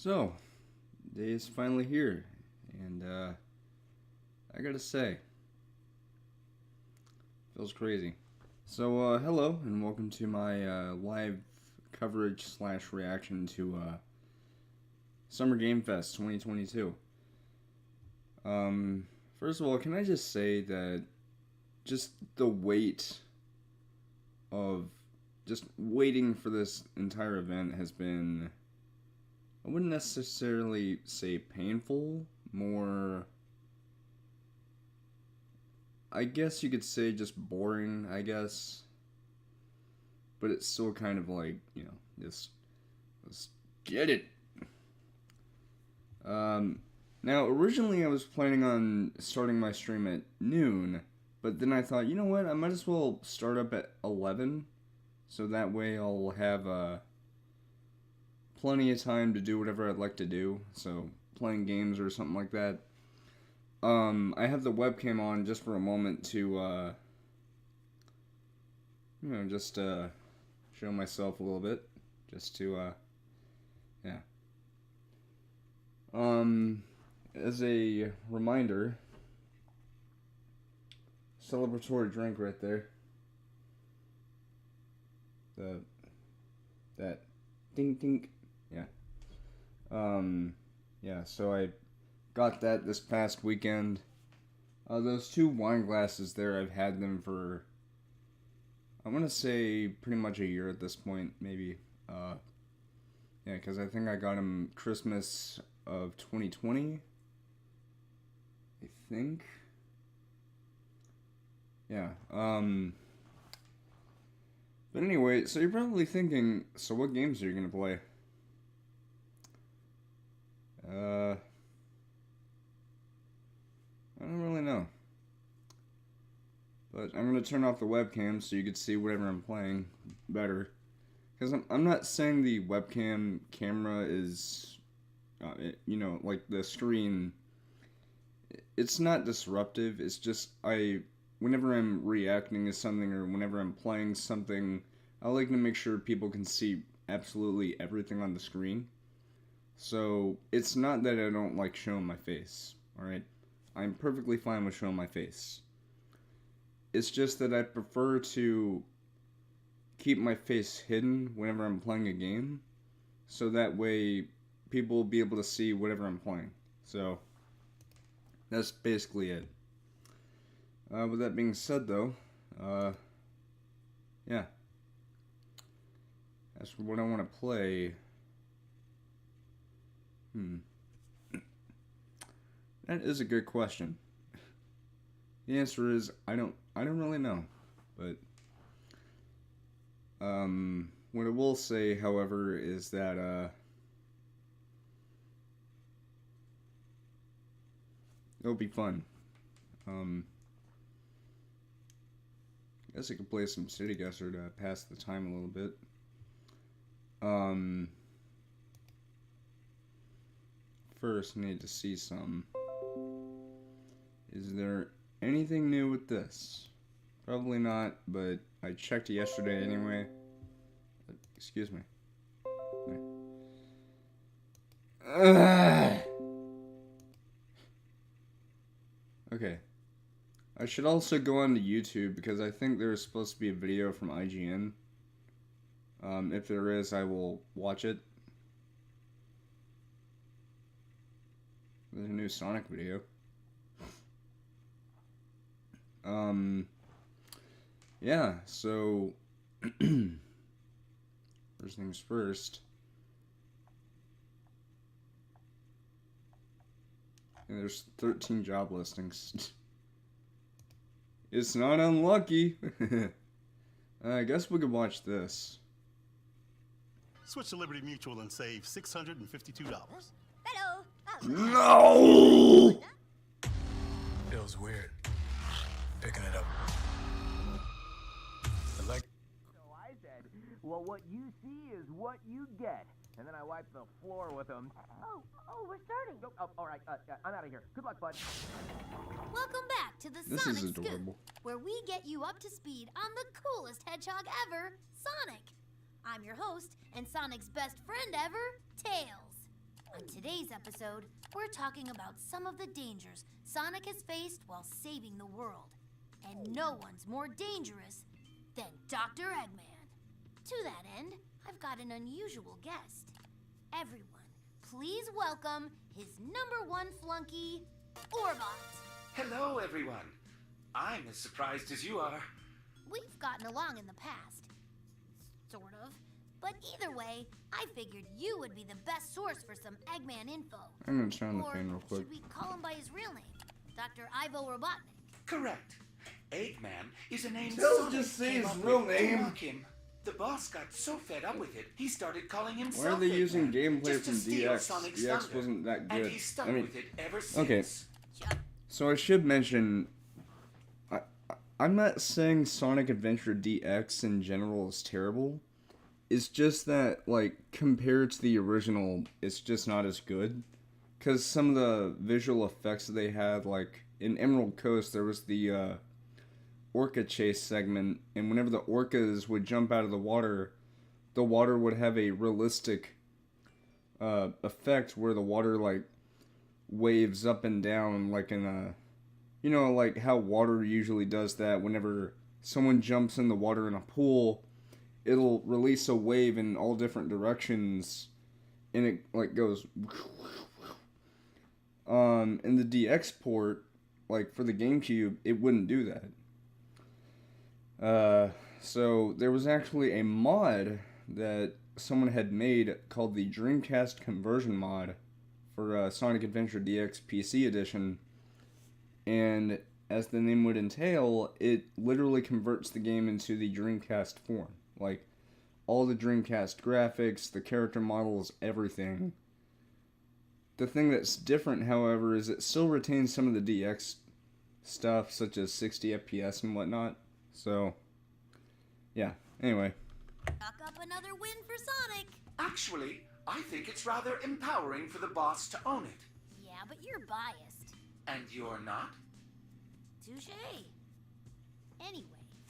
So, the day is finally here, and I gotta say, feels crazy. So, hello, and welcome to my live coverage slash reaction to Summer Game Fest 2022. First of all, can I just say that just the wait of just waiting for this entire event has been, I wouldn't necessarily say painful, more, I guess you could say just boring, I guess. But it's still kind of like, just let's get it. Now, originally I was planning on starting my stream at noon, but then I thought, you know what, I might as well start up at 11, so that way I'll have, plenty of time to do whatever I'd like to do, so playing games or something like that. I have the webcam on just for a moment to, just, show myself a little bit, just to, yeah. As a reminder, celebratory drink right there. That ding ding, yeah. Yeah, so I got that this past weekend. Those two wine glasses there, I've had them for, I want to say pretty much a year at this point, maybe. Yeah, because I think I got them Christmas of 2020, I think. Yeah, but anyway, so you're probably thinking, so what games are you going to play? I don't really know. But I'm going to turn off the webcam so you can see whatever I'm playing better. Because I'm not saying the webcam camera is, like the screen, it's not disruptive. It's just whenever I'm reacting to something or whenever I'm playing something, I like to make sure people can see absolutely everything on the screen. So it's not that I don't like showing my face, alright? I'm perfectly fine with showing my face. It's just that I prefer to keep my face hidden whenever I'm playing a game, so that way people will be able to see whatever I'm playing. So that's basically it. With that being said, though, yeah. As for what I want to play, that is a good question. The answer is I don't really know, but what I will say, however, is that it'll be fun. I guess I could play some City Guesser to pass the time a little bit. First, need to see some. Is there anything new with this? Probably not, but I checked yesterday anyway. Excuse me. Okay. I should also go on to YouTube because I think there's supposed to be a video from IGN. If there is, I will watch it. There's a new Sonic video. Yeah, so first things first. And there's 13 job listings. It's not unlucky. I guess we could watch this. Switch to Liberty Mutual and save $652. Hello. No! Feels weird. Picking it up. So I said, well, what you see is what you get. And then I wiped the floor with them. Oh, we're starting. All right, I'm out of here. Good luck, bud. Welcome back to the This Sonic is Scoop, adorable. where we get you up to speed on the coolest hedgehog ever, Sonic. I'm your host, and Sonic's best friend ever, Tails. On today's episode, we're talking about some of the dangers Sonic has faced while saving the world. And no one's more dangerous than Dr. Eggman. To that end, I've got an unusual guest. Everyone, please welcome his #1 flunky, Orbot. Hello, everyone. I'm as surprised as you are. We've gotten along in the past. Sort of. But either way, I figured you would be the best source for some Eggman info. I'm gonna turn on the Or fan real quick. should we call him by his real name? Dr. Ivo Robotnik. Correct. Eggman is a name Tell Sonic just say came his up real with to name. mock him. The boss got so fed up with it, he started calling himself Why are they using Eggman, gameplay just to from steal DX? Sonic's DX thunder. wasn't that And good. he's stuck I mean, with it ever since. okay. So I should mention, I'm not saying Sonic Adventure DX in general is terrible. It's just that, like, compared to the original, it's just not as good. Because some of the visual effects that they had, like, in Emerald Coast, there was the orca chase segment, and whenever the orcas would jump out of the water would have a realistic effect where the water, like, waves up and down, like in a... You know, like how water usually does that whenever someone jumps in the water in a pool, it'll release a wave in all different directions, and it, like, goes... In the DX port, like, for the GameCube, it wouldn't do that. So, there was actually a mod that someone had made called the Dreamcast Conversion Mod for Sonic Adventure DX PC Edition, and as the name would entail, it literally converts the game into the Dreamcast form. Like, all the Dreamcast graphics, the character models, everything. The thing that's different, however, is it still retains some of the DX stuff, such as 60 FPS and whatnot. So, yeah. Anyway. Knock up another win for Sonic. Actually, I think it's rather empowering for the boss to own it. Yeah, but you're biased. And you're not? Touché. Anyway,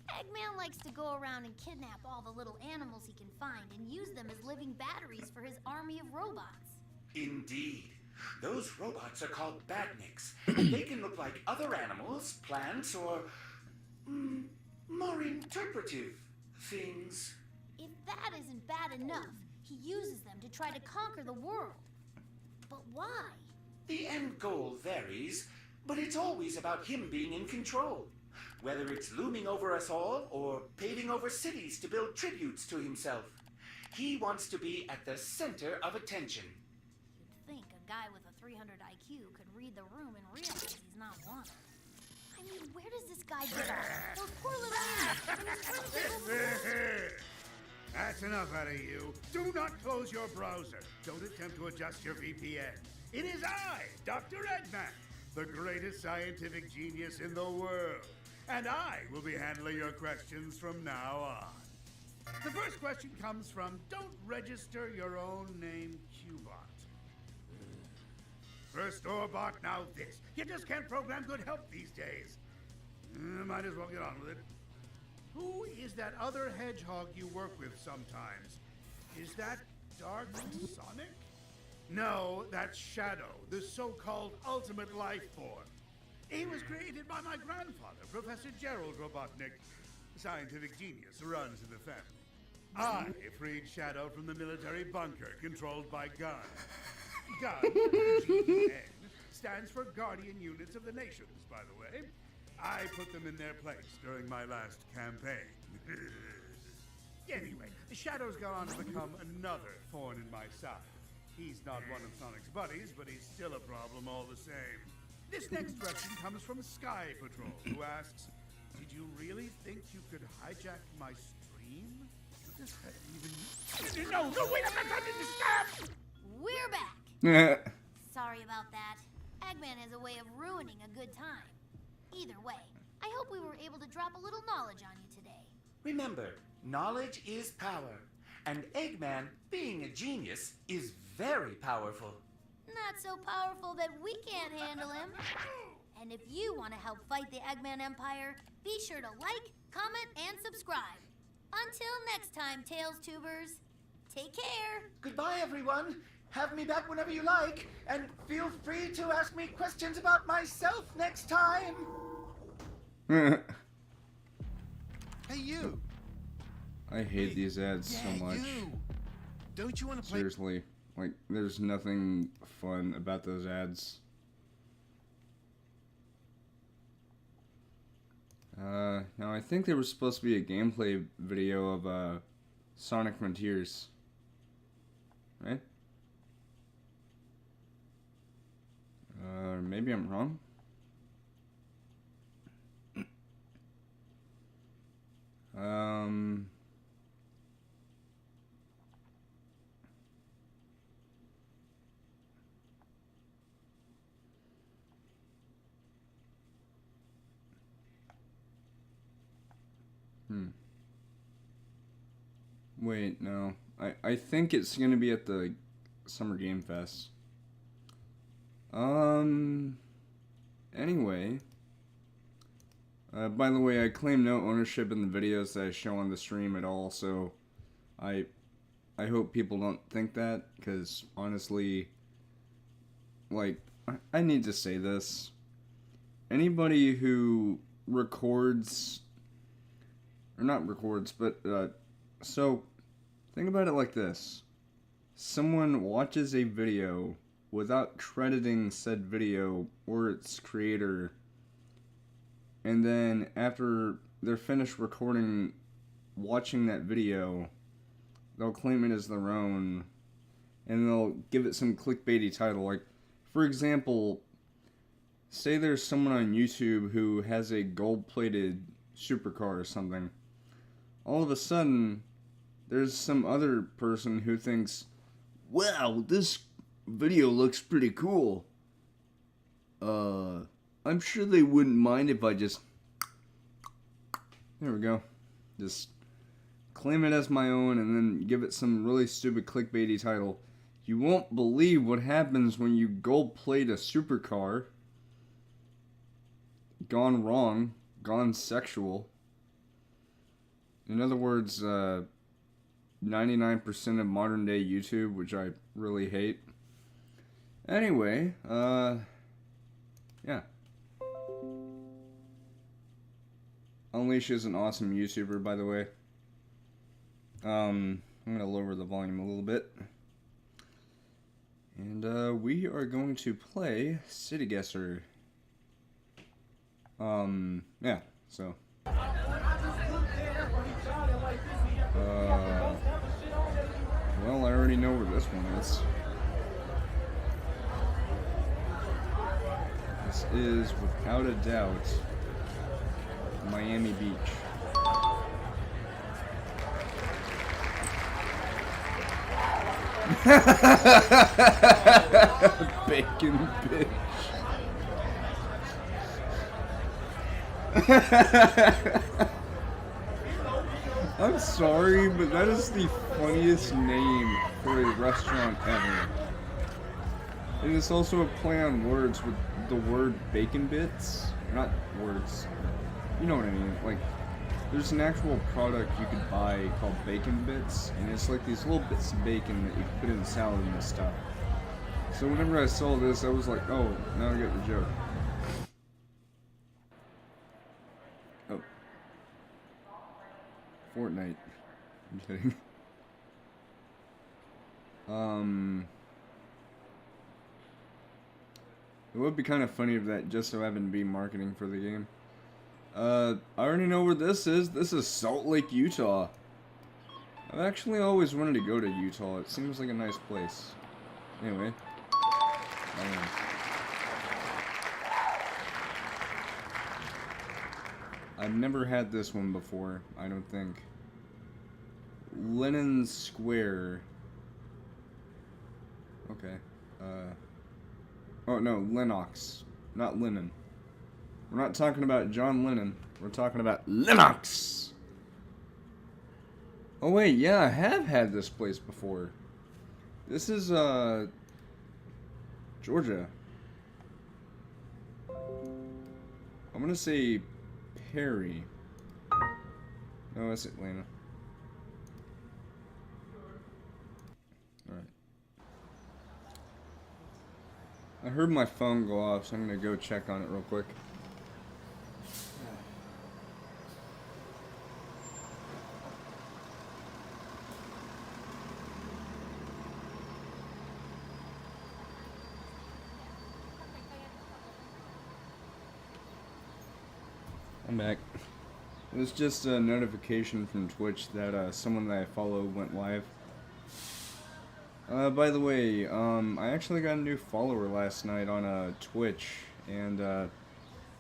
Eggman likes to go around and kidnap all the little animals he can find and use them as living batteries for his army of robots. Indeed. Those robots are called badniks, and they can look like other animals, plants, or more interpretive things. If that isn't bad enough, he uses them to try to conquer the world. But why? The end goal varies, but it's always about him being in control. Whether it's looming over us all or paving over cities to build tributes to himself. He wants to be at the center of attention. You'd think a guy with a 300 IQ could read the room and realize he's not wanted. I mean, where does this guy get off? Those poor little animals. And he's trying to take over the world. That's enough out of you. Do not close your browser. Don't attempt to adjust your VPN. It is I, Dr. Eggman, the greatest scientific genius in the world. And I will be handling your questions from now on. The first question comes from Don't Register Your Own Name Qbot. First Orbot, now this. You just can't program good help these days. Might as well get on with it. Who is that other hedgehog you work with sometimes? Is that Dark Sonic? No, that's Shadow, the so-called ultimate life form. He was created by my grandfather, Professor Gerald Robotnik. Scientific genius runs in the family. I freed Shadow from the military bunker controlled by GUN. GUN, G-U-N, stands for Guardian Units of the Nations, by the way. I put them in their place during my last campaign. Anyway, Shadow's gone on to become another thorn in my side. He's not one of Sonic's buddies, but he's still a problem all the same. This next question comes from Sky Patrol, who asks, did you really think you could hijack my stream? Does that even... No, wait, I'm not going to stop! We're back. Sorry about that. Eggman has a way of ruining a good time. Either way, I hope we were able to drop a little knowledge on you today. Remember, knowledge is power. And Eggman, being a genius, is very powerful. Not so powerful that we can't handle him. And if you want to help fight the Eggman Empire, be sure to like, comment, and subscribe. Until next time, Tails Tubers, take care. Goodbye, everyone. Have me back whenever you like, and feel free to ask me questions about myself next time. Hey, you. I hate these ads so much. You. Don't you want to play? Seriously. Like, there's nothing fun about those ads. Now I think there was supposed to be a gameplay video of, Sonic Frontiers. Right? Maybe I'm wrong? Wait, no. I think it's gonna be at the Summer Game Fest. Anyway. By the way, I claim no ownership in the videos that I show on the stream at all, so I hope people don't think that, because honestly, like, I need to say this. Anybody who records, or not records, but, so, think about it like this. Someone watches a video without crediting said video or its creator, and then after they're finished recording, watching that video, they'll claim it as their own, and they'll give it some clickbaity title. Like, for example, say there's someone on YouTube who has a gold-plated supercar or something. All of a sudden, there's some other person who thinks, wow, this video looks pretty cool. I'm sure they wouldn't mind if I just... There we go. Just claim it as my own and then give it some really stupid clickbaity title. You won't believe what happens when you gold plate a supercar. Gone wrong. Gone sexual. In other words, 99% of modern day YouTube, which I really hate. Anyway, yeah. Unleash is an awesome YouTuber, by the way. I'm gonna lower the volume a little bit. And, we are going to play City Guesser. Yeah, so. Well, I already know where this one is. This is, without a doubt, Miami Beach. Bacon bitch. I'm sorry, but that is the funniest name for a restaurant ever. And it's also a play on words with the word bacon bits. Not words. You know what I mean. Like, there's an actual product you could buy called bacon bits, and it's like these little bits of bacon that you can put in salad and stuff. So whenever I saw this, I was like, oh, now I get the joke. Oh. Fortnite. I'm kidding. It would be kind of funny if that just so happened to be marketing for the game. I already know where this is. This is Salt Lake, Utah. I've actually always wanted to go to Utah. It seems like a nice place. Anyway. I've never had this one before, I don't think. Lennon Square. Okay. Oh no, Lennox. Not Lennon. We're not talking about John Lennon. We're talking about Lennox! Oh wait, yeah, I have had this place before. This is, Georgia. I'm gonna say Perry. No, it's Atlanta. Alright. I heard my phone go off, so I'm gonna go check on it real quick. I'm back. It was just a notification from Twitch that someone that I follow went live. By the way, I actually got a new follower last night on Twitch, and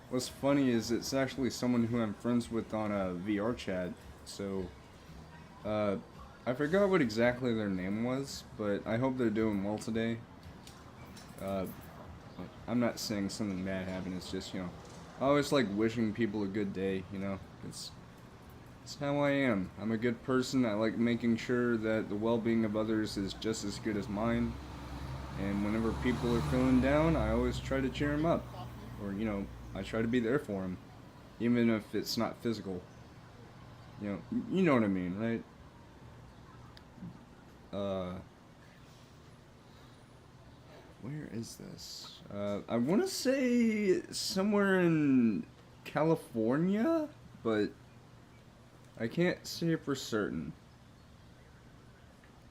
what's funny is it's actually someone who I'm friends with on VR chat. So I forgot what exactly their name was, but I hope they're doing well today. I'm not saying something bad happened. It's just, you know, I always like wishing people a good day. You know, it's how I am. I'm a good person. I like making sure that the well-being of others is just as good as mine. And whenever people are feeling down, I always try to cheer them up. Or, you know, I try to be there for them. Even if it's not physical. You know what I mean, right? Where is this? I want to say somewhere in California, but I can't say for certain.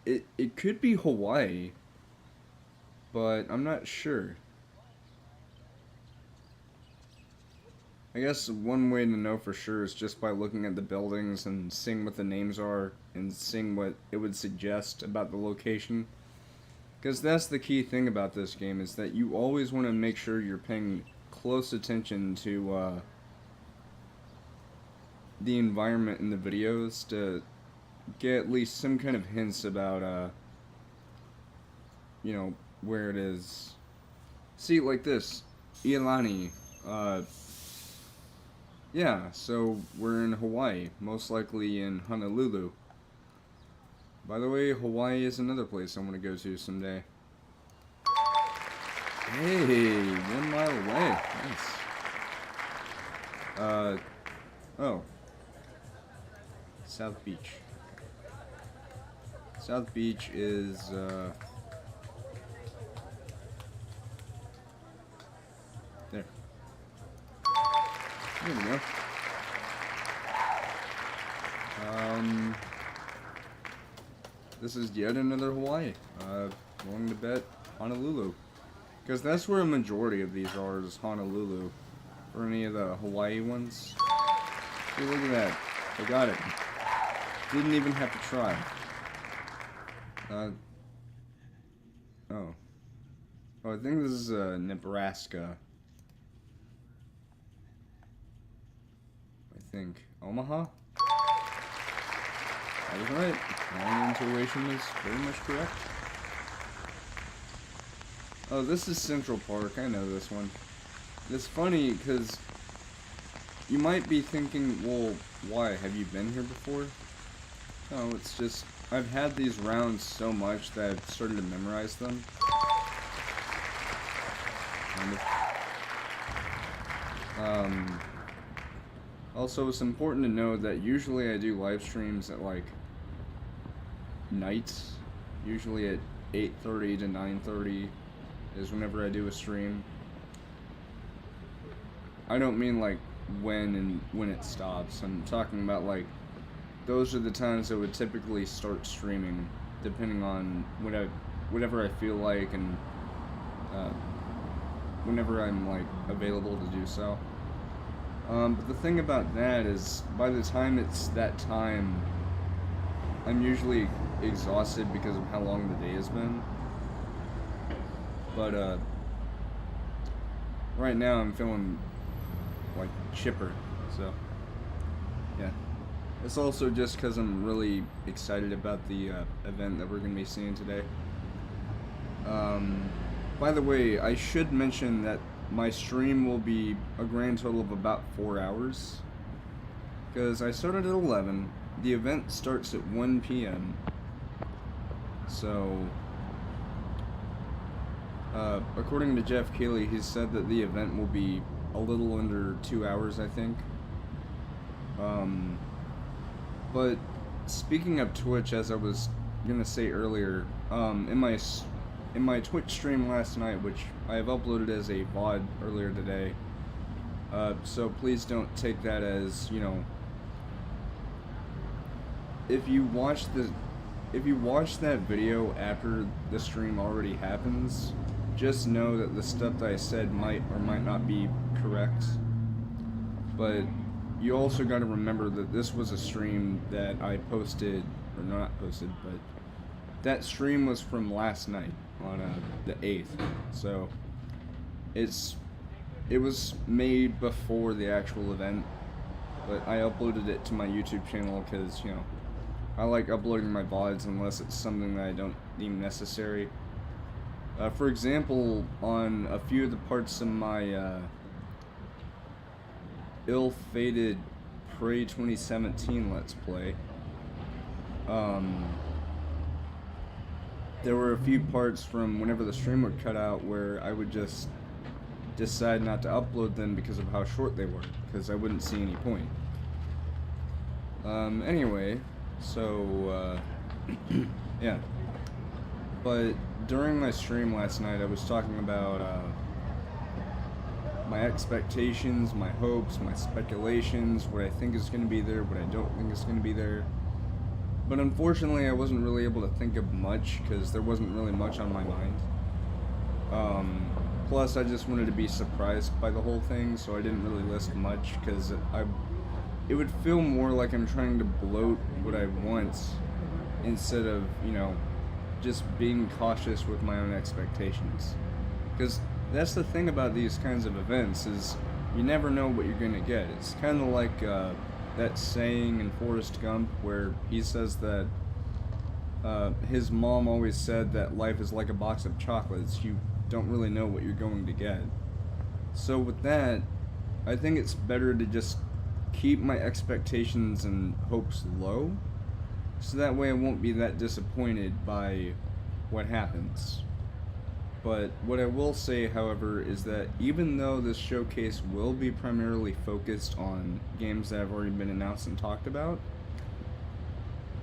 It could be Hawaii, but I'm not sure. I guess one way to know for sure is just by looking at the buildings and seeing what the names are and seeing what it would suggest about the location. Because that's the key thing about this game, is that you always want to make sure you're paying close attention to the environment in the videos to get at least some kind of hints about, you know, where it is. See, like this, Iolani, yeah, so we're in Hawaii, most likely in Honolulu. By the way, Hawaii is another place I want to go to someday. Hey, 1 mile away. Nice. Oh. South Beach. South Beach is, there. There we go. This is yet another Hawaii. Going to bet Honolulu. Because that's where a majority of these are, is Honolulu. Or any of the Hawaii ones. See, look at that. I got it. Didn't even have to try. Oh. Oh, I think this is, Nebraska. I think. Omaha? That is right. My intuition is very much correct. Oh, this is Central Park. I know this one. It's funny, because you might be thinking, well, why? Have you been here before? No, it's just, I've had these rounds so much that I've started to memorize them. Kind of. Also, it's important to know that usually I do live streams at, like, nights. Usually at 8:30 to 9:30 is whenever I do a stream. I don't mean, like, when it stops. I'm talking about, like, those are the times I would typically start streaming, depending on whatever I feel like and whenever I'm, like, available to do so. But the thing about that is, by the time it's that time, I'm usually exhausted because of how long the day has been. But, right now I'm feeling, like, chipper, so, yeah. It's also just because I'm really excited about the, event that we're going to be seeing today. By the way, I should mention that my stream will be a grand total of about 4 hours. Because I started at 11, the event starts at 1 p.m. So, according to Jeff Keighley, he said that the event will be a little under 2 hours, I think. But speaking of Twitch, as I was gonna say earlier, in my Twitch stream last night, which I have uploaded as a VOD earlier today. So please don't take that as, you know, if you watch that video after the stream already happens, just know that the stuff that I said might or might not be correct. But you also got to remember that this was a stream that I posted, or not posted, but that stream was from last night on the 8th. So it was made before the actual event, but I uploaded it to my YouTube channel because, you know, I like uploading my VODs unless it's something that I don't deem necessary. For example, on a few of the parts of my ill-fated Prey 2017 Let's Play, there were a few parts from whenever the stream would cut out where I would just decide not to upload them because of how short they were, because I wouldn't see any point. Anyway, so, yeah. But during my stream last night, I was talking about, my expectations, my hopes, my speculations, what I think is going to be there, what I don't think is going to be there. But unfortunately, I wasn't really able to think of much, because there wasn't really much on my mind. Plus, I just wanted to be surprised by the whole thing, so I didn't really list much, because it would feel more like I'm trying to bloat what I want, instead of, you know, just being cautious with my own expectations. Because that's the thing about these kinds of events, is you never know what you're going to get. It's kind of like that saying in Forrest Gump where he says that his mom always said that life is like a box of chocolates. You don't really know what you're going to get. So with that, I think it's better to just keep my expectations and hopes low, so that way I won't be that disappointed by what happens. But what I will say, however, is that even though this showcase will be primarily focused on games that have already been announced and talked about,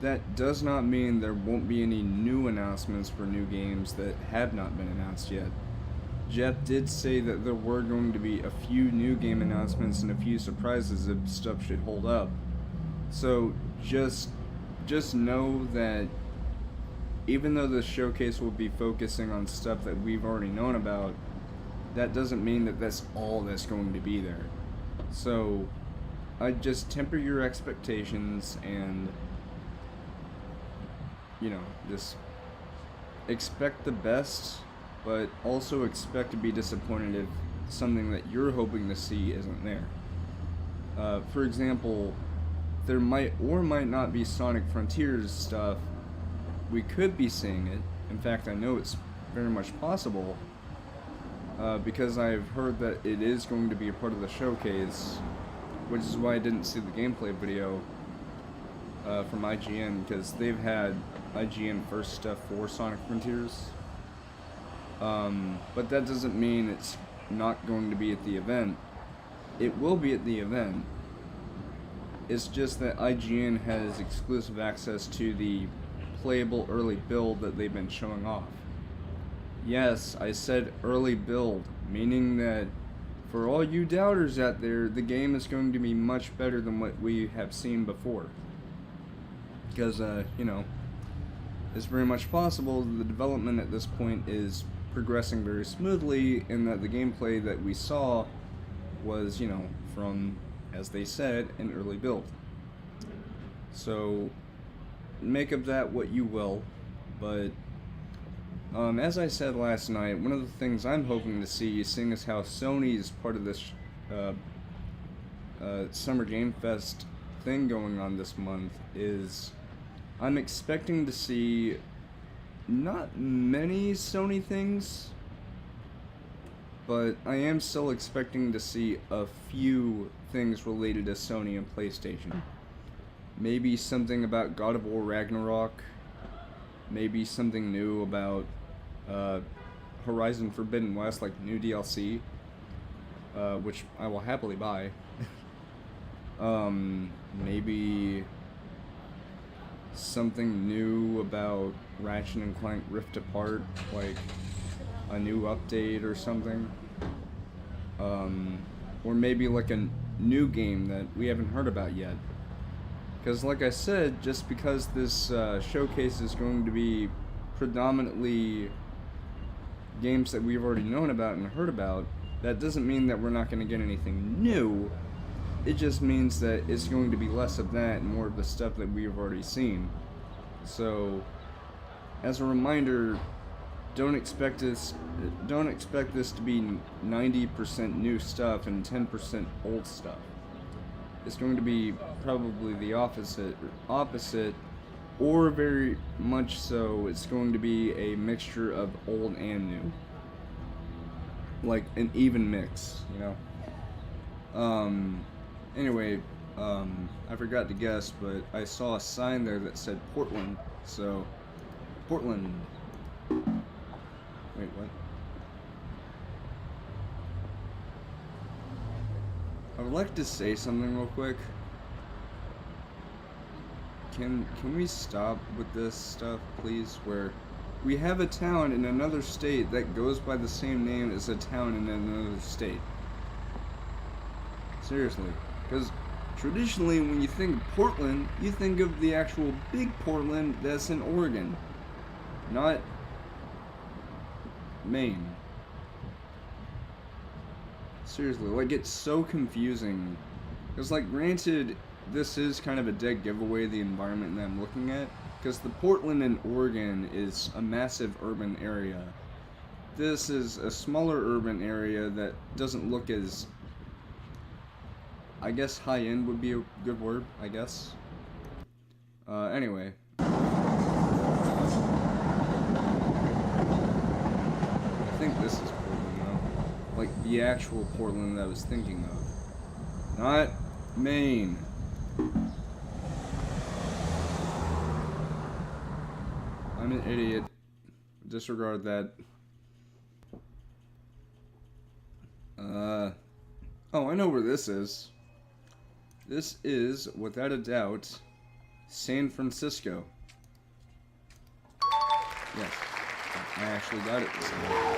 that does not mean there won't be any new announcements for new games that have not been announced yet. Jeff did say that there were going to be a few new game announcements and a few surprises if stuff should hold up. So just know that even though the showcase will be focusing on stuff that we've already known about, that doesn't mean that that's all that's going to be there. So I'd just temper your expectations and, you know, just expect the best, but also expect to be disappointed if something that you're hoping to see isn't there. For example, there might or might not be Sonic Frontiers stuff. We could be seeing it. In fact, I know it's very much possible, because I've heard that it is going to be a part of the showcase, which is why I didn't see the gameplay video from IGN, because they've had IGN first stuff for Sonic Frontiers. But that doesn't mean it's not going to be at the event. It will be at the event. It's just that IGN has exclusive access to the playable early build that they've been showing off. Yes, I said early build, meaning that for all you doubters out there, the game is going to be much better than what we have seen before. Because, you know, it's very much possible that the development at this point is progressing very smoothly, and that the gameplay that we saw was, you know, from, as they said, an early build. So make of that what you will, but as I said last night, one of the things I'm hoping to see, seeing as how Sony is part of this Summer Game Fest thing going on this month, is I'm expecting to see not many Sony things, but I am still expecting to see a few things related to Sony and PlayStation. Maybe something about God of War Ragnarok, maybe something new about Horizon Forbidden West, like new DLC, which I will happily buy. Maybe something new about Ratchet and Clank Rift Apart, like a new update or something. Or maybe like a new game that we haven't heard about yet. Because like I said, just because this showcase is going to be predominantly games that we've already known about and heard about, that doesn't mean that we're not going to get anything new. It just means that it's going to be less of that and more of the stuff that we've already seen. So, as a reminder, don't expect this to be 90% new stuff and 10% old stuff. It's going to be probably the opposite, or very much so, it's going to be a mixture of old and new. Like an even mix, you know? Anyway, I forgot to guess, but I saw a sign there that said Portland, so, Portland. Wait, what? I would like to say something real quick. Can we stop with this stuff, please? Where we have a town in another state that goes by the same name as a town in another state. Seriously. Because traditionally, when you think of Portland, you think of the actual big Portland that's in Oregon. Not Maine. Seriously, like, it's so confusing. Because, like, granted, this is kind of a dead giveaway, the environment that I'm looking at. Because the Portland in Oregon is a massive urban area. This is a smaller urban area that doesn't look as, I guess high-end would be a good word, I guess. Anyway. I think this is Portland, though. Like, the actual Portland that I was thinking of. Not Maine. I'm an idiot. Disregard that. Oh, I know where this is. This is, without a doubt, San Francisco. Yes. I actually got it this time.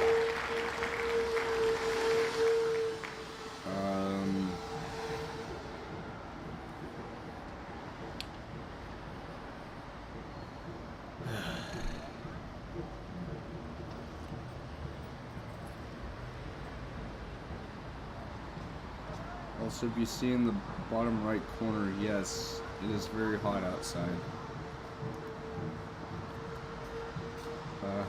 Also, if you see in the bottom right corner, yes, it is very hot outside. Yeah.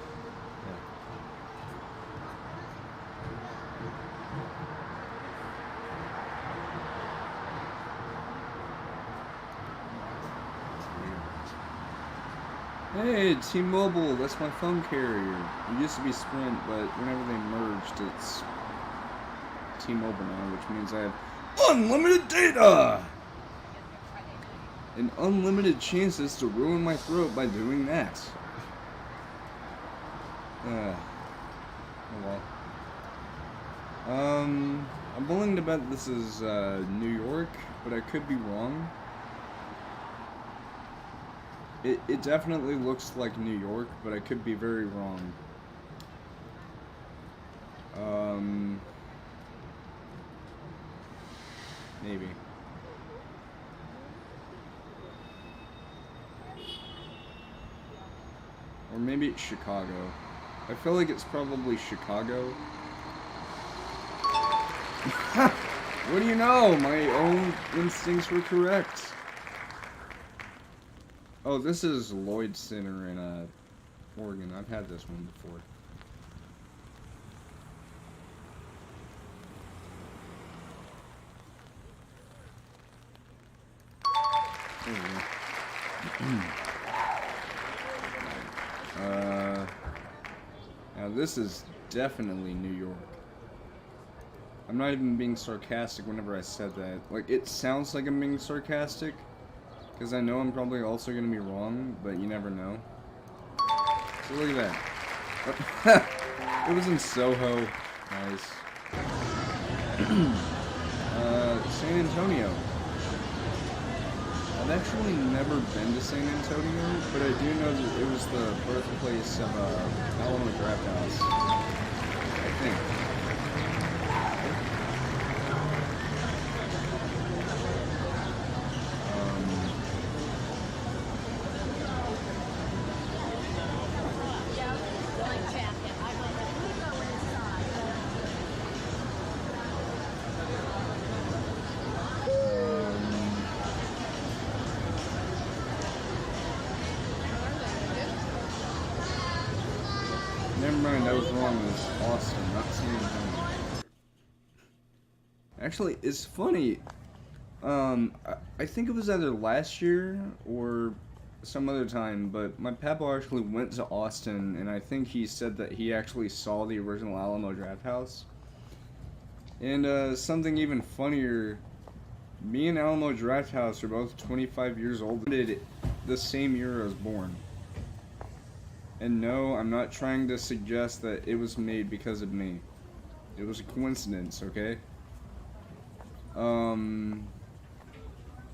Hey, T-Mobile, that's my phone carrier. It used to be Sprint, but whenever they merged, it's T-Mobile now, which means I have unlimited data! And unlimited chances to ruin my throat by doing that. Oh well. I'm willing to bet this is New York, but I could be wrong. It definitely looks like New York, but I could be very wrong. Maybe. Or maybe it's Chicago. I feel like it's probably Chicago. What do you know? My own instincts were correct. Oh, this is Lloyd Center in Oregon. I've had this one before. There we go. Now this is definitely New York. I'm not even being sarcastic whenever I said that. Like, it sounds like I'm being sarcastic, because I know I'm probably also going to be wrong, but you never know. So look at that. It was in Soho. Nice. San Antonio. I've actually never been to San Antonio, but I do know that it was the birthplace of Alamo Drafthouse. think? Never mind, I was wrong. It was Austin, not San Antonio. Actually, it's funny. I think it was either last year or some other time, but my papa actually went to Austin, and I think he said that he actually saw the original Alamo Drafthouse. And something even funnier, me and Alamo Drafthouse are both 25 years old. The same year I was born. And no, I'm not trying to suggest that it was made because of me. It was a coincidence, okay?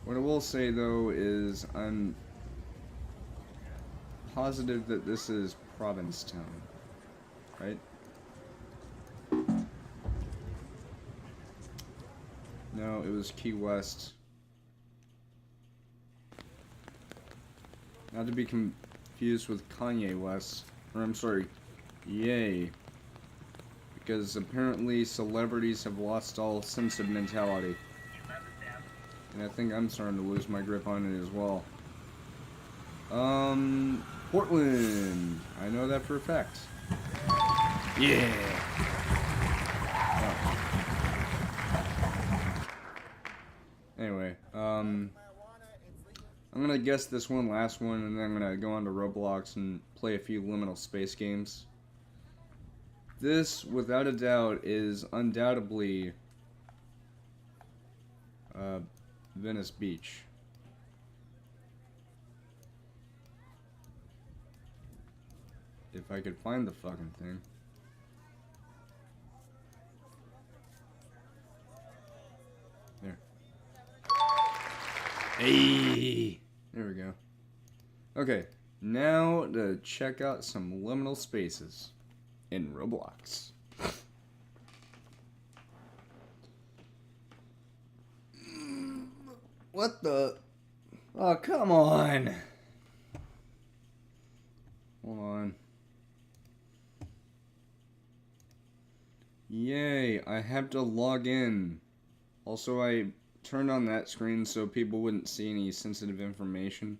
What I will say though is I'm positive that this is Provincetown, right? No, it was Key West. Not to be confused with Kanye West, or I'm sorry, Ye. Because apparently celebrities have lost all sense of mentality. And I think I'm starting to lose my grip on it as well. Portland. I know that for a fact. Yeah. Oh. Anyway, I'm gonna guess this one last one, and then I'm gonna go on to Roblox and play a few liminal space games. This, without a doubt, is undoubtedly Venice Beach. If I could find the fucking thing. There. Hey! There we go. Okay, now to check out some liminal spaces in Roblox. What the? Oh, come on. Hold on. Yay, I have to log in. Also, I turned on that screen so people wouldn't see any sensitive information.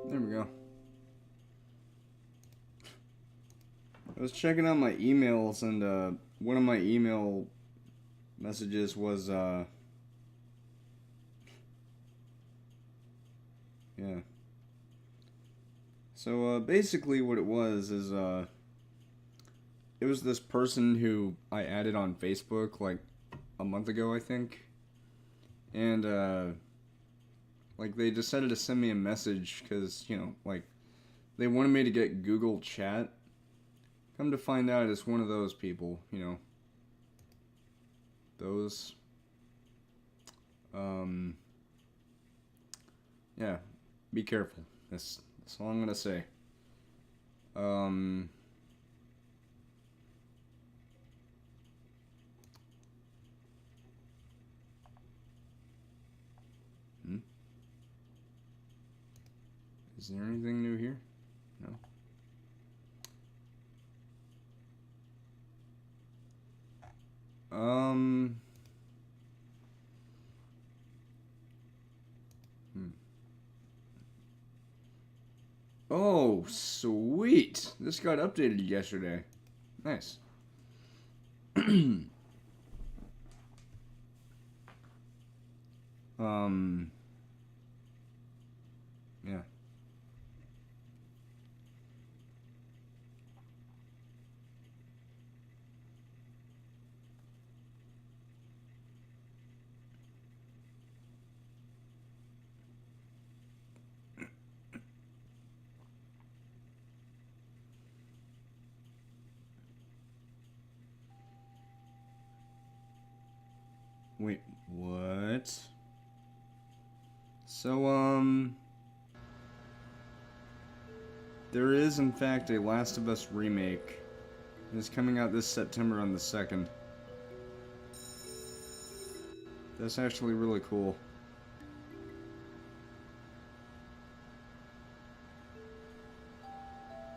There we go. I was checking out my emails, and one of my email messages was yeah. So basically what it was is it was this person who I added on Facebook like a month ago, I think. And like they decided to send me a message because, you know, like they wanted me to get Google Chat. Come to find out it's one of those people, you know. Those. Yeah, be careful. That's all I'm gonna say. Is there anything new here? No. Oh, sweet. This got updated yesterday. Nice. Yeah. Wait, what? So, there is in fact a Last of Us remake. It's coming out this September on the 2nd. That's actually really cool.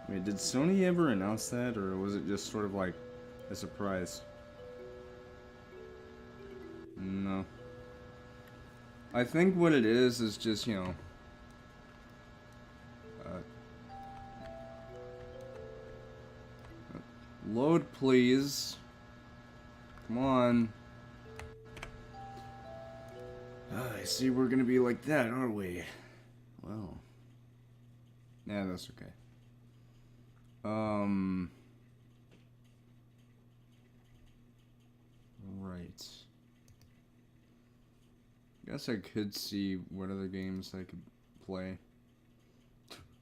Wait, did Sony ever announce that, or was it just sort of like a surprise? No. I think what it is just, you know, load please. Come on. I see we're gonna be like that, aren't we? Well. Yeah, that's okay. Right. Guess I could see what other games I could play.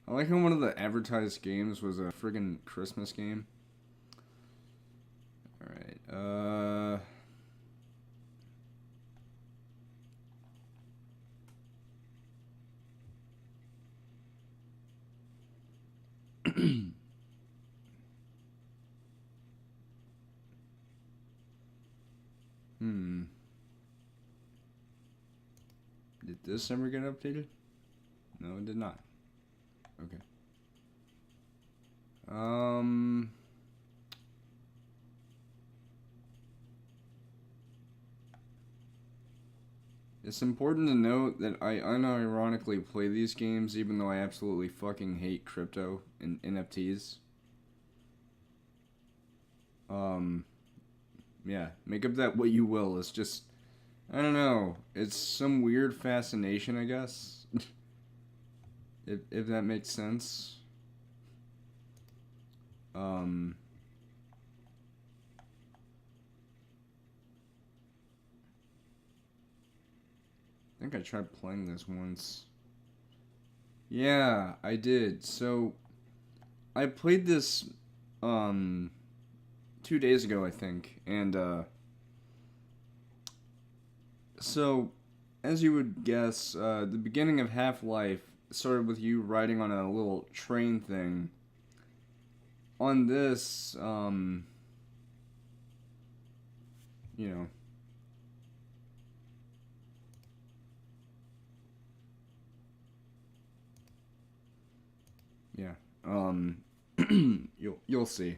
I like how one of the advertised games was a friggin' Christmas game. Alright, Did this ever get updated? No, it did not. Okay. It's important to note that I unironically play these games even though I absolutely fucking hate crypto and NFTs. Yeah, make of that what you will. It's just, I don't know. It's some weird fascination, I guess. if that makes sense. I think I tried playing this once. Yeah, I did. So, I played this, 2 days ago, I think, and, so, as you would guess, the beginning of Half-Life started with you riding on a little train thing. On this, you know, yeah, you'll see.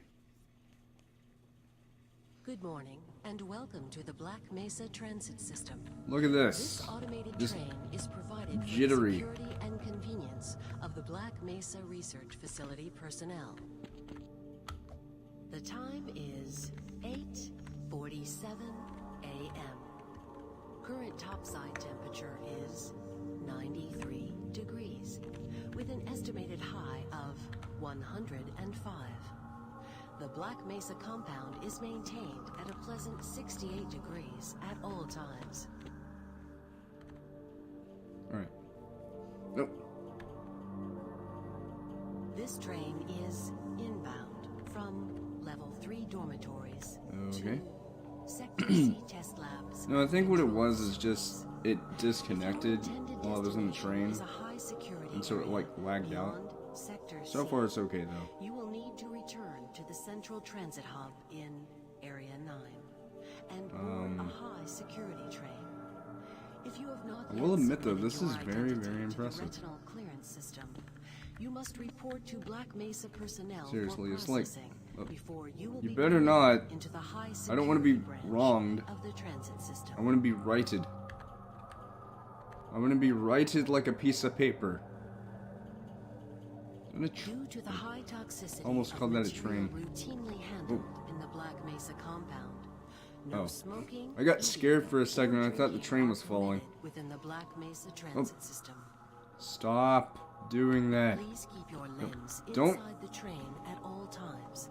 Good morning, and welcome to the Black Mesa Transit System. Look at this. This automated This train is provided jittery. for the security and convenience of the Black Mesa Research Facility personnel. The time is 8:47 a.m. Current topside temperature is 93 degrees, with an estimated high of 105. The Black Mesa compound is maintained at a pleasant 68 degrees at all times. Alright. Nope. This train is inbound from Level 3 dormitories Okay. to Sector C test labs. No, I think what it was is just it disconnected while I was in the train, and so it like lagged out. So far it's okay though. You will need to return to the central transit hub in Area 9 and board a high security train. If you have not I will yet admit, though, submitted this your is very, identity very to the impressive. retinal clearance system, You must report to Black Mesa personnel Seriously, for it's like, processing before you will you be better promoted not. into the high I don't want to be security branch wronged. of the transit system. I want to be righted. I want to be righted like a piece of paper. Due to the high toxicity Almost of called that a material train. routinely handled in the Black Mesa compound, no Oh. smoking, I got eating, scared for a second and I or thought the drinking train are was falling. permitted within the Black Mesa transit system. Stop doing that. Please keep your limbs Don't- inside the train at all times.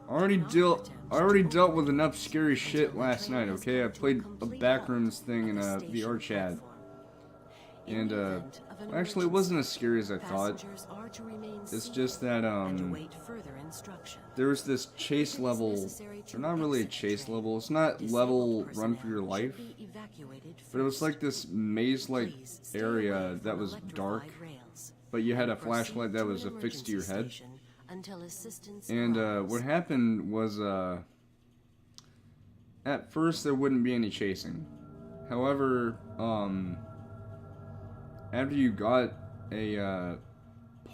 I already dealt with enough scary shit last night, okay? I played a backrooms thing in a VR chat. And, actually, it wasn't as scary as I thought. It's just that, there was this chase level, or not really a chase level, it's not level run for your life, but it was like this maze-like area that was dark, but you had a flashlight that was affixed to your head. And, what happened was, at first there wouldn't be any chasing. However, after you got a,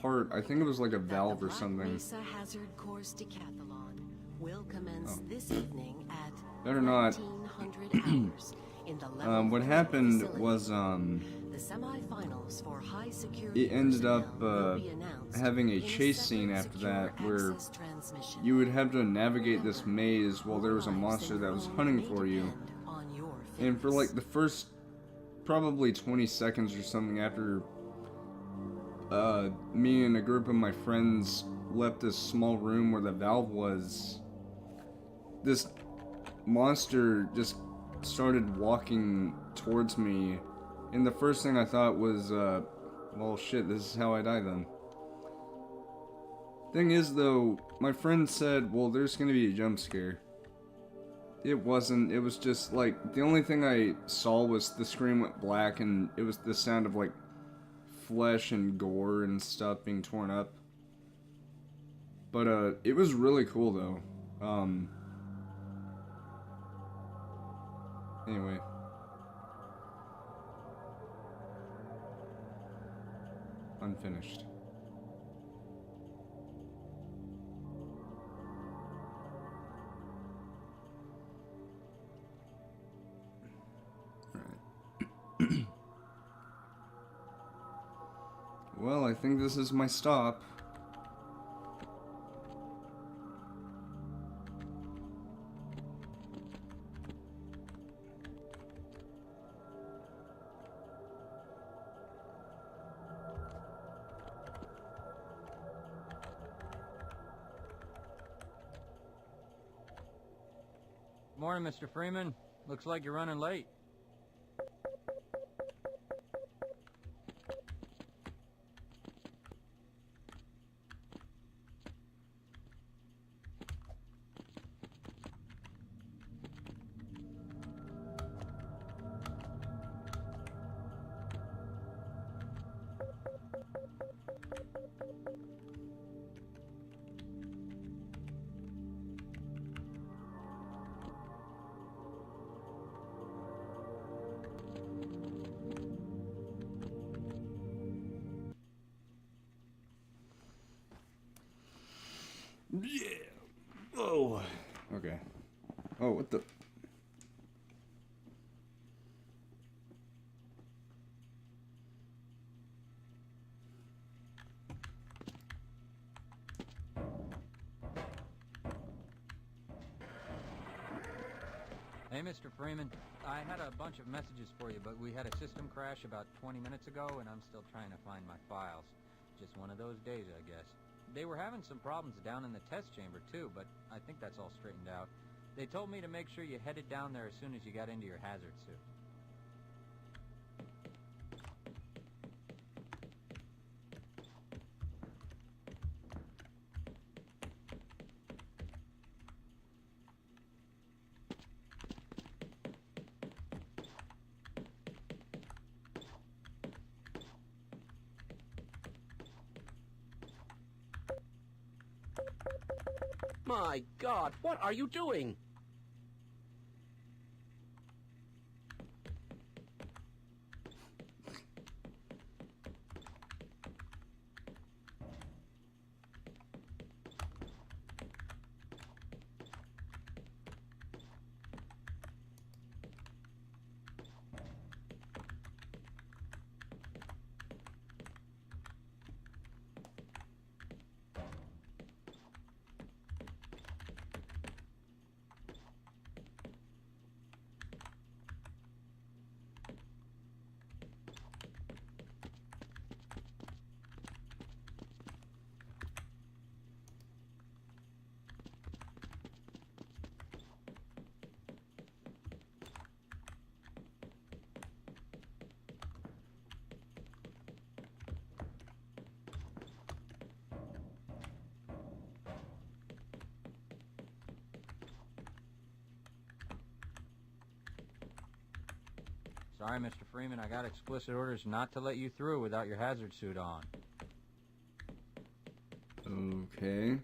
part, I think it was like a valve or something. Mesa Hazard Course Decathlon will commence this evening at Better not. 1900 hours in the level What 4 happened facility. was, The semifinals for high security it ended up, personnel will be announced having a in chase separate scene after secure that, where access transmission. you would have to navigate this maze while there was a Lives monster and that was your hunting own for may you. depend on your And for fitness. like the first probably 20 seconds or something after me and a group of my friends left this small room where the valve was, this monster just started walking towards me, and the first thing I thought was, well shit, this is how I die then. Thing is though, my friend said, well, there's gonna be a jump scare. It wasn't, it was just like, the only thing I saw was the screen went black and it was the sound of like flesh and gore and stuff being torn up. But it was really cool though. Anyway. Unfinished. Well, I think this is my stop. Morning, Mr. Freeman. Looks like you're running late. Yeah. Oh. Okay. Oh, what the? Hey, Mr. Freeman. I had a bunch of messages for you, but we had a system crash about 20 minutes ago, and I'm still trying to find my files. Just one of those days, I guess. They were having some problems down in the test chamber, too, but I think that's all straightened out. They told me to make sure you headed down there as soon as you got into your hazard suit. My God, what are you doing? Sorry, Mr. Freeman, I got explicit orders not to let you through without your hazard suit on. Okay.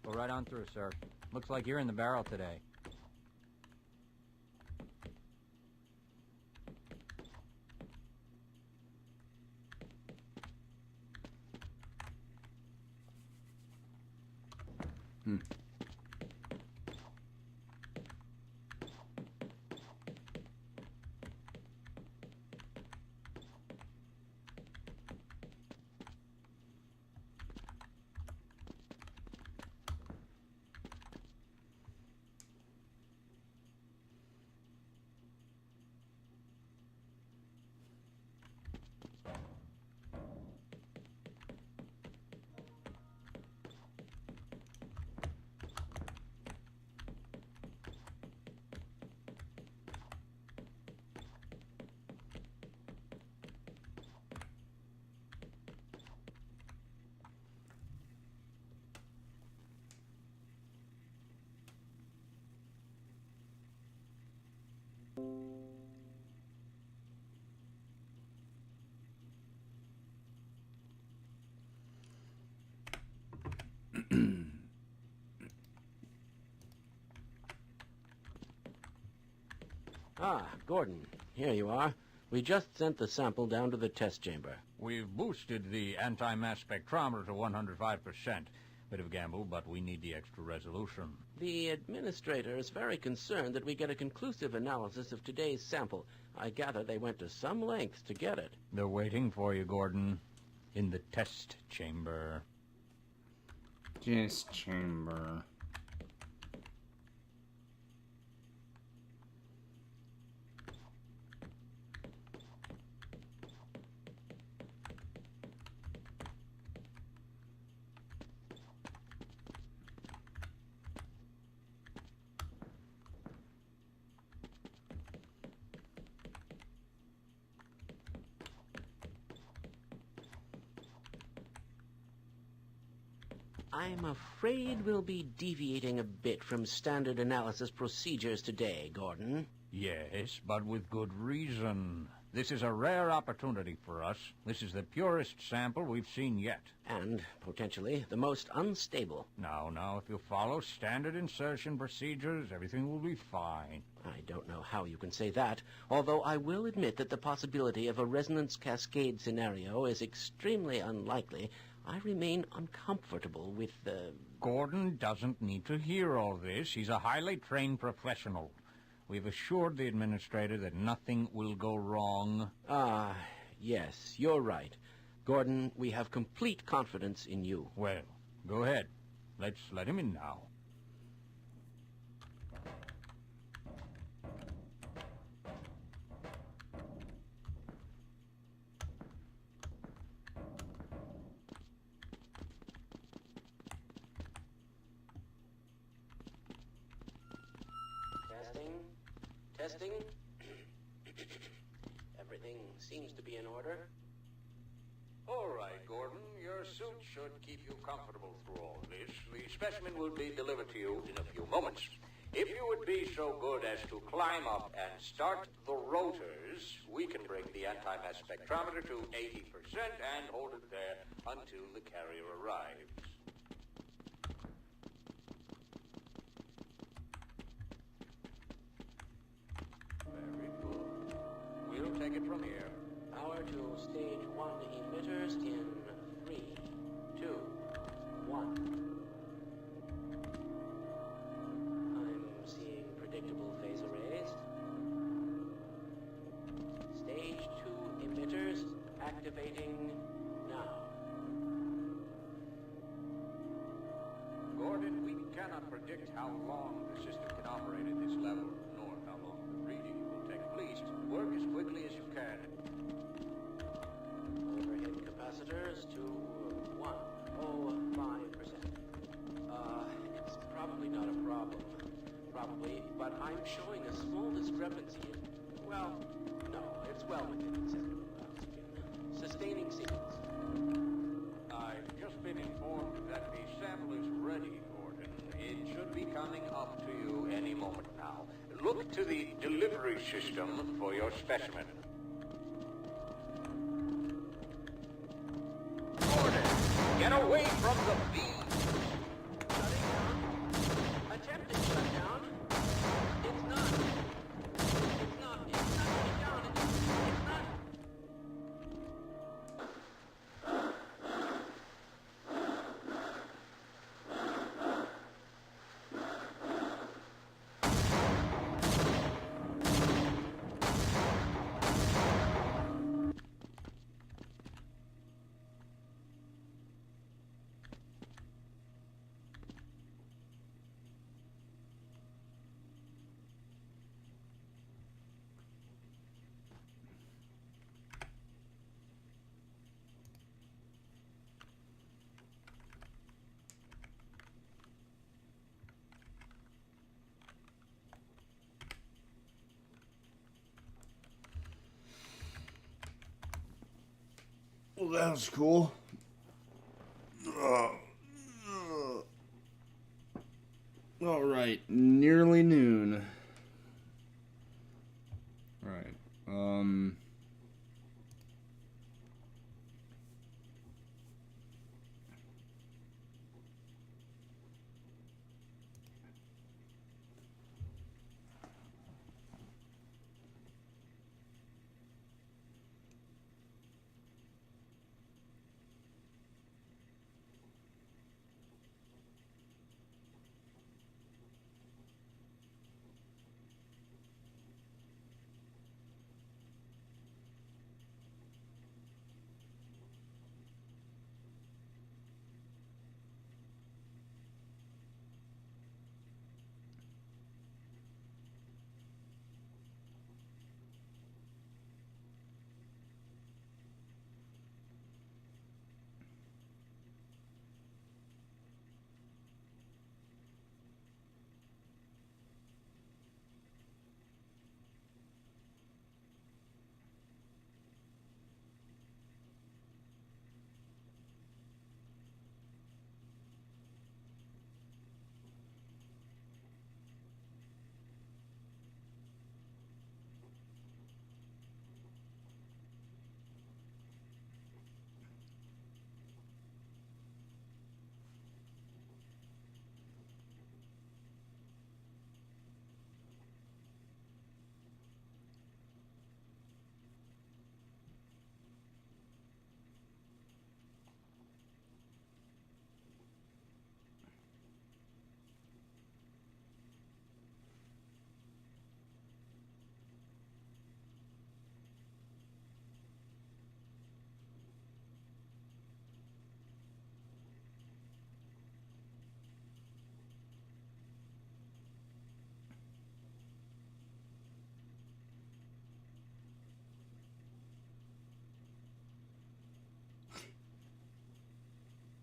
Go right on through, sir. Looks like you're in the barrel today. Ah, Gordon, here you are. We just sent the sample down to the test chamber. We've boosted the anti-mass spectrometer to 105%. Bit of a gamble, but we need the extra resolution. The administrator is very concerned that we get a conclusive analysis of today's sample. I gather they went to some lengths to get it. They're waiting for you, Gordon. In the test chamber. Test chamber. I'm afraid we'll be deviating a bit from standard analysis procedures today, Gordon. Yes, but with good reason. This is a rare opportunity for us. This is the purest sample we've seen yet. And, potentially, the most unstable. Now, if you follow standard insertion procedures, everything will be fine. I don't know how you can say that, although I will admit that the possibility of a resonance cascade scenario is extremely unlikely. I remain uncomfortable with the... Gordon doesn't need to hear all this. He's a highly trained professional. We've assured the administrator that nothing will go wrong. Ah, yes, you're right. Gordon, we have complete confidence in you. Well, go ahead. Let's let him in now. Testing. Everything seems to be in order. All right, Gordon. Your suit should keep you comfortable through all this. The specimen will be delivered to you in a few moments. If you would be so good as to climb up and start the rotors, we can bring the anti-mass spectrometer to 80% and hold it there until the carrier arrives. Very good. We'll take it from here. Power to stage 1 emitters in 3, 2, 1. I'm seeing predictable phase arrays. Stage 2 emitters activating now. Gordon, we cannot predict how long the system can operate at this level, nor how long the reading will take. Please, work as quickly as you can. Overhead capacitors to 105%. It's probably not a problem. Probably, but I'm showing a small discrepancy in... Well, no, it's well within acceptable bounds, Jim. Sustaining sequence. I've just been informed that the sample is ready, Gordon. It should be coming up to you any moment now. Look to the delivery system for your specimen. Gordon, get away from the beam! Shutting down. Attempted shutdown. It's not shutting down. It's not. Well, that was cool. All right, nearly noon. All right.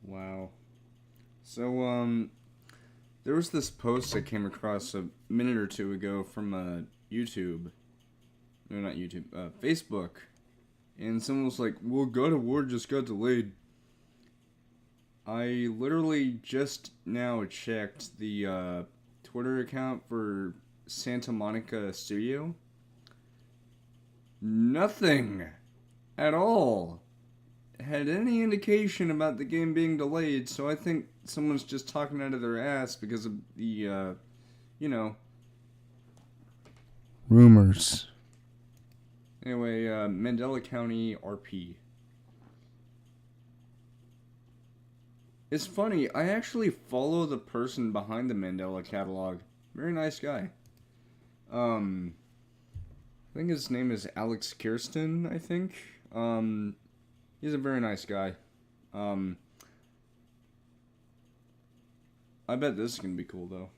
Wow. So, there was this post I came across a minute or two ago from YouTube. No, not YouTube. Facebook. And someone was like, well, God of War just got delayed. I literally just now checked the Twitter account for Santa Monica Studio. Nothing at all had any indication about the game being delayed, so I think someone's just talking out of their ass because of the, rumors. Anyway, Mandela County RP. It's funny, I actually follow the person behind the Mandela catalog. Very nice guy. I think his name is Alex Kirsten, I think. He's a very nice guy. I bet this is gonna be cool, though.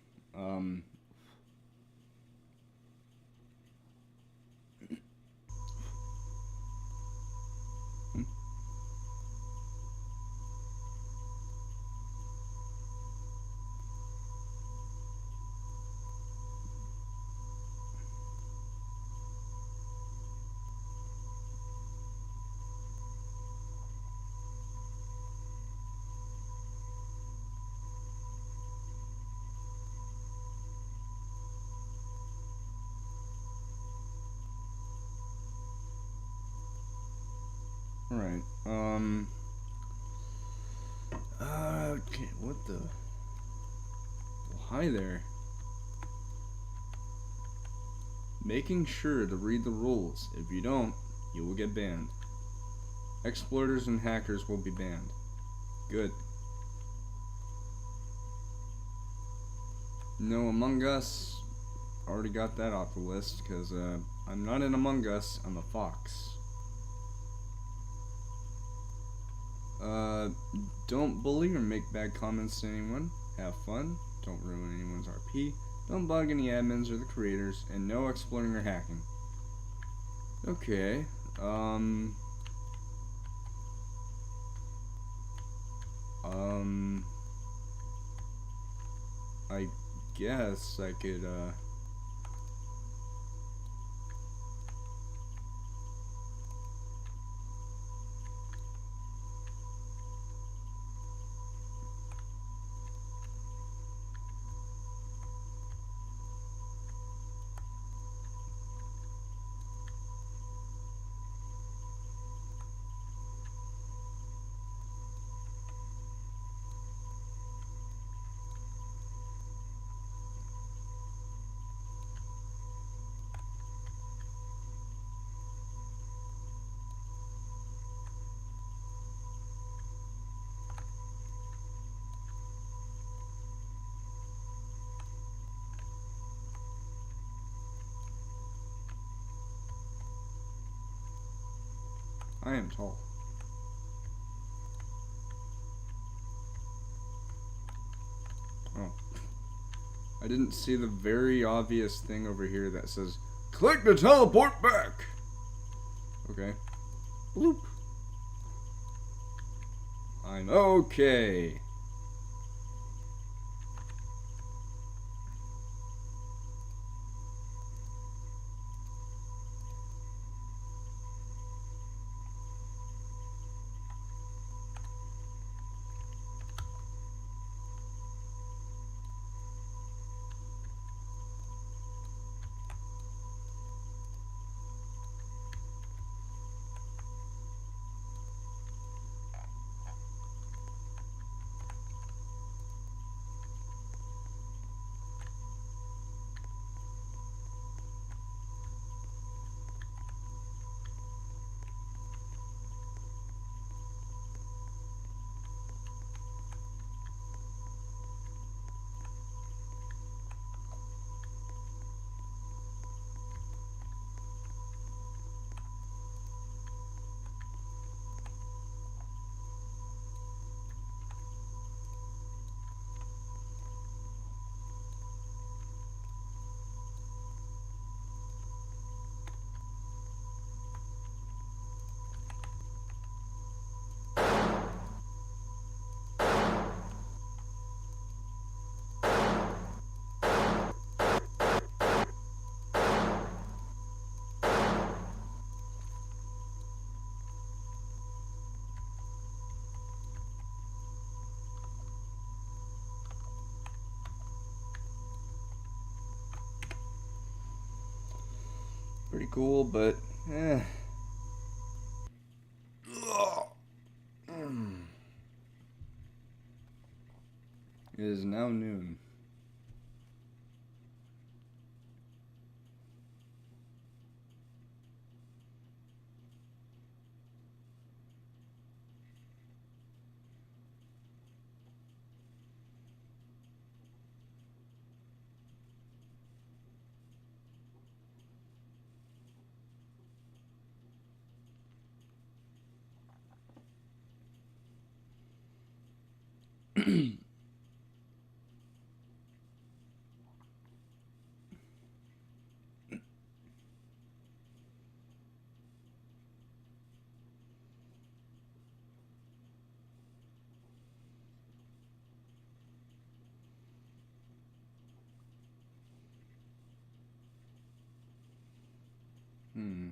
Alright, okay, what the? Well, hi there. Making sure to read the rules. If you don't, you will get banned. Exploiters and hackers will be banned. Good. No Among Us. Already got that off the list, because I'm not in Among Us, I'm a fox. Don't bully or make bad comments to anyone. Have fun. Don't ruin anyone's RP. Don't bug any admins or the creators. And no exploiting or hacking. Okay. I guess I could, I am tall. Oh. I didn't see the very obvious thing over here that says, click to teleport back! Okay. Bloop. I'm okay. Pretty cool, but eh. It is now noon. Hmm.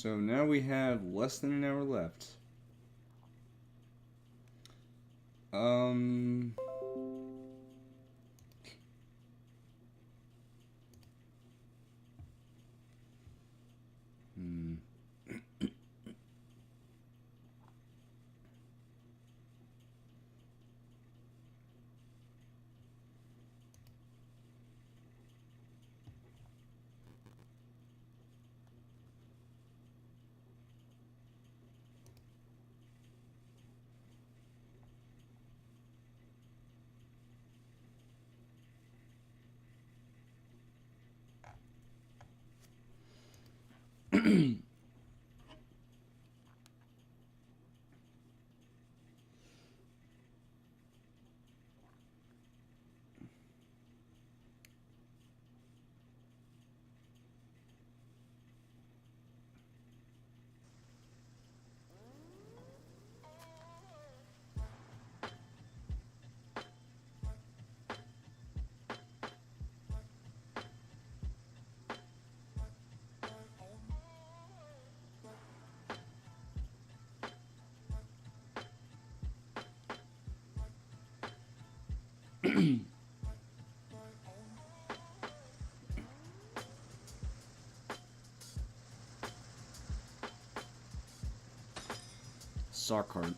So now we have less than an hour left. Sock card.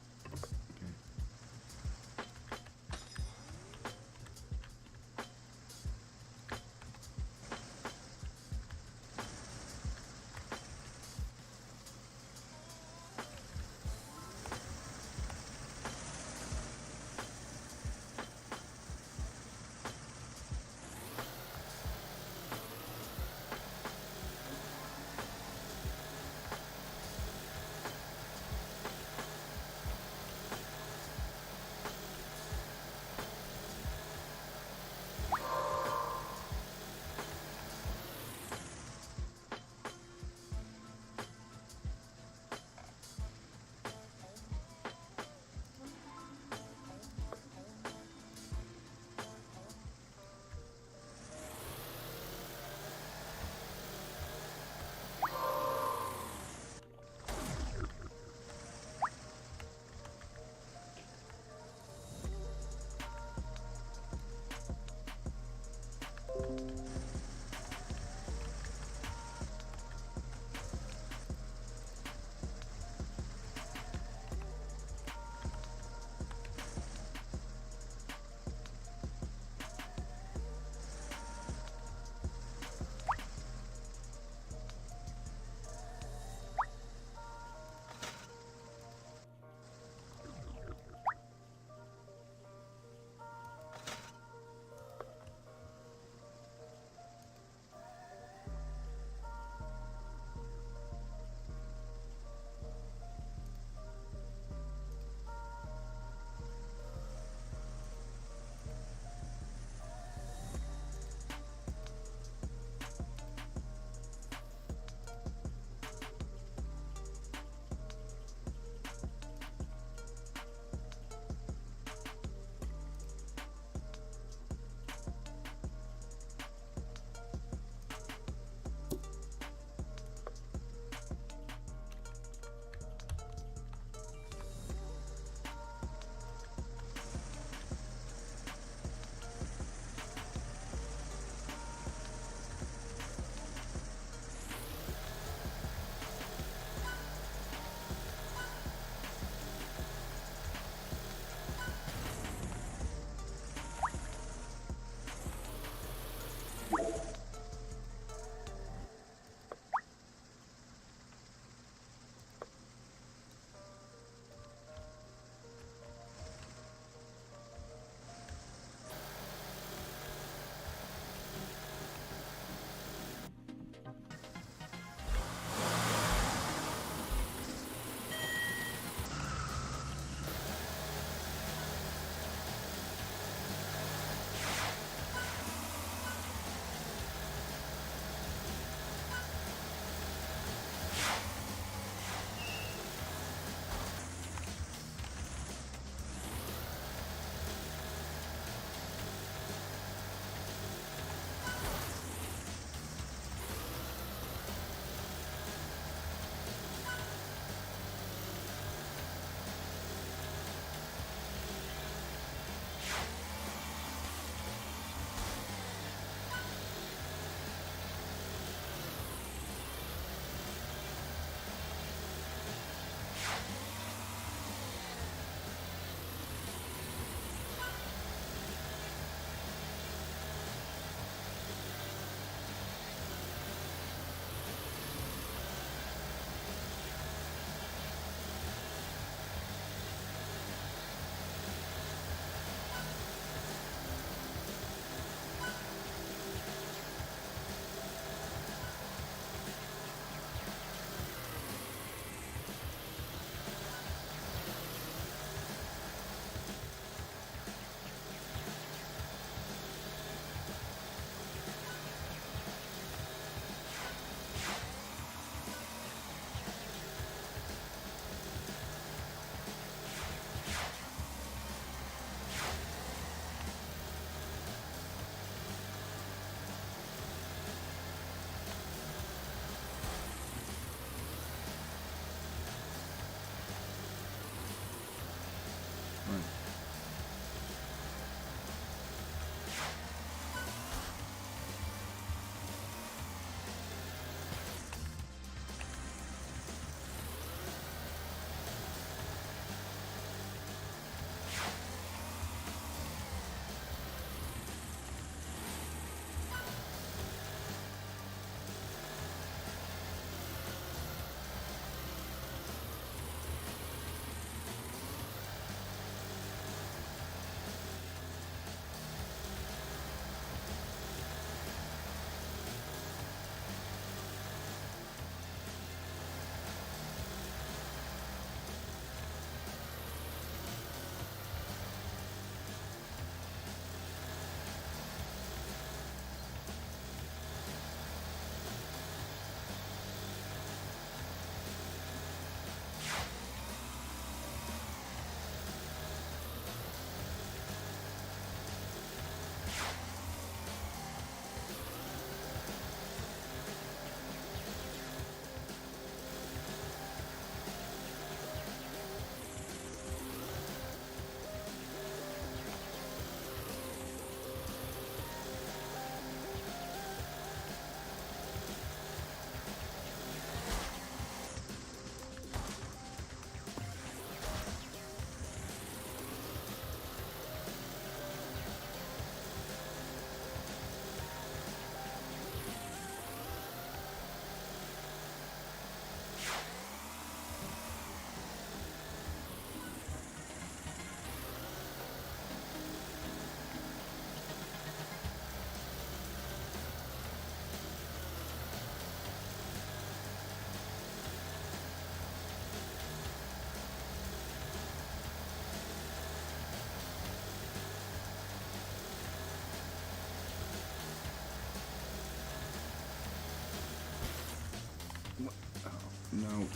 No.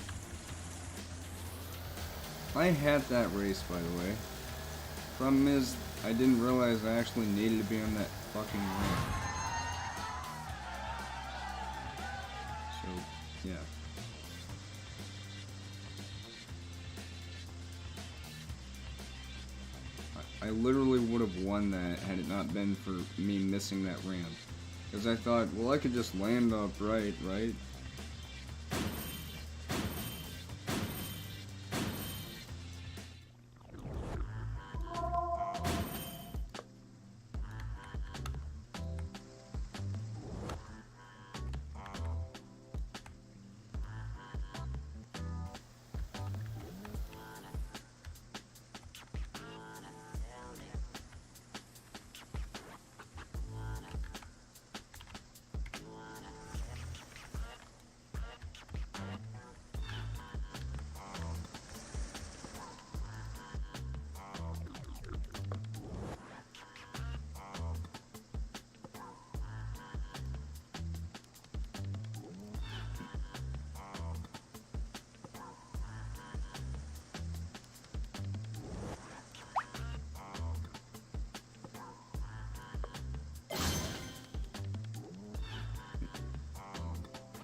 I had that race, by the way. Problem is, I didn't realize I actually needed to be on that fucking ramp. So, yeah. I literally would have won that had it not been for me missing that ramp. Because I thought, well, I could just land upright, right?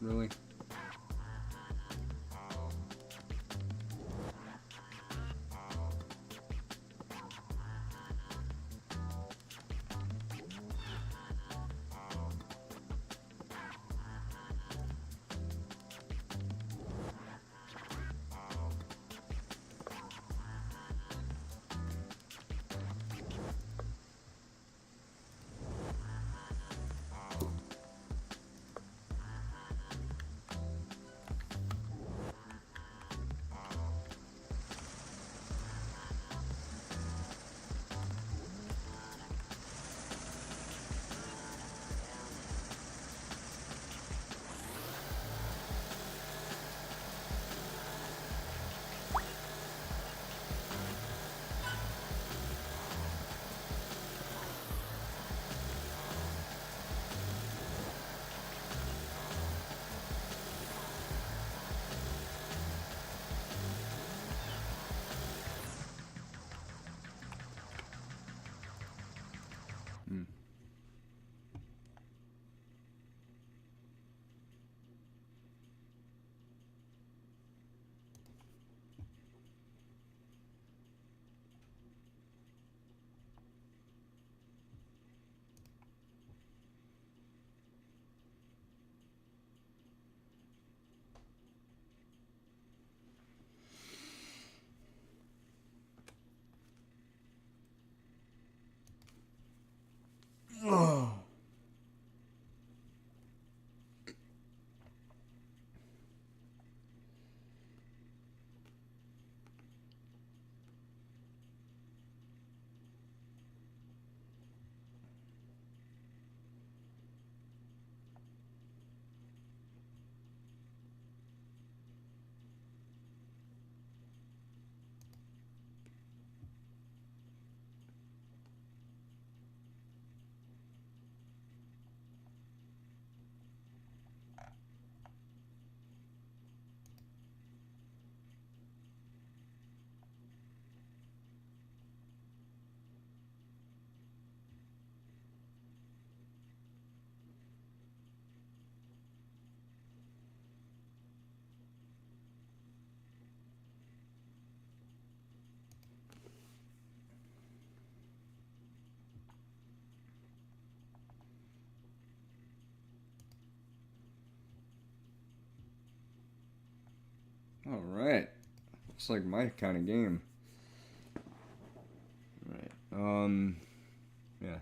Really? Hmm. Oh. All right. Looks like my kind of game. Right. Yeah.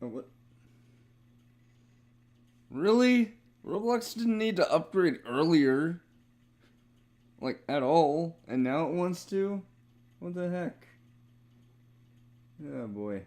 Oh, what? Really? Roblox didn't need to upgrade earlier. Like, at all. And now it wants to? What the heck? Oh, boy.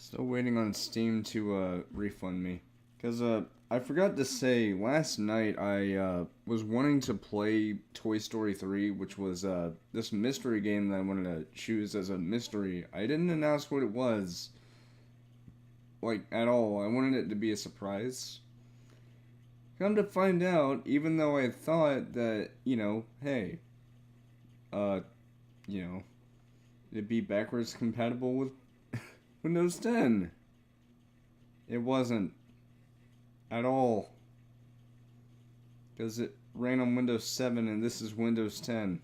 Still waiting on Steam to refund me. Because I forgot to say, last night I was wanting to play Toy Story 3, which was this mystery game that I wanted to choose as a mystery. I didn't announce what it was, like, at all. I wanted it to be a surprise. Come to find out, even though I thought that, you know, hey, you know, it'd be backwards compatible with Windows 10. It wasn't. At all. Because it ran on Windows 7 and this is Windows 10.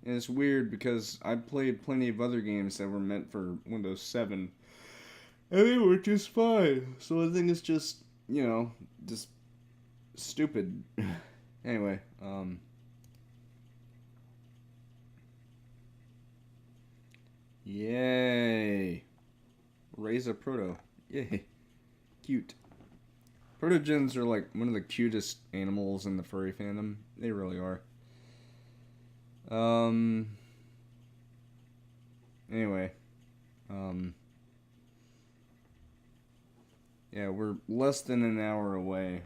And it's weird because I played plenty of other games that were meant for Windows 7. And they were just fine. So I think it's just, you know, just stupid. Anyway, yay. Raise Proto. Yay. Cute. Protogens are like one of the cutest animals in the furry fandom. They really are. Anyway. Yeah, we're less than an hour away.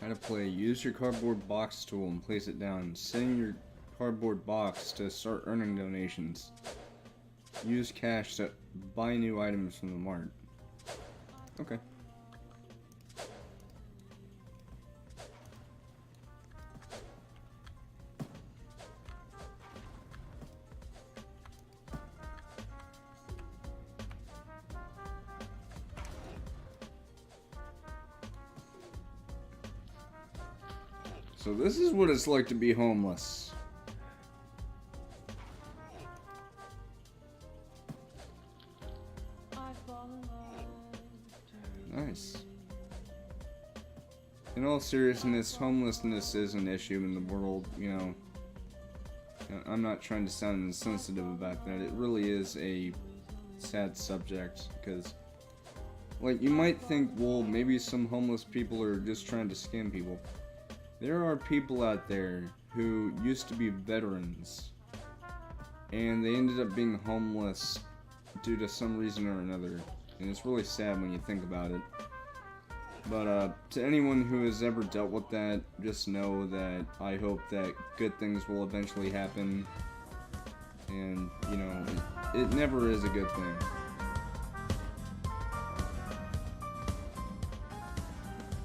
How to play. Use your cardboard box tool and place it down. Send your cardboard box to start earning donations. Use cash to buy new items from the mart. Okay. So this is what it's like to be homeless. Nice. In all seriousness, homelessness is an issue in the world, you know. I'm not trying to sound insensitive about that. It really is a sad subject, because, like, you might think, well, maybe some homeless people are just trying to scam people. There are people out there who used to be veterans, and they ended up being homeless due to some reason or another, and it's really sad when you think about it. But to anyone who has ever dealt with that, just know that I hope that good things will eventually happen, and, you know, it never is a good thing.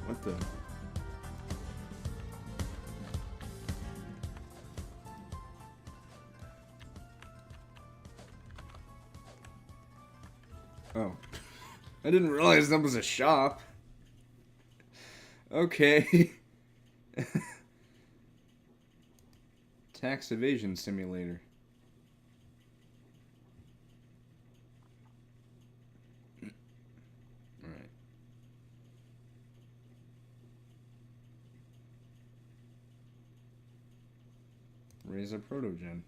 What the... Oh. I didn't realize that was a shop. Okay. Tax evasion simulator. Alright. Raise a protogen.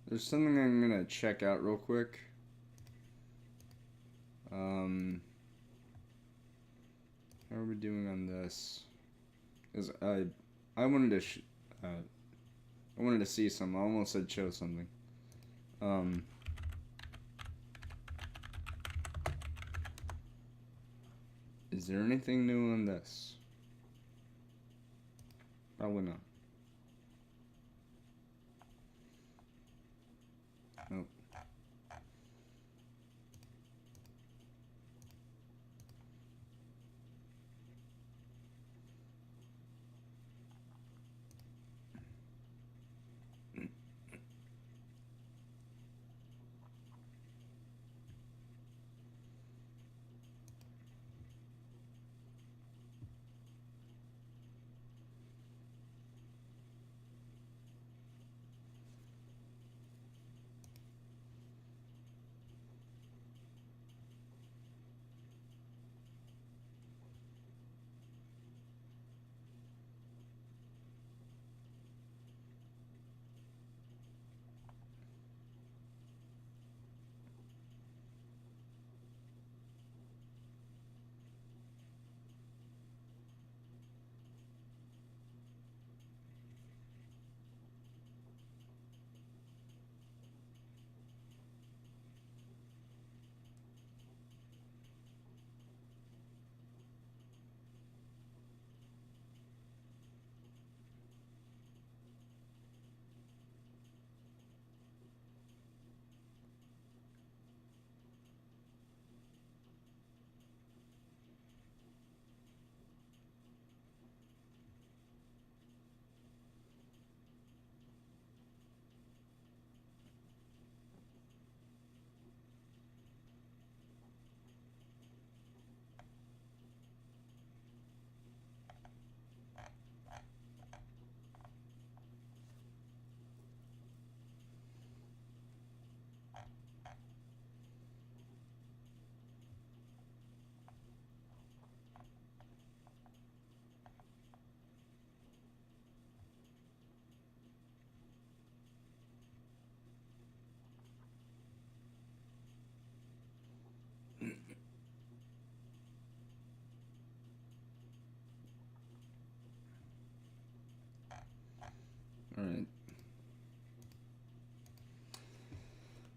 There's something I'm gonna check out real quick. How are we doing on this? Cause I wanted to I wanted to see something. I almost said show something. Is there anything new on this? Probably not. Nope.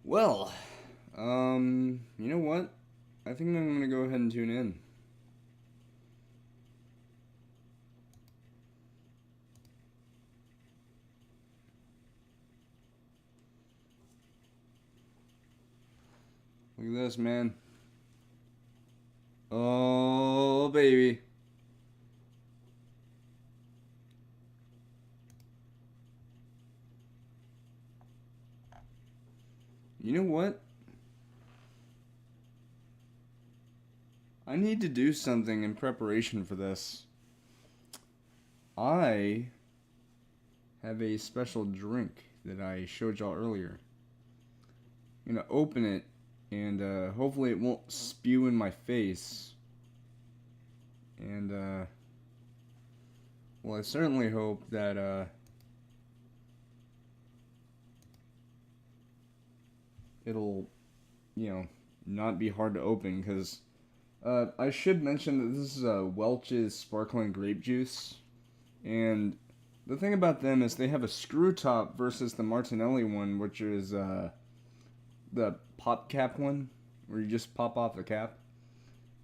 Well, you know what? I think I'm gonna go ahead and tune in. Look at this, man. Oh, baby. You know what? I need to do something in preparation for this. I have a special drink that I showed y'all earlier. I'm gonna open it, and hopefully it won't spew in my face. And well, I certainly hope that it'll, you know, not be hard to open, because I should mention that this is Welch's sparkling grape juice, and the thing about them is they have a screw top versus the Martinelli one, which is the pop cap one, where you just pop off the cap.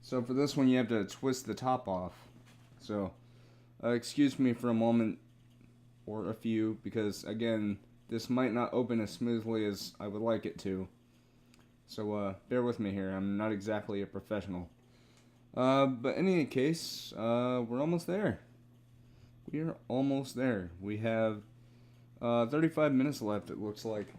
So for this one, you have to twist the top off. So excuse me for a moment, or a few, because again, this might not open as smoothly as I would like it to. So bear with me here, I'm not exactly a professional. But in any case, we're almost there. We are almost there. We have 35 minutes left, it looks like.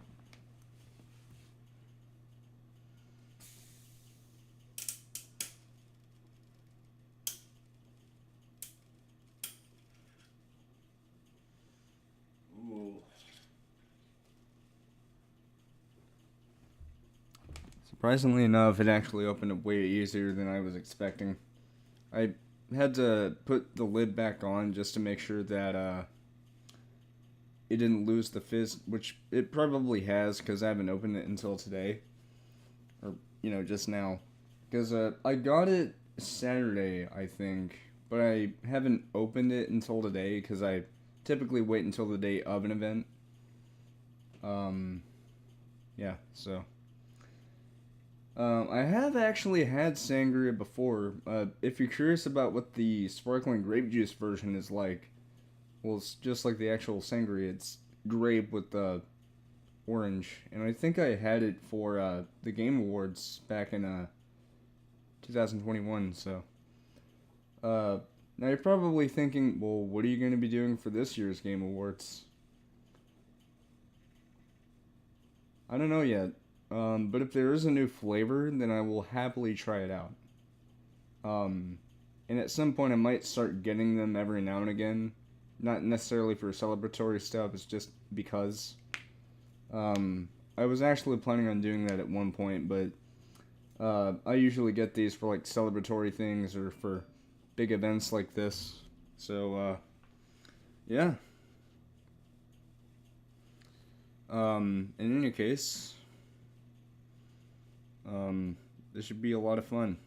Ooh. Surprisingly enough, it actually opened up way easier than I was expecting. I had to put the lid back on just to make sure that it didn't lose the fizz, which it probably has, because I haven't opened it until today. Or, you know, just now. Because I got it Saturday, I think, but I haven't opened it until today, because I typically wait until the day of an event. Yeah, so I have actually had sangria before. If you're curious about what the sparkling grape juice version is like, well, it's just like the actual sangria. It's grape with the orange, and I think I had it for the Game Awards back in 2021. So now you're probably thinking, well, what are you going to be doing for this year's Game Awards? I don't know yet. But if there is a new flavor, then I will happily try it out. And at some point I might start getting them every now and again. Not necessarily for celebratory stuff, it's just because. I was actually planning on doing that at one point, but I usually get these for like celebratory things or for big events like this. So, yeah. In any case, this should be a lot of fun.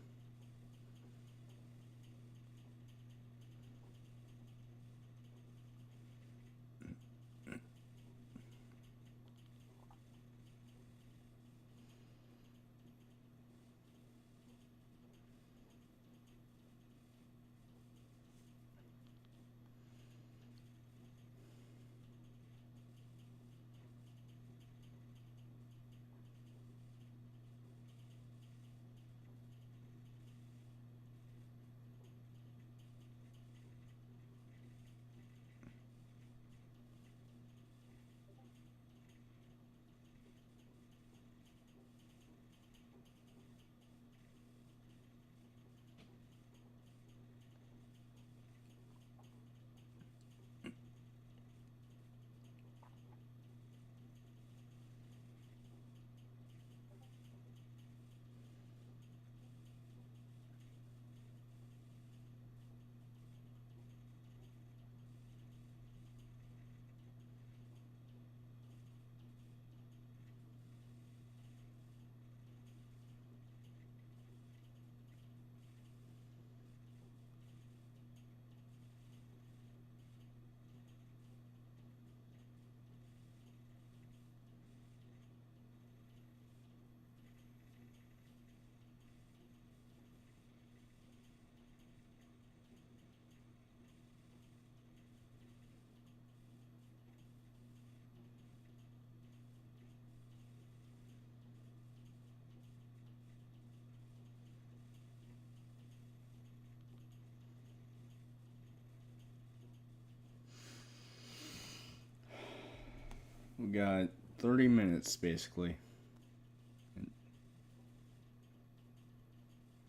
We got 30 minutes, basically.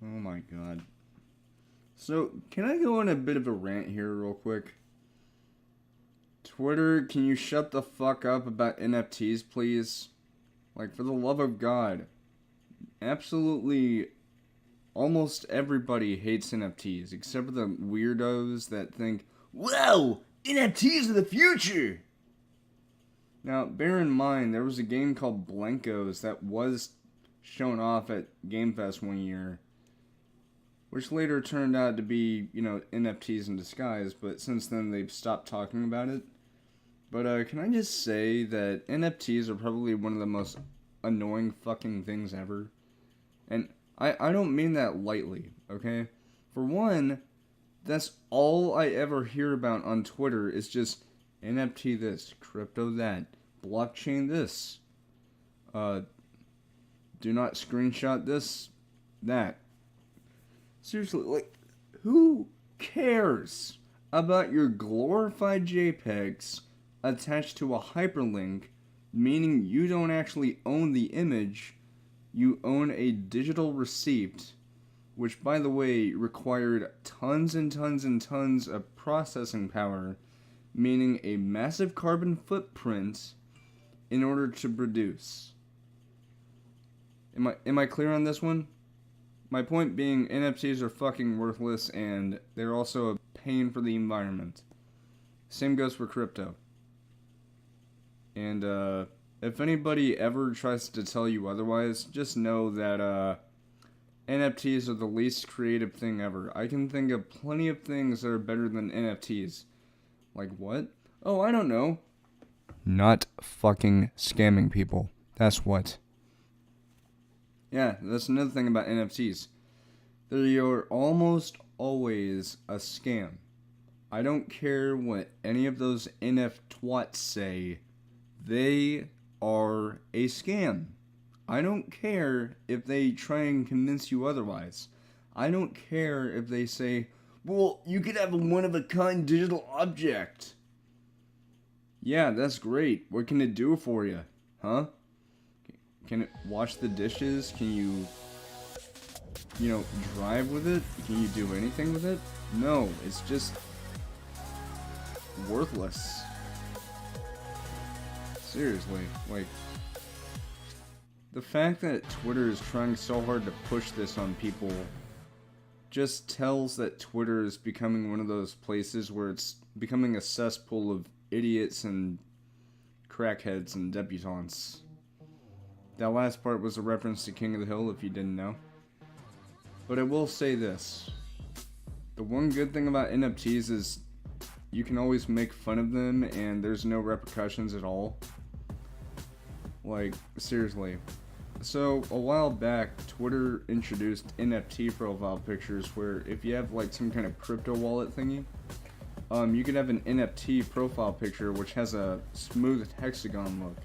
Oh my god. So, can I go on a bit of a rant here real quick? Twitter, can you shut the fuck up about NFTs, please? Like, for the love of God. Absolutely, almost everybody hates NFTs, except for the weirdos that think, "Whoa! NFTs are the future!" Now, bear in mind, there was a game called Blankos that was shown off at Game Fest one year, which later turned out to be, NFTs in disguise, but since then they've stopped talking about it. But can I just say that NFTs are probably one of the most annoying fucking things ever? And I don't mean that lightly, okay? For one, that's all I ever hear about on Twitter is just NFT this, crypto that, blockchain this, do not screenshot this, that. Seriously, like, who cares about your glorified JPEGs attached to a hyperlink, meaning you don't actually own the image, you own a digital receipt, which, by the way, required tons and tons and tons of processing power, meaning a massive carbon footprint in order to produce. Am I clear on this one? My point being, NFTs are fucking worthless, and they're also a pain for the environment. Same goes for crypto. And, if anybody ever tries to tell you otherwise, just know that, NFTs are the least creative thing ever. I can think of plenty of things that are better than NFTs. Like what? Oh, I don't know. Not fucking scamming people. That's what. Yeah, that's another thing about NFTs. They are almost always a scam. I don't care what any of those NF twats say. They are a scam. I don't care if they try and convince you otherwise. I don't care if they say, well, you could have a one-of-a-kind digital object. Yeah, that's great. What can it do for you? Huh? Can it wash the dishes? Can you, drive with it? Can you do anything with it? No, it's just worthless. Seriously, like, the fact that Twitter is trying so hard to push this on people just tells that Twitter is becoming one of those places where it's becoming a cesspool of idiots and crackheads and debutantes. That last part was a reference to King of the Hill, if you didn't know. But I will say this. The one good thing about NFTs is you can always make fun of them and there's no repercussions at all. Like, seriously. So, a while back, Twitter introduced NFT profile pictures where if you have like some kind of crypto wallet thingy, you could have an NFT profile picture which has a smooth hexagon look.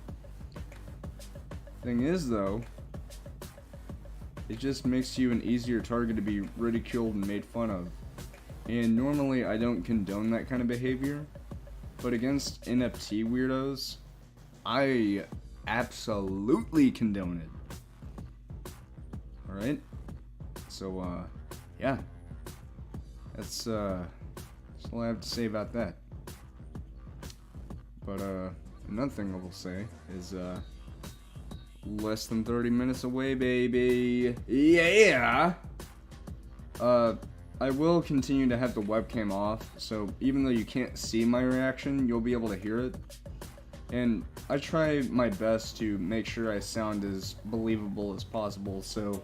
Thing is though, it just makes you an easier target to be ridiculed and made fun of. And normally I don't condone that kind of behavior, but against NFT weirdos, I absolutely condone it. Alright? So, yeah. That's all I have to say about that. But, another thing I will say is, less than 30 minutes away, baby. Yeah! I will continue to have the webcam off, so even though you can't see my reaction, you'll be able to hear it. And I try my best to make sure I sound as believable as possible, so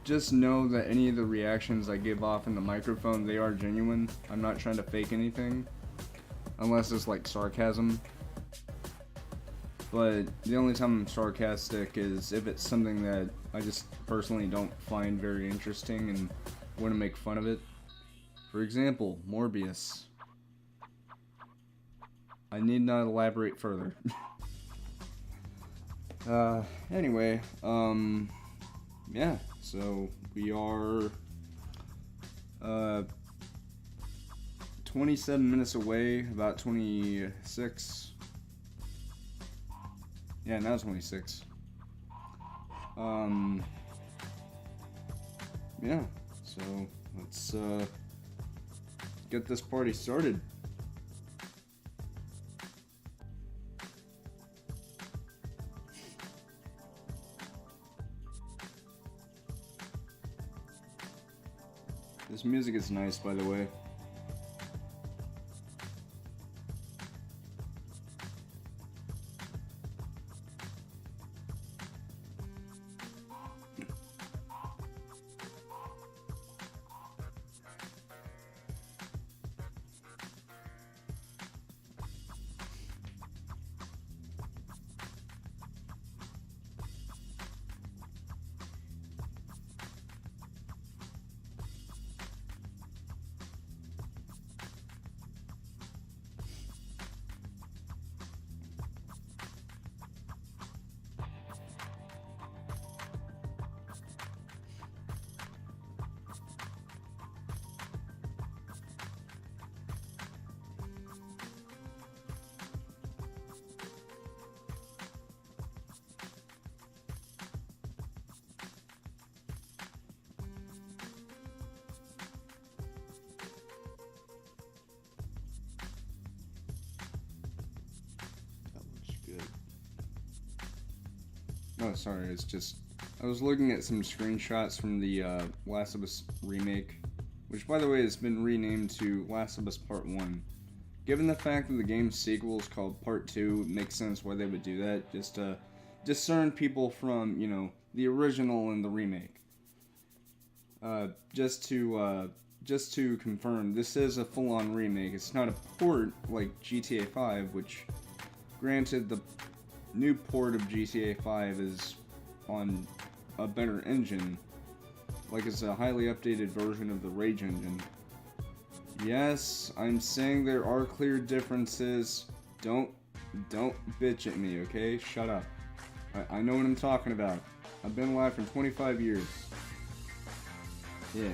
just know that any of the reactions I give off in the microphone, they are genuine. I'm not trying to fake anything, unless it's like sarcasm. But the only time I'm sarcastic is if it's something that I just personally don't find very interesting and want to make fun of it. For example, Morbius. I need not elaborate further. Anyway, yeah, so we are 27 minutes away, about 26. Yeah, now 26. Yeah, so let's get this party started. This music is nice, by the way. Oh, sorry, it's just... I was looking at some screenshots from the Last of Us remake, which, by the way, has been renamed to Last of Us Part 1. Given the fact that the game's sequel is called Part 2, it makes sense why they would do that, just to discern people from, you know, the original and the remake. Just to confirm, this is a full-on remake. It's not a port like GTA 5, which, granted, the new port of GTA 5 is on a better engine, like it's a highly updated version of the Rage engine. Yes, I'm saying there are clear differences. Don't bitch at me, okay? Shut up. I know what I'm talking about. I've been alive for 25 years. Yeah.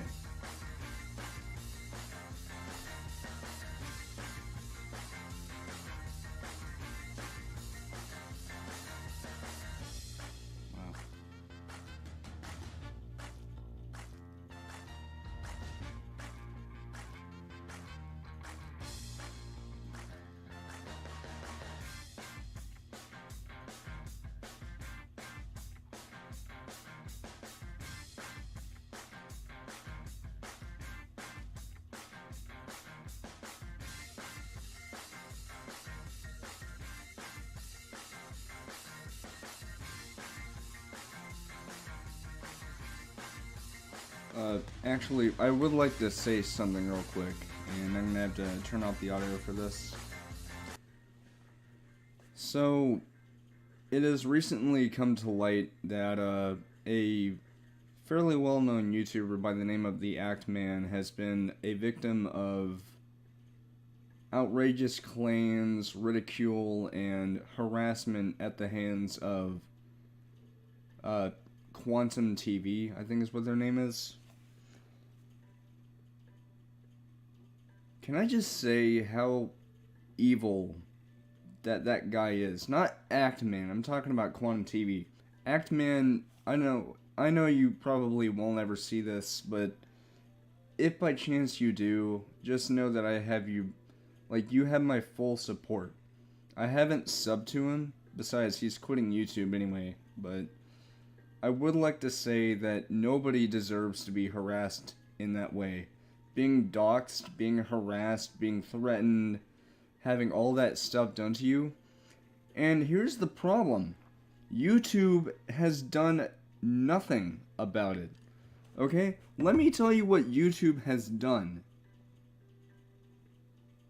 Actually, I would like to say something real quick, and I'm gonna have to turn off the audio for this. So, it has recently come to light that a fairly well-known YouTuber by the name of The Act Man has been a victim of outrageous claims, ridicule, and harassment at the hands of Quantum TV, I think is what their name is. Can I just say how evil that guy is? Not Act Man, I'm talking about Quantum TV. Act Man, I know you probably won't ever see this, but if by chance you do, just know that I have you, like, you have my full support. I haven't subbed to him, besides he's quitting YouTube anyway, but I would like to say that nobody deserves to be harassed in that way. Being doxxed, being harassed, being threatened, having all that stuff done to you. And here's the problem. YouTube has done nothing about it. Okay? Let me tell you what YouTube has done.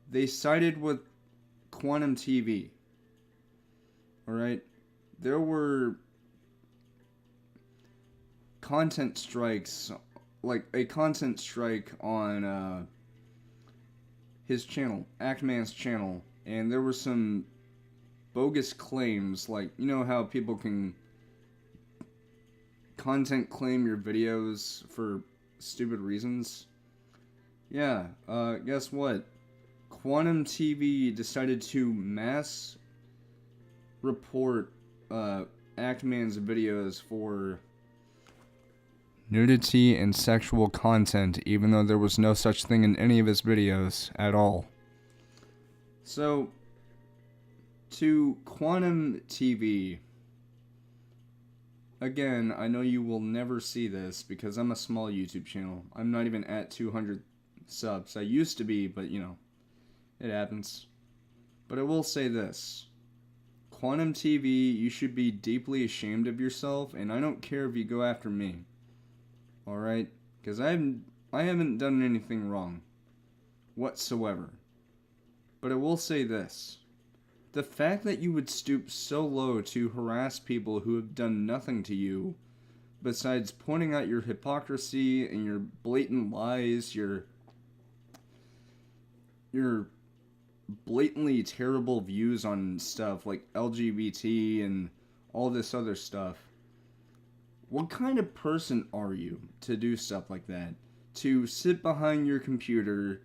They sided with Quantum TV. Alright? There were content strikes, like a content strike on his channel, Actman's channel, and there were some bogus claims, like, you know how people can content claim your videos for stupid reasons? Yeah, guess what? Quantum TV decided to mass report Actman's videos for nudity and sexual content, even though there was no such thing in any of his videos at all. So, to Quantum TV, again, I know you will never see this because I'm a small YouTube channel. I'm not even at 200 subs. I used to be, but you know, it happens. But I will say this. Quantum TV, you should be deeply ashamed of yourself, and I don't care if you go after me. Alright? Because I haven't done anything wrong. Whatsoever. But I will say this. The fact that you would stoop so low to harass people who have done nothing to you, besides pointing out your hypocrisy and your blatant lies, your blatantly terrible views on stuff like LGBT and all this other stuff. What kind of person are you to do stuff like that? To sit behind your computer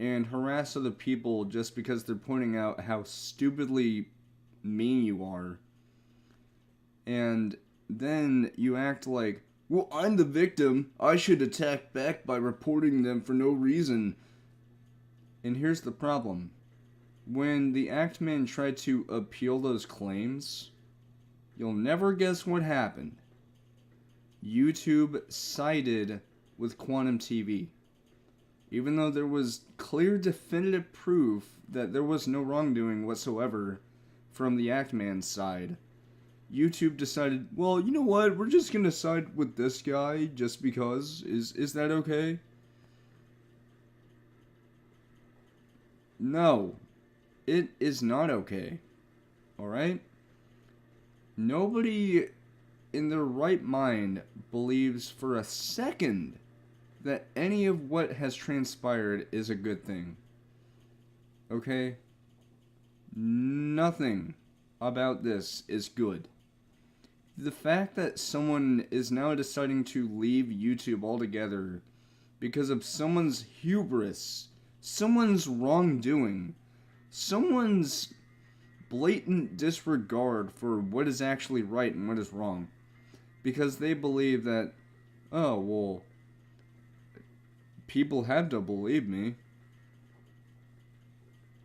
and harass other people just because they're pointing out how stupidly mean you are. And then you act like, well, I'm the victim. I should attack back by reporting them for no reason. And here's the problem. When the Actman tried to appeal those claims, you'll never guess what happened. YouTube sided with Quantum TV. Even though there was clear definitive proof that there was no wrongdoing whatsoever from the Actman's side, YouTube decided, well, you know what, we're just gonna side with this guy just because. Is that okay? No. It is not okay. Alright? Nobody in their right mind believes for a second that any of what has transpired is a good thing. Okay? Nothing about this is good. The fact that someone is now deciding to leave YouTube altogether because of someone's hubris, someone's wrongdoing, someone's blatant disregard for what is actually right and what is wrong. Because they believe that, oh, well, people have to believe me.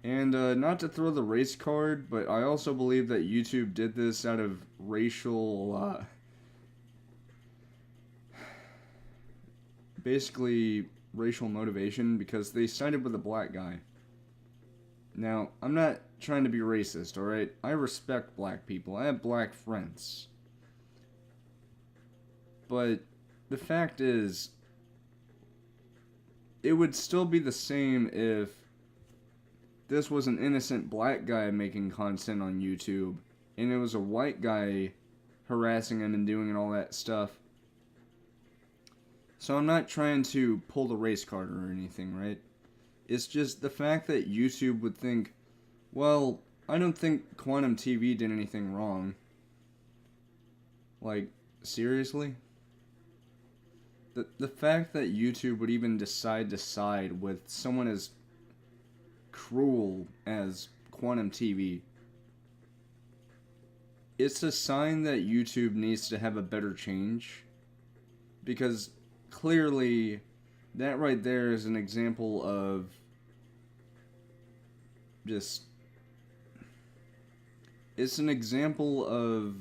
And not to throw the race card, but I also believe that YouTube did this out of racial, basically racial motivation, because they sided with a black guy. Now, I'm not trying to be racist, alright? I respect black people. I have black friends. But the fact is, it would still be the same if this was an innocent black guy making content on YouTube, and it was a white guy harassing him and doing all that stuff. So I'm not trying to pull the race card or anything, right? It's just the fact that YouTube would think, well, I don't think Quantum TV did anything wrong. Like, seriously? The fact that YouTube would even decide to side with someone as cruel as Quantum TV, it's a sign that YouTube needs to have a better change. Because clearly, that right there is an example of just... It's an example of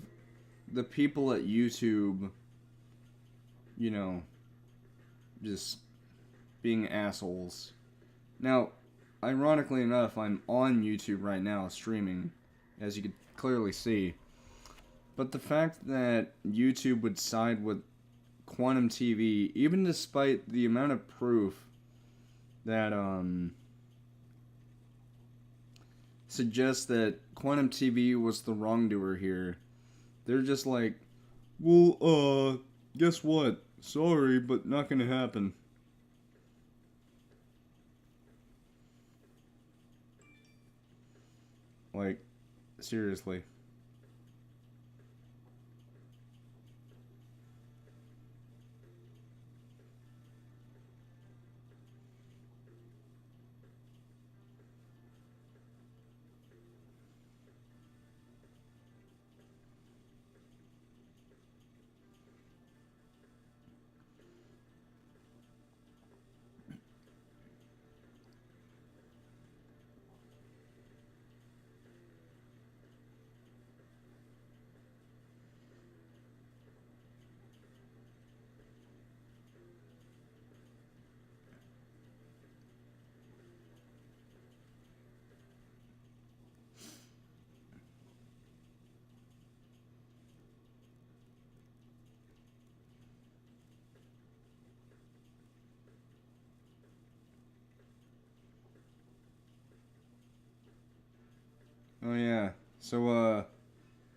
the people at YouTube, you know, just being assholes. Now, ironically enough, I'm on YouTube right now streaming, as you can clearly see. But the fact that YouTube would side with Quantum TV, even despite the amount of proof that suggests that Quantum TV was the wrongdoer here, they're just like, well, guess what? Sorry, but not gonna happen. Like, seriously. Oh yeah. So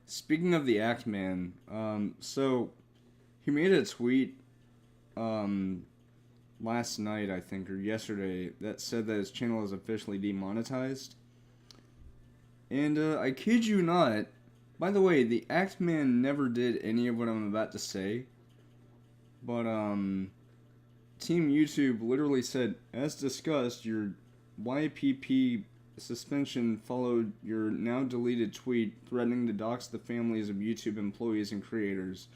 speaking of the Act Man, so he made a tweet last night, I think, or yesterday, that said that his channel is officially demonetized. And I kid you not, by the way, the Act Man never did any of what I'm about to say. But Team YouTube literally said, as discussed, your YPP suspension followed your now deleted tweet threatening to dox the families of YouTube employees and creators.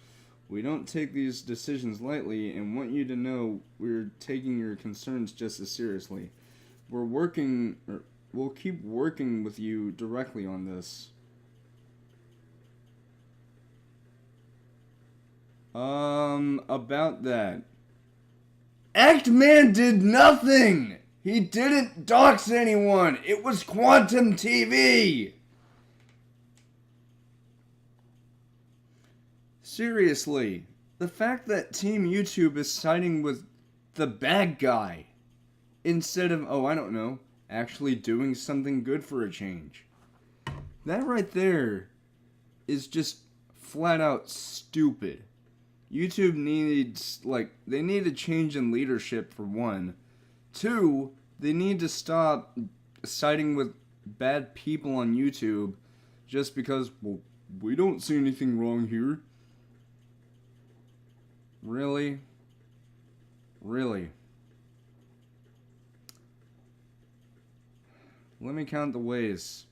We don't take these decisions lightly and want you to know we're taking your concerns just as seriously. We'll keep working with you directly on this. About that. Act Man did nothing! He didn't dox anyone! It was Quantum TV! Seriously, the fact that Team YouTube is siding with the bad guy instead of, oh, I don't know, actually doing something good for a change. That right there is just flat out stupid. YouTube needs, they need a change in leadership for one. Two, they need to stop siding with bad people on YouTube just because, well, we don't see anything wrong here. Really? Really? Let me count the ways.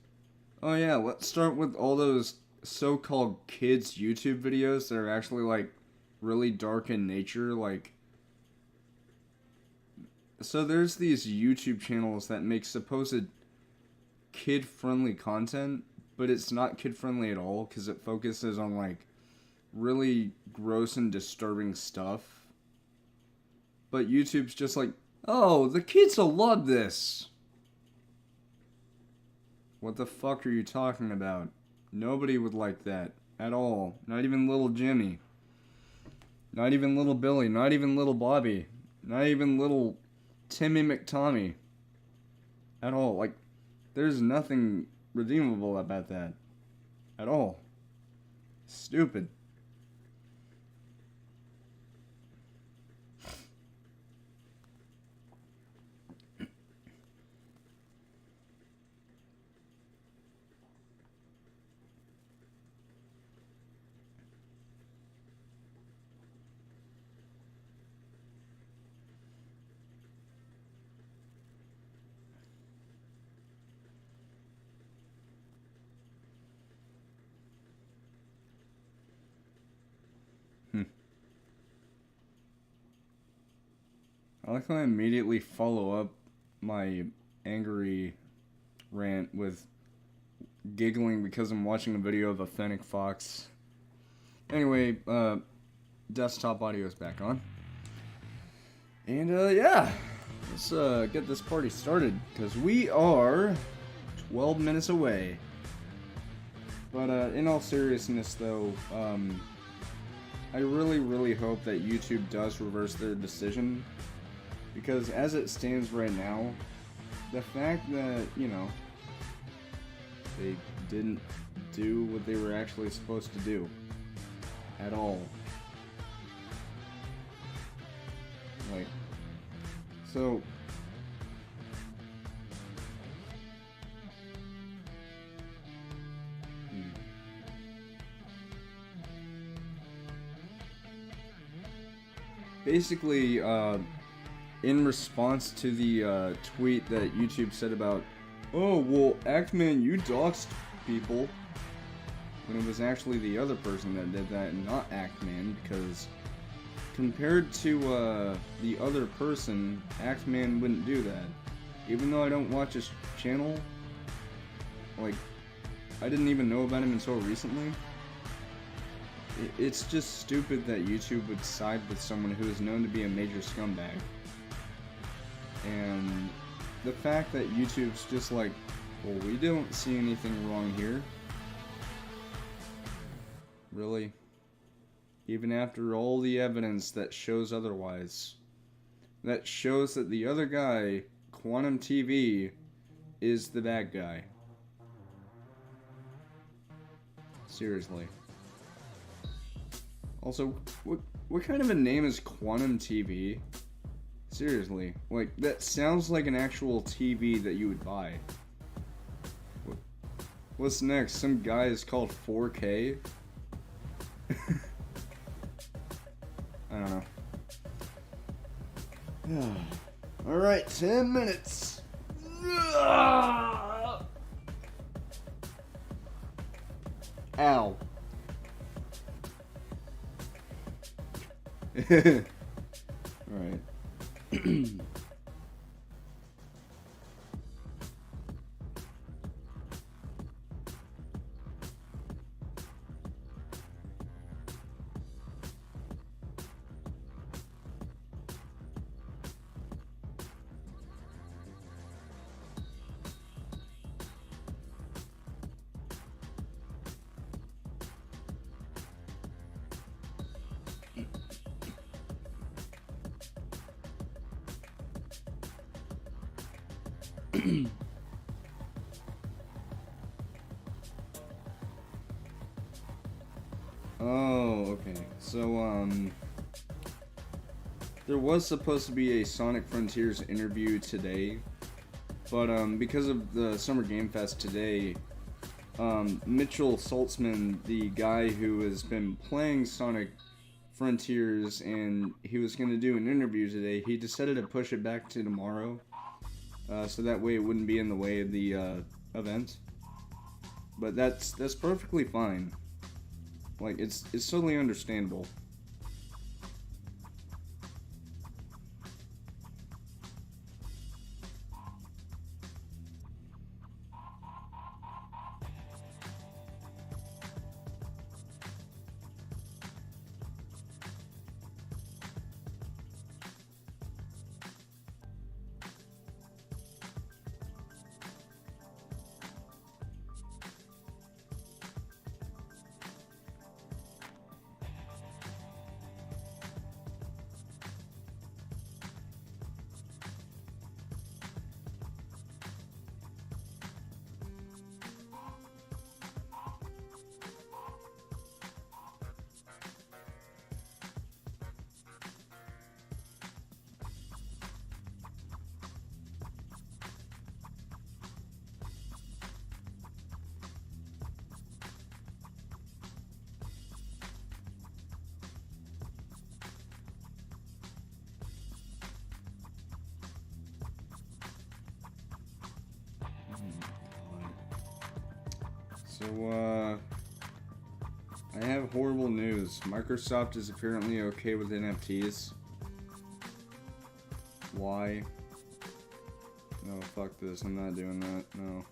Oh yeah, let's start with all those so-called kids YouTube videos that are actually, really dark in nature, So there's these YouTube channels that make supposed kid-friendly content, but it's not kid-friendly at all, because it focuses on, really gross and disturbing stuff. But YouTube's just like, oh, the kids will love this. What the fuck are you talking about? Nobody would like that at all. Not even little Jimmy. Not even little Billy. Not even little Bobby. Not even little Timmy McTommy. At all. There's nothing redeemable about that. At all. Stupid. I like how I immediately follow up my angry rant with giggling because I'm watching a video of a Fennec Fox. Anyway, desktop audio is back on. And, yeah. Let's, get this party started, because we are 12 minutes away. But, in all seriousness, though, I really, really hope that YouTube does reverse their decision. Because as it stands right now, the fact that, they didn't do what they were actually supposed to do. At all. So... Basically, in response to the tweet that YouTube said about, oh, well, Actman, you doxed people, when it was actually the other person that did that and not Actman, because compared to the other person, Actman wouldn't do that. Even though I don't watch his channel, I didn't even know about him until recently. It's just stupid that YouTube would side with someone who is known to be a major scumbag. And the fact that YouTube's just like, well, we don't see anything wrong here. Really? Even after all the evidence that shows otherwise. That shows that the other guy, Quantum TV, is the bad guy. Seriously. Also, what kind of a name is Quantum TV? Seriously, like, that sounds like an actual TV that you would buy. What's next? Some guy is called 4K? I don't know. Alright, 10 minutes. Ow. Alright. Oh, okay. So, there was supposed to be a Sonic Frontiers interview today, but, because of the Summer Game Fest today, Mitchell Saltzman, the guy who has been playing Sonic Frontiers, and he was going to do an interview today, he decided to push it back to tomorrow, so that way it wouldn't be in the way of the, event. But that's perfectly fine. Like, it's totally understandable. So, I have horrible news. Microsoft is apparently okay with NFTs. Why? No, fuck this. I'm not doing that. No.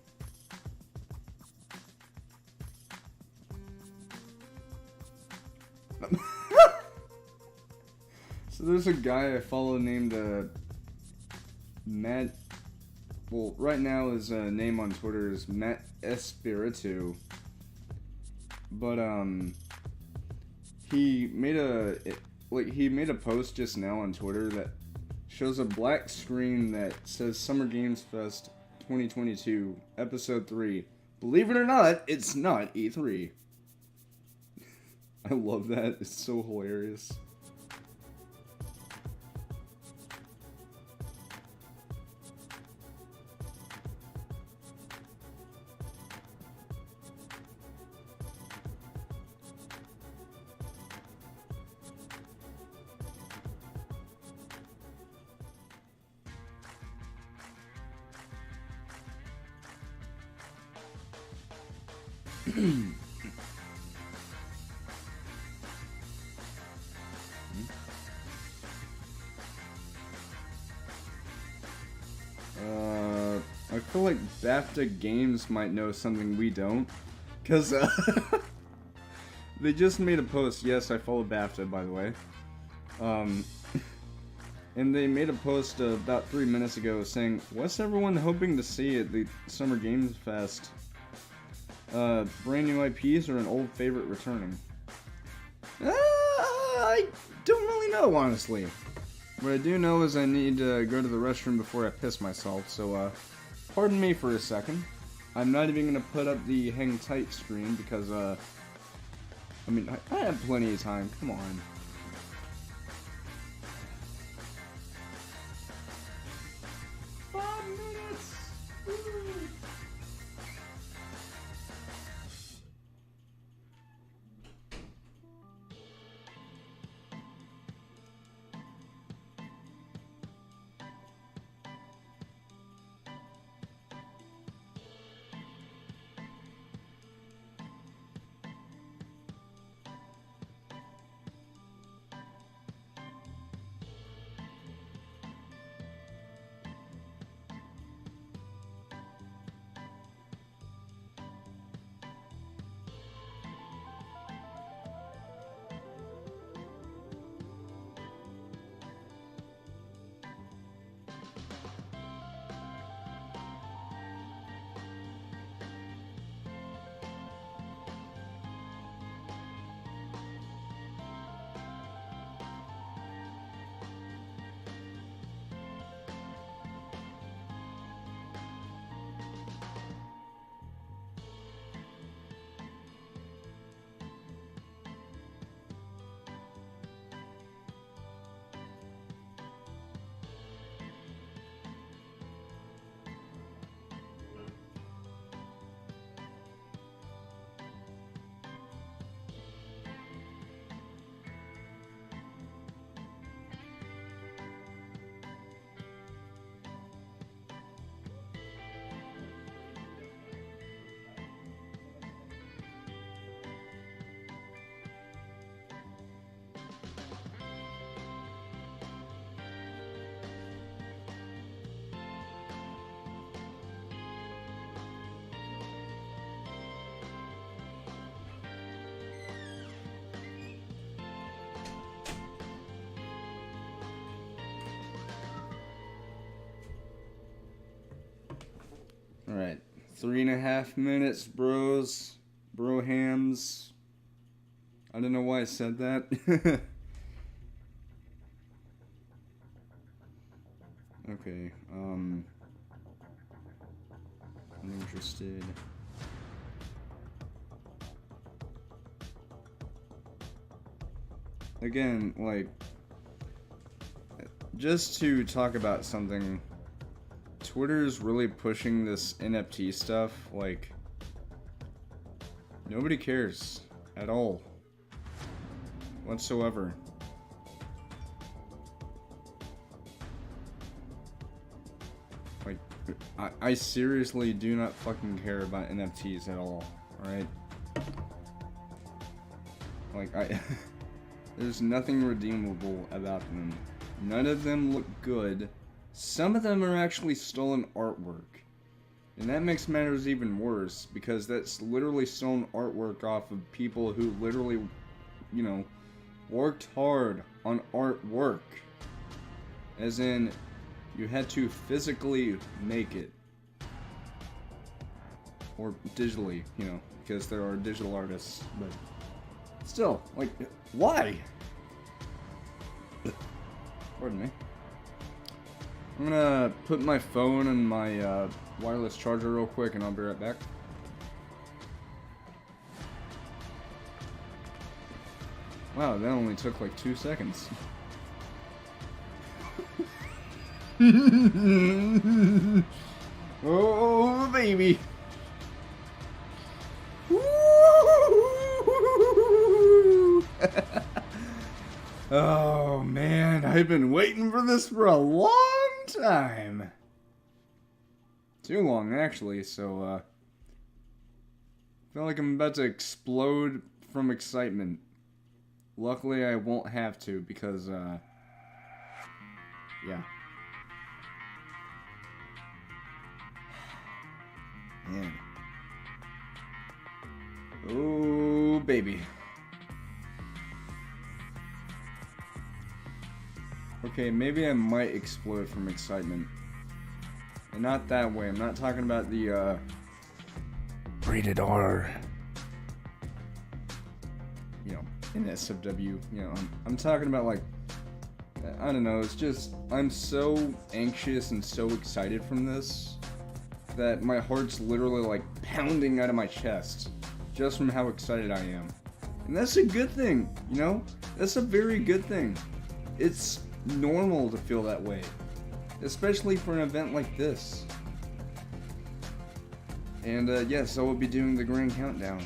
So there's a guy I follow named, Matt. Well, right now his name on Twitter is Matt Espiritu. But he made a post just now on Twitter that shows a black screen that says Summer Games Fest 2022 Episode 3. Believe it or not, it's not E3. I love that. It's so hilarious. I feel like BAFTA Games might know something we don't, because they just made a post. Yes, I follow BAFTA, by the way. And they made a post about 3 minutes ago saying, what's everyone hoping to see at the Summer Games Fest? Brand new IPs or an old favorite returning? I don't really know, honestly. What I do know is I need to go to the restroom before I piss myself, so pardon me for a second. I'm not even going to put up the hang tight screen because I mean, I have plenty of time. Come on. Alright, 3.5 minutes, bros. Brohams. I don't know why I said that. Okay, I'm interested. Again, like, just to talk about something, Twitter's really pushing this NFT stuff, like, nobody cares at all, whatsoever. Like, I seriously do not fucking care about NFTs at all, alright? Like, there's nothing redeemable about them. None of them look good. Some of them are actually stolen artwork. And that makes matters even worse, because that's literally stolen artwork off of people who literally, you know, worked hard on artwork. As in, you had to physically make it. Or digitally, you know, because there are digital artists, but still, like, why? Pardon me. I'm gonna put my phone and my wireless charger real quick and I'll be right back. Wow, that only took like 2 seconds. Oh, baby. Oh man, I've been waiting for this for a long time. Too long, actually, so I feel like I'm about to explode from excitement. Luckily, I won't have to because, yeah. Man. Oh, baby. Okay, maybe I might explode from excitement. And not that way. I'm not talking about the, rated R. You know, NSFW. You know, I'm talking about, like, I don't know, it's just, I'm so anxious and so excited from this that my heart's literally, like, pounding out of my chest just from how excited I am. And that's a good thing, you know? That's a very good thing. It's normal to feel that way, especially for an event like this. And yes, I will be doing the grand countdown.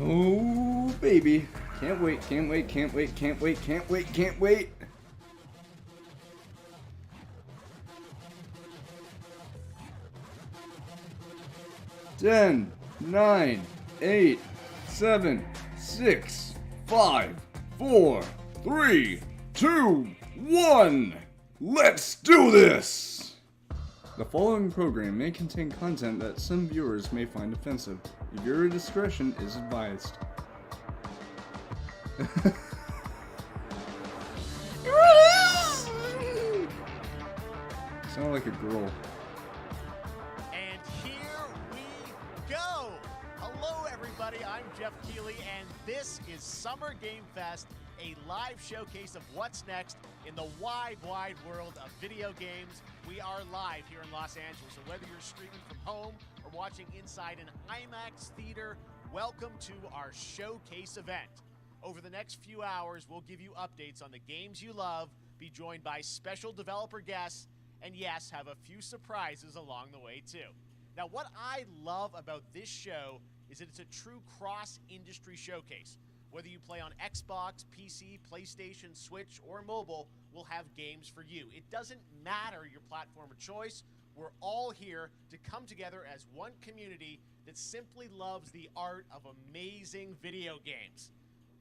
Oh, baby. Can't wait, can't wait, can't wait, can't wait, can't wait, can't wait. Ten, 9, 8, 7, 6, 5, 4, 3, 2, 1. Let's do this! The following program may contain content that some viewers may find offensive. Viewer discretion is advised. Sound like a girl. And here we go! Hello, everybody. I'm Jeff Keighley, and this is Summer Game Fest, a live showcase of what's next in the wide, wide world of video games. We are live here in Los Angeles, so whether you're streaming from home or watching inside an IMAX theater, welcome to our showcase event. Over the next few hours, we'll give you updates on the games you love, be joined by special developer guests, and yes, have a few surprises along the way too. Now, what I love about this show is that it's a true cross-industry showcase. Whether you play on Xbox, PC, PlayStation, Switch, or mobile, we'll have games for you. It doesn't matter your platform of choice. We're all here to come together as one community that simply loves the art of amazing video games.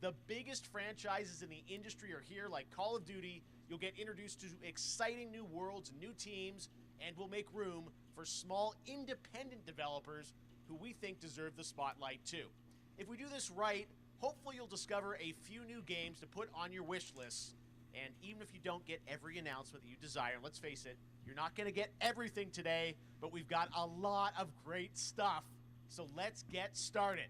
The biggest franchises in the industry are here, like Call of Duty. You'll get introduced to exciting new worlds and new teams, and we'll make room for small independent developers who we think deserve the spotlight too. If we do this right, hopefully you'll discover a few new games to put on your wish lists. And even if you don't get every announcement that you desire, let's face it, you're not going to get everything today, but we've got a lot of great stuff. So let's get started.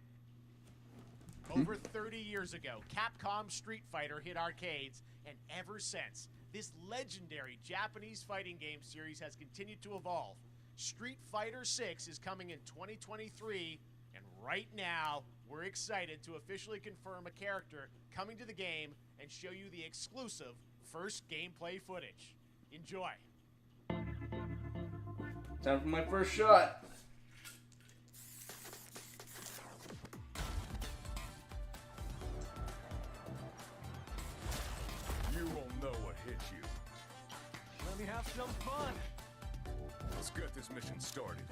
Over 30 years ago, Capcom Street Fighter hit arcades, and ever since, this legendary Japanese fighting game series has continued to evolve. Street Fighter 6 is coming in 2023, and right now, we're excited to officially confirm a character coming to the game and show you the exclusive first gameplay footage. Enjoy. Time for my first shot. You won't know what hit you. Let me have some fun. Let's get this mission started.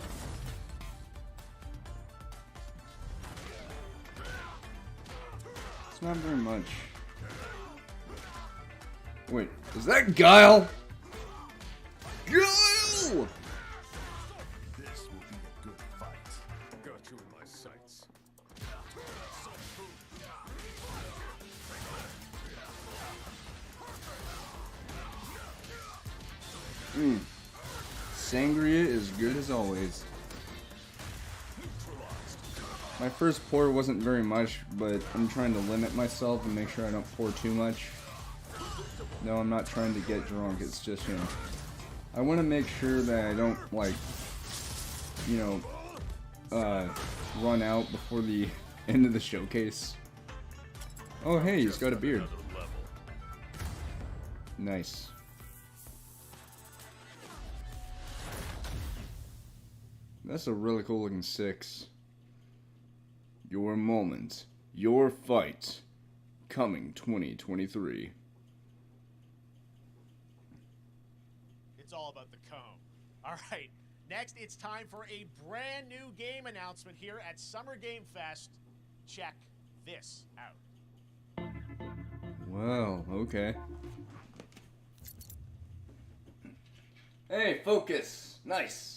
It's not very much. Wait, is that Guile? Guile! This will be a good fight. Got you in my sights. Sangria is good as always. My first pour wasn't very much, but I'm trying to limit myself and make sure I don't pour too much. No, I'm not trying to get drunk, it's just, you know, I want to make sure that I don't, like, you know, run out before the end of the showcase. Oh, hey, he's got a beard. Nice. That's a really cool looking 6. Your moment, your fight, coming 2023. It's all about the comb. All right, next it's time for a brand new game announcement here at Summer Game Fest. Check this out. Well, okay. Hey, focus. Nice.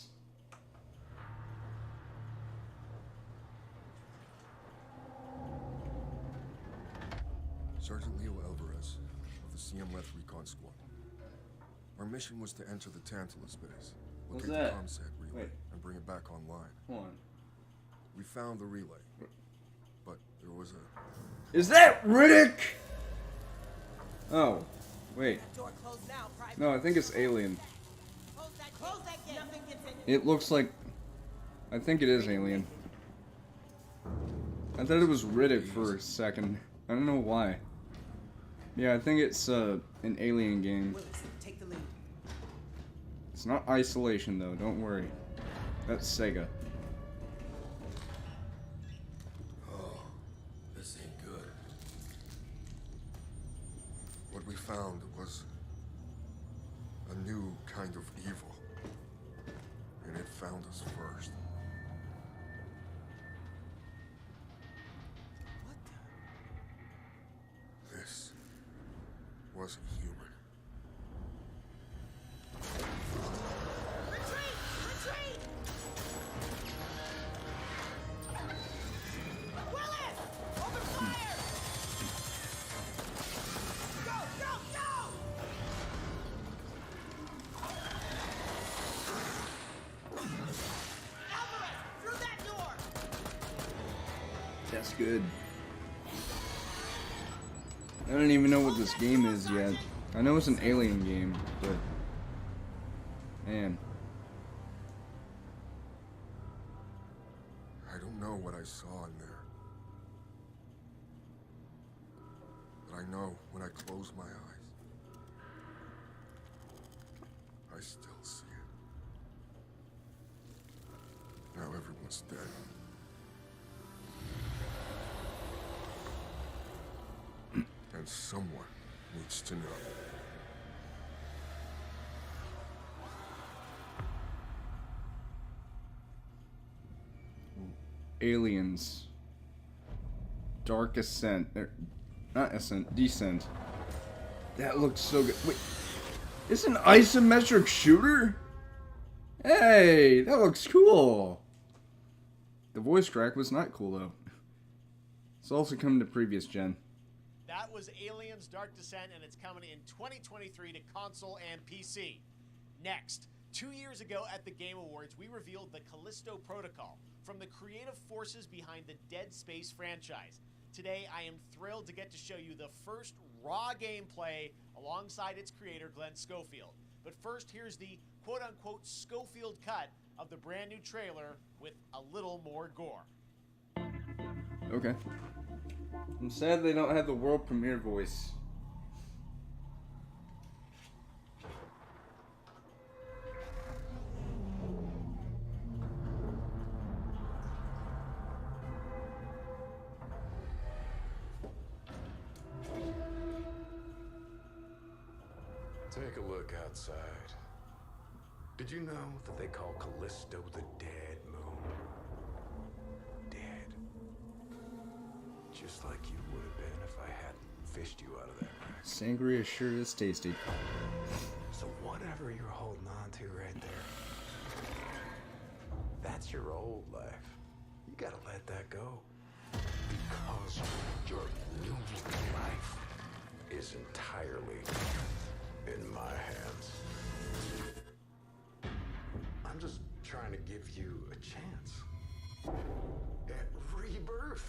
Sergeant Leo Alvarez of the CM-Leth Recon Squad. Our mission was to enter the Tantalus base, What's locate that? the ComSat relay, Wait. and bring it back online. Hold on. We found the relay, but there was a... Is that Riddick? Oh, wait. No, I think it's Alien. It looks like I think it is Alien. I thought it was Riddick for a second. I don't know why. Yeah, I think it's an Alien game. Take the lead. It's not Isolation though, don't worry. That's Sega. Oh, this ain't good. What we found was a new kind of evil. And it found us first. This wasn't human. Retreat! Retreat! Willis! Open fire! Go! Go! Go! Alvarez! Through that door! That's good. I don't even know what this game is yet. I know it's an Alien game, but man. I don't know what I saw in there. But I know when I close my eyes, I still see it. Now everyone's dead. And someone needs to know. Aliens. Dark Ascent. Not Ascent, Descent. That looks so good. Wait, it's an isometric shooter? Hey, that looks cool. The voice crack was not cool though. It's also coming to previous gen. That was Aliens Dark Descent, and it's coming in 2023 to console and PC. Next, 2 years ago at the Game Awards, we revealed the Callisto Protocol from the creative forces behind the Dead Space franchise. Today, I am thrilled to get to show you the first raw gameplay alongside its creator, Glenn Schofield. But first, here's the quote-unquote Schofield cut of the brand new trailer with a little more gore. Okay. I'm sad they don't have the world premiere voice. Take a look outside. Did you know that they call Callisto the Dead Moon? Dead. Just like you would have been if I hadn't fished you out of that wreck. Sangria sure is tasty. So whatever you're holding on to right there, that's your old life. You gotta let that go. Because your new life is entirely in my hands. I'm just trying to give you a chance at rebirth.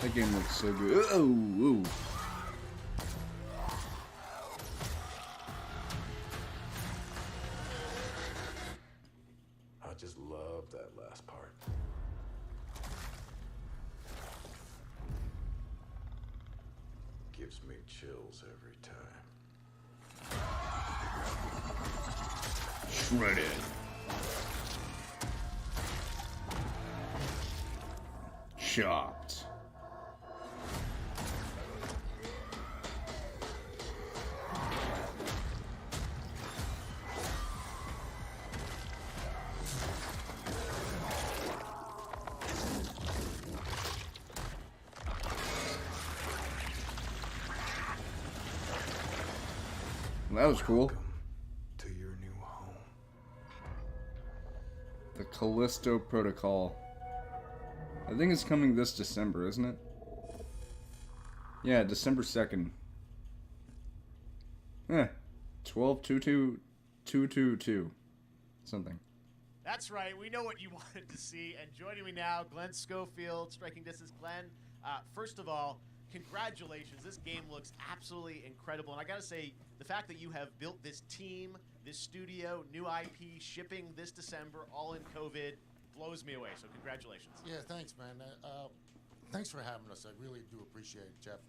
That game looks so good. Oh, ooh. I just love that last part. Gives me chills every time. Shredded. Chopped. That was cool. To your new home. The Callisto Protocol. I think it's coming this December, isn't it? Yeah, December 2nd. 12/22 222. Something. That's right. We know what you wanted to see. And joining me now, Glenn Schofield, Striking Distance. Glenn, first of all, congratulations. This game looks absolutely incredible. And I got to say, the fact that you have built this team, this studio, new IP, shipping this December, all in COVID, blows me away. So congratulations. Yeah, thanks, man. Thanks for having us. I really do appreciate it, Jeff.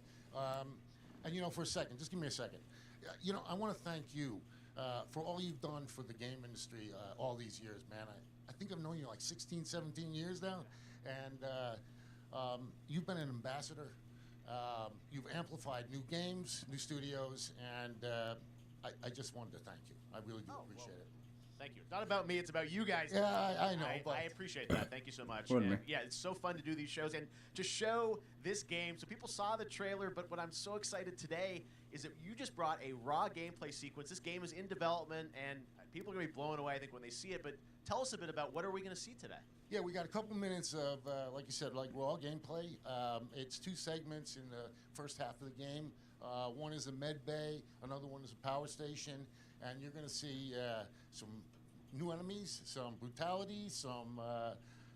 And, you know, for a second, just give me a second. You know, I want to thank you for all you've done for the game industry all these years, man. I think I've known you like 16, 17 years now. And you've been an ambassador. You've amplified new games, new studios, and I just wanted to thank you. I really do appreciate it. Thank you. It's not about me. It's about you guys. Yeah, I know. I appreciate that. Thank you so much. Pardon me. Yeah, it's so fun to do these shows and to show this game. So people saw the trailer, but what I'm so excited today is that you just brought a raw gameplay sequence. This game is in development, and people are going to be blown away, I think, when they see it. But tell us a bit about what are we going to see today? Yeah, we got a couple minutes of, like you said, like raw gameplay. It's 2 segments in the first half of the game. One is a med bay, another one is a power station, and you're going to see some new enemies, some brutality, some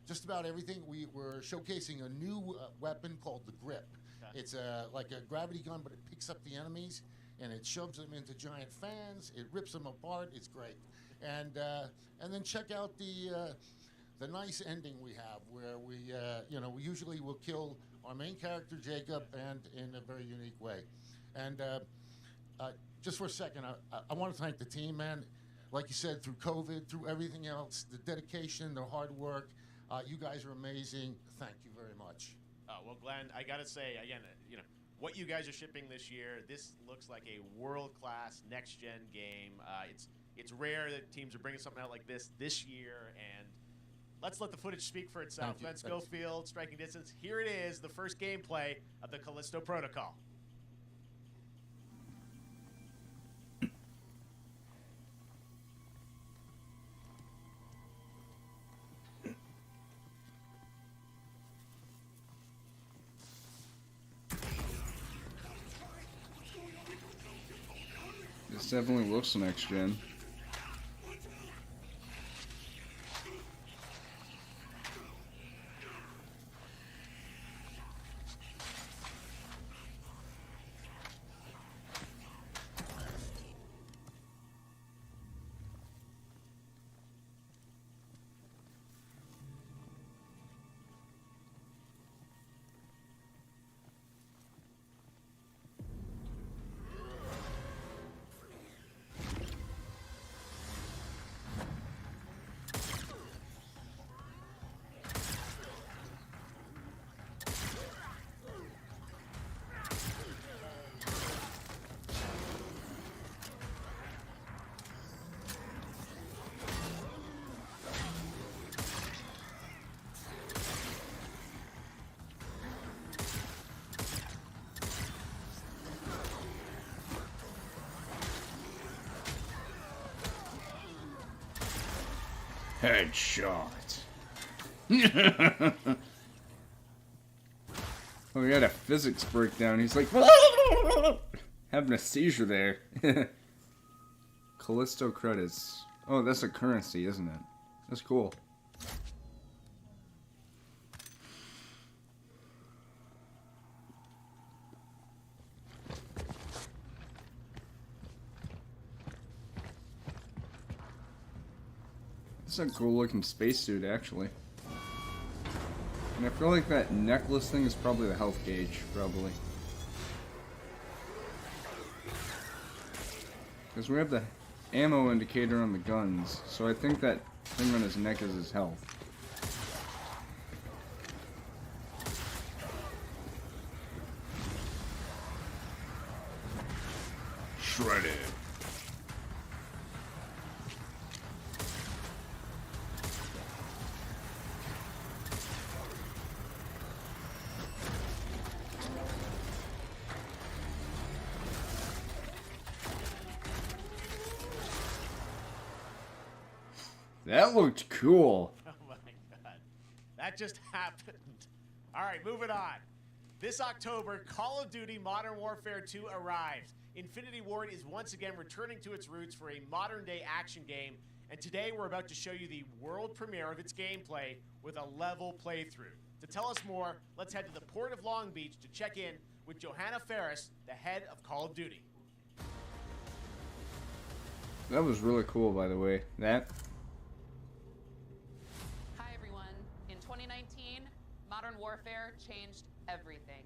just about everything. We're showcasing a new weapon called the Grip. Okay. It's like a gravity gun, but it picks up the enemies and it shoves them into giant fans. It rips them apart. It's great. And then check out the nice ending we have, where we we usually will kill our main character Jacob, and in a very unique way. And just for a second, I want to thank the team, man. Like you said, through COVID, through everything else, the dedication, the hard work, you guys are amazing. Thank you very much. Well, Glenn, I got to say, again, what you guys are shipping this year, this looks like a world-class next-gen game. It's rare that teams are bringing something out like this year, and let's let the footage speak for itself. Glenn Schofield, Striking Distance. Here it is, the first gameplay of the Callisto Protocol. This definitely looks next gen. Headshot. Oh, he had a physics breakdown. He's like, having a seizure there. Callisto credits. Oh, that's a currency, isn't it? That's cool. It's a cool looking spacesuit, actually. And I feel like that necklace thing is probably the health gauge, probably. Because we have the ammo indicator on the guns, so I think that thing on his neck is his health. Shredded. That looked cool. Oh my god. That just happened. Alright, moving on. This October, Call of Duty Modern Warfare 2 arrives. Infinity Ward is once again returning to its roots for a modern-day action game, and today we're about to show you the world premiere of its gameplay with a level playthrough. To tell us more, let's head to the Port of Long Beach to check in with Johanna Ferris, the head of Call of Duty. That was really cool, by the way. That. Hi, everyone. In 2019, Modern Warfare changed everything.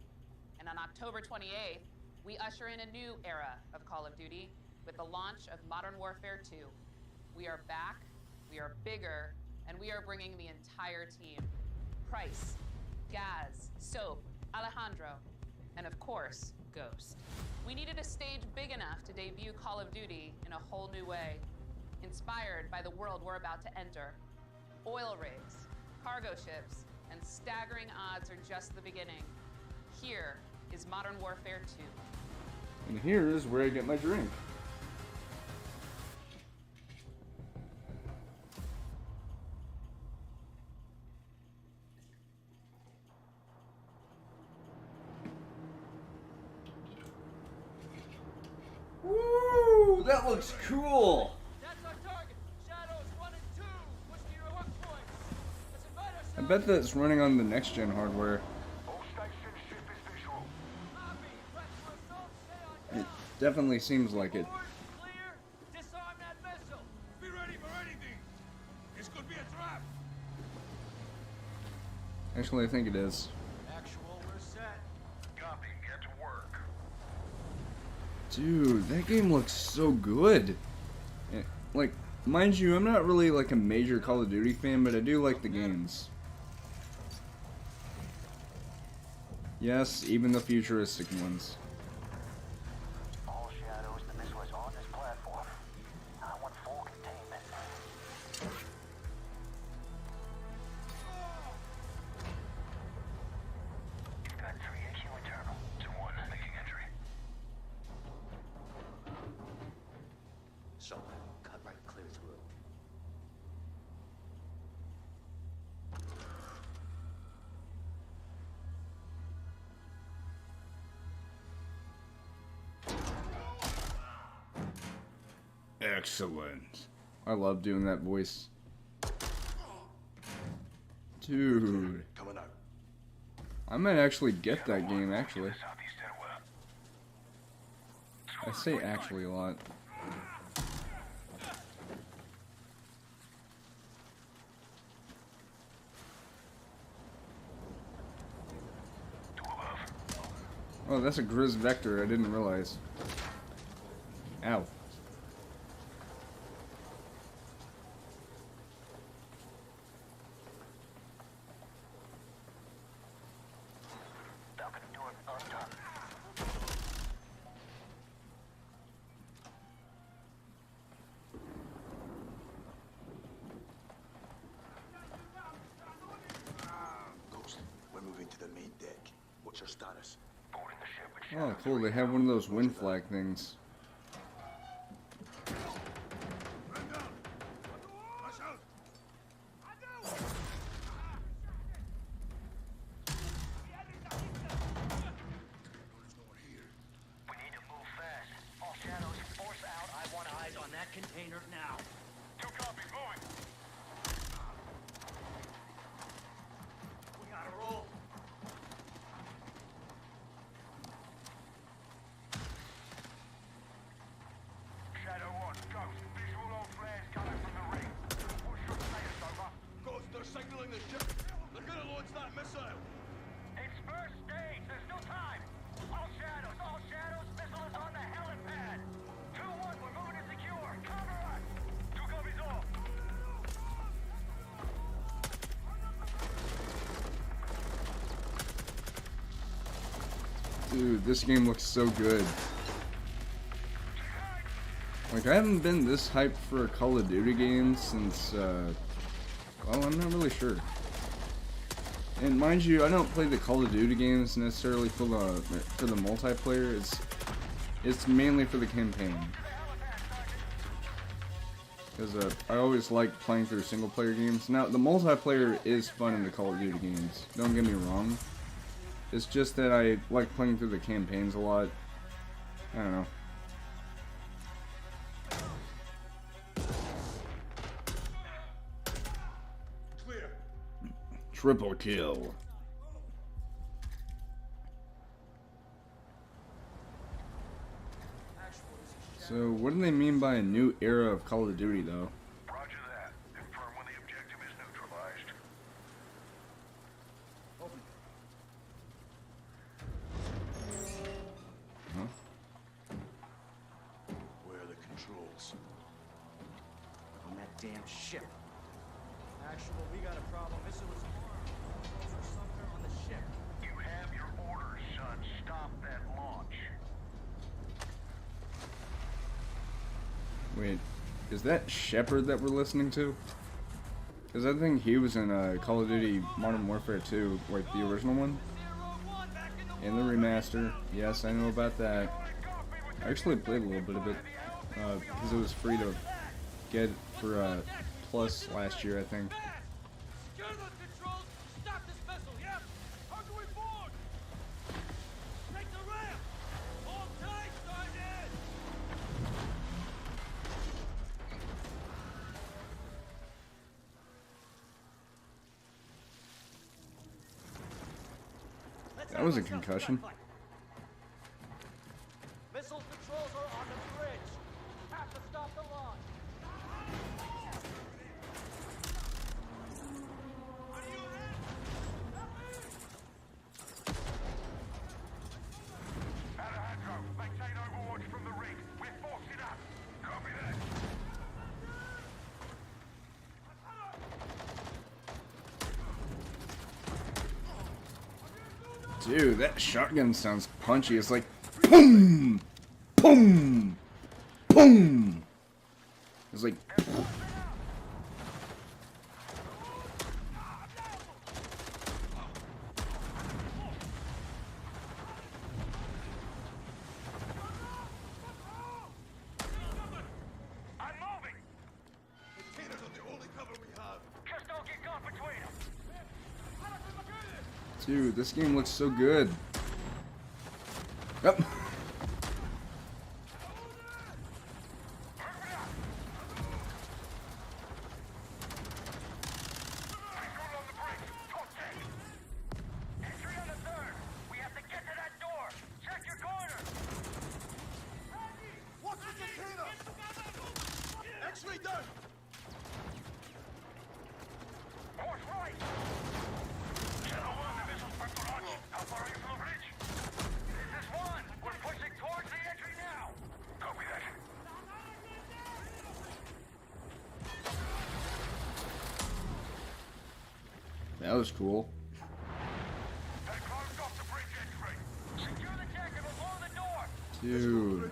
And on October 28th, we usher in a new era of Call of Duty with the launch of Modern Warfare 2. We are back, we are bigger, and we are bringing the entire team. Price, Gaz, Soap, Alejandro, and of course, Ghost. We needed a stage big enough to debut Call of Duty in a whole new way, inspired by the world we're about to enter. Oil rigs, cargo ships, and staggering odds are just the beginning. Here is Modern Warfare 2. And here is where I get my drink. Woo! That looks cool! I bet that's running on the next gen hardware. It definitely seems like it. Disarm that missile. Be ready for anything. This could be a trap. Actually, I think it is. Actual, we're set. Copy. Get to work. Dude, that game looks so good. Like, mind you, I'm not really like a major Call of Duty fan, but I do like the games. Yes, even the futuristic ones. All shadows, the missile is on this platform. I want full containment. Got 3 AQ internal. 2-1, making entry. So, cut right clear through. Excellent. I love doing that voice. Dude. Coming out. I might actually get that game, actually. I say actually a lot. Oh, that's a Grizz Vector, I didn't realize. Ow. Ghost, we're moving to the main deck. What's your status? Boarding the ship with Oh, cool, they have one of those wind flag things. We need to move fast. All shadows, force out. I want eyes on that container now. 2 copies, moving. We gotta roll. Shadow 1, Ghost. Visual on flares coming from the ring. What's your status, over? Ghost, they're signaling the ship. They're gonna launch that missile. It's first stage. There's still time. All shadows. Missile is on the helipad. 2-1, we're moving to secure. Cover us. 2 copies off. Dude, this game looks so good. Like, I haven't been this hyped for a Call of Duty game since, well, I'm not really sure. And mind you, I don't play the Call of Duty games necessarily for the multiplayer. It's mainly for the campaign. Because I always like playing through single player games. Now, the multiplayer is fun in the Call of Duty games. Don't get me wrong. It's just that I like playing through the campaigns a lot. I don't know. Triple kill. So, what do they mean by a new era of Call of Duty, though? Roger that. Confirm when the objective is neutralized. Huh? Where are the controls? On that damn ship. Actual, we got a problem. Missile is armed. Controls are somewhere on the ship. You have your orders, son. Stop that launch. Wait, is that Shepard that we're listening to? Because I think he was in Call of Duty Modern Warfare 2, like the original one. And the remaster. Yes, I know about that. I actually played a little bit of it because it was free to get for Plus last year, I think. Secure those controls. Stop this missile. Yep. How do we board? Take the ramp. Hold tight, Sergeant. That was a concussion. Missile controls are on the bridge. Have to stop the launch. Alejandro, maintain overwatch from the rig. We're forcing up. Copy that. Dude, that shotgun sounds punchy. It's like boom, boom, boom. It's like. I'm moving. Containers are the only cover we have. Just don't get caught between them. Dude, this game looks so good. Yep. Entry on the third. We have to get to that door. Check your corners. Watch the container. X-ray done. Horse right. Channel 1, the missile's about to launch. How far are you from the bridge? This is 1. We're pushing towards the entry now. Copy that. That was cool. They closed off the bridge entry. Secure the deck and we'll blow the door. Dude.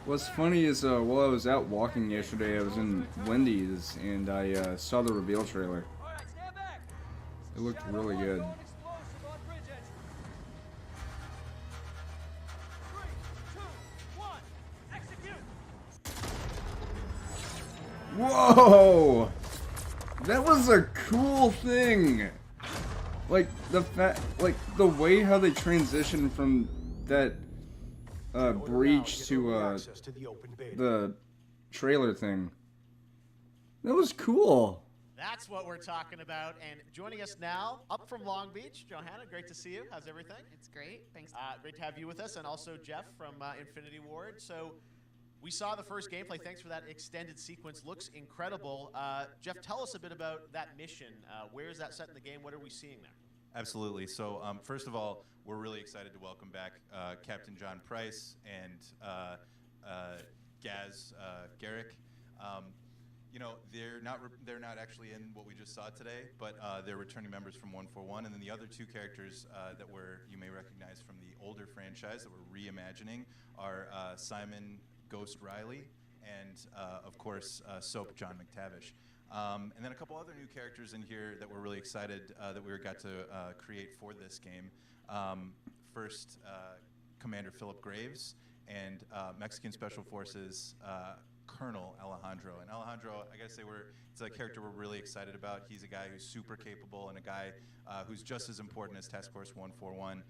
What's funny is while I was out walking yesterday, I was in Wendy's and I saw the reveal trailer. It looked really good. Whoa! That was a cool thing. Like the way how they transitioned from that breach to the trailer thing. That was cool. That's what we're talking about. And joining us now, up from Long Beach, Johanna, great to see you. How's everything? It's great. Thanks. Great to have you with us, and also Jeff from Infinity Ward. So we saw the first gameplay. Thanks for that extended sequence. Looks incredible. Jeff, tell us a bit about that mission. Where is that set in the game? What are we seeing there? Absolutely. So first of all, we're really excited to welcome back Captain John Price and Gaz Garrick. You know, they're not actually in what we just saw today, but they're returning members from 141, and then the other two characters that you may recognize from the older franchise that we're reimagining are Simon Ghost Riley and, of course, Soap John McTavish. And then a couple other new characters in here that we're really excited that we got to create for this game. First, Commander Philip Graves and Mexican Special Forces Colonel Alejandro. And Alejandro, I gotta say, it's a character we're really excited about. He's a guy who's super capable and a guy who's just as important as Task Force 141.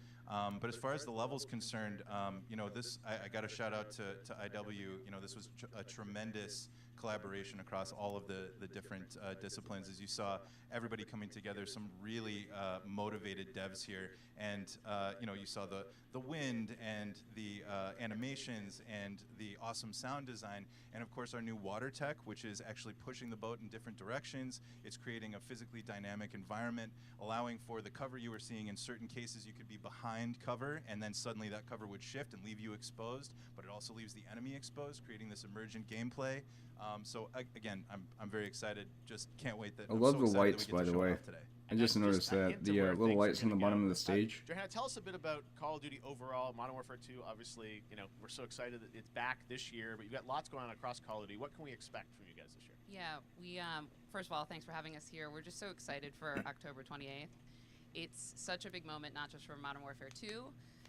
But as far as the level's concerned, you know, I got a shout out to IW. You know, this was a tremendous collaboration across all of the different disciplines. As you saw, everybody coming together, some really motivated devs here, and you saw the wind and the animations and the awesome sound design, and of course our new water tech, which is actually pushing the boat in different directions. It's creating a physically dynamic environment, allowing for the cover you were seeing. In certain cases, you could be behind cover, and then suddenly that cover would shift and leave you exposed, but it also leaves the enemy exposed, creating this emergent gameplay. So again, I'm very excited. Just can't wait that. I love the lights, by the way. I just noticed that the little lights on the bottom of the stage. Johanna, tell us a bit about Call of Duty overall. Modern Warfare 2, obviously, we're so excited that it's back this year, but you've got lots going on across Call of Duty. What can we expect from you guys this year? Yeah, we first of all, thanks for having us here. We're just so excited for October 28th. It's such a big moment, not just for Modern Warfare 2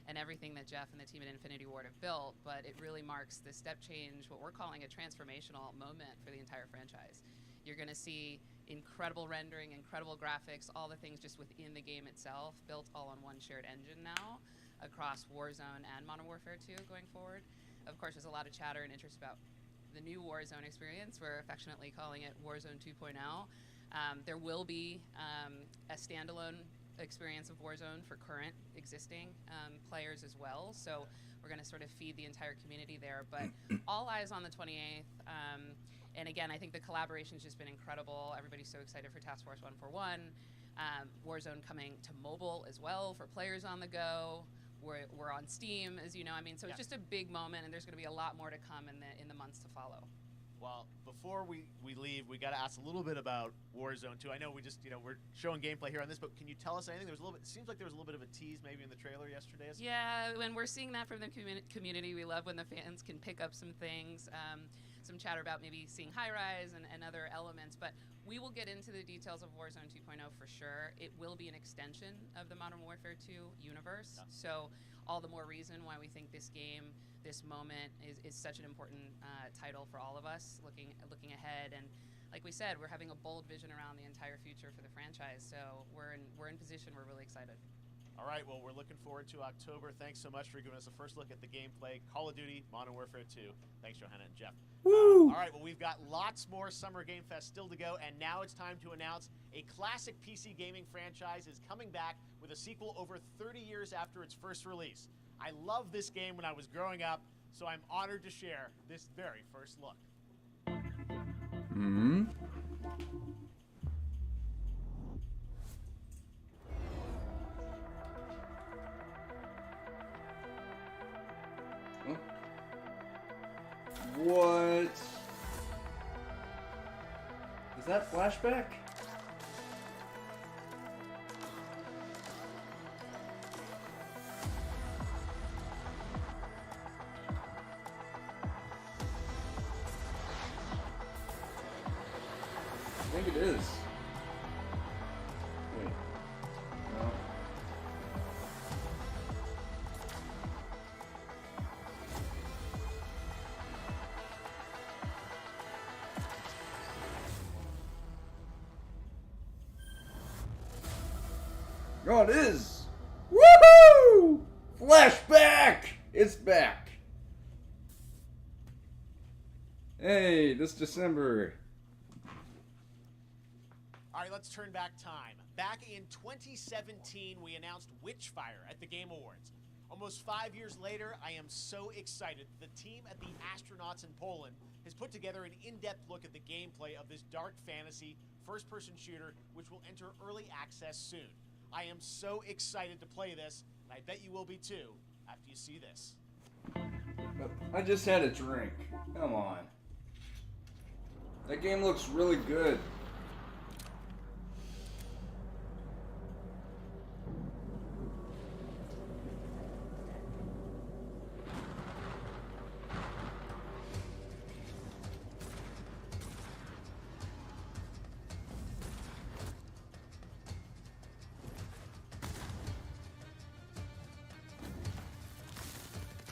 and everything that Jeff and the team at Infinity Ward have built, but it really marks the step change, what we're calling a transformational moment for the entire franchise. You're going to see incredible rendering, incredible graphics, all the things just within the game itself, built all on one shared engine now across Warzone and Modern Warfare 2 going forward. Of course, there's a lot of chatter and interest about the new Warzone experience. We're affectionately calling it Warzone 2.0. There will be a standalone experience of Warzone for current existing players as well. So we're going to sort of feed the entire community there. But all eyes on the 28th. And again, I think the collaboration's just been incredible. Everybody's so excited for Task Force 141. Warzone coming to mobile as well for players on the go. We're on Steam, as you know. So it's just a big moment, and there's going to be a lot more to come in the months to follow. Well, before we leave, we got to ask a little bit about Warzone 2. I know we just, we're showing gameplay here on this, but can you tell us anything? There was a little bit. It seems like there was a little bit of a tease maybe in the trailer yesterday. Yeah, when we're seeing that from the community, we love when the fans can pick up some things. Some chatter about maybe seeing high-rise and other elements, but we will get into the details of Warzone 2.0 for sure. It will be an extension of the Modern Warfare 2 universe, so all the more reason why we think this game, this moment, is such an important title for all of us looking ahead. And like we said, we're having a bold vision around the entire future for the franchise, so we're in position. We're really excited. All right, well, we're looking forward to October. Thanks so much for giving us a first look at the gameplay. Call of Duty, Modern Warfare 2. Thanks, Johanna and Jeff. Woo! All right, well, we've got lots more Summer Game Fest still to go, and now it's time to announce a classic PC gaming franchise is coming back with a sequel over 30 years after its first release. I loved this game when I was growing up, so I'm honored to share this very first look. Mm-hmm. What? Is that flashback? I think it is. Wait. No. Oh, it is! Woohoo! Flashback! It's back! Hey, this December. All right, let's turn back time. Back in 2017, we announced Witchfire at the Game Awards. Almost 5 years later, I am so excited that the team at the Astronauts in Poland has put together an in-depth look at the gameplay of this dark fantasy first-person shooter, which will enter early access soon. I am so excited to play this, and I bet you will be too after you see this. I just had a drink. Come on. That game looks really good.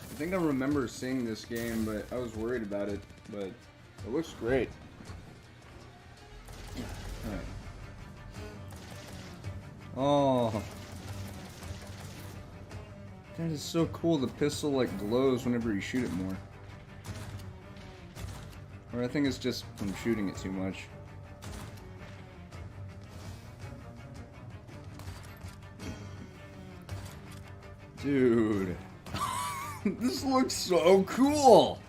I think I remember seeing this game, but I was worried about it, but it looks great. Alright. Oh. That is so cool. The pistol like glows whenever you shoot it more. Or I think it's just from shooting it too much. Dude. This looks so cool!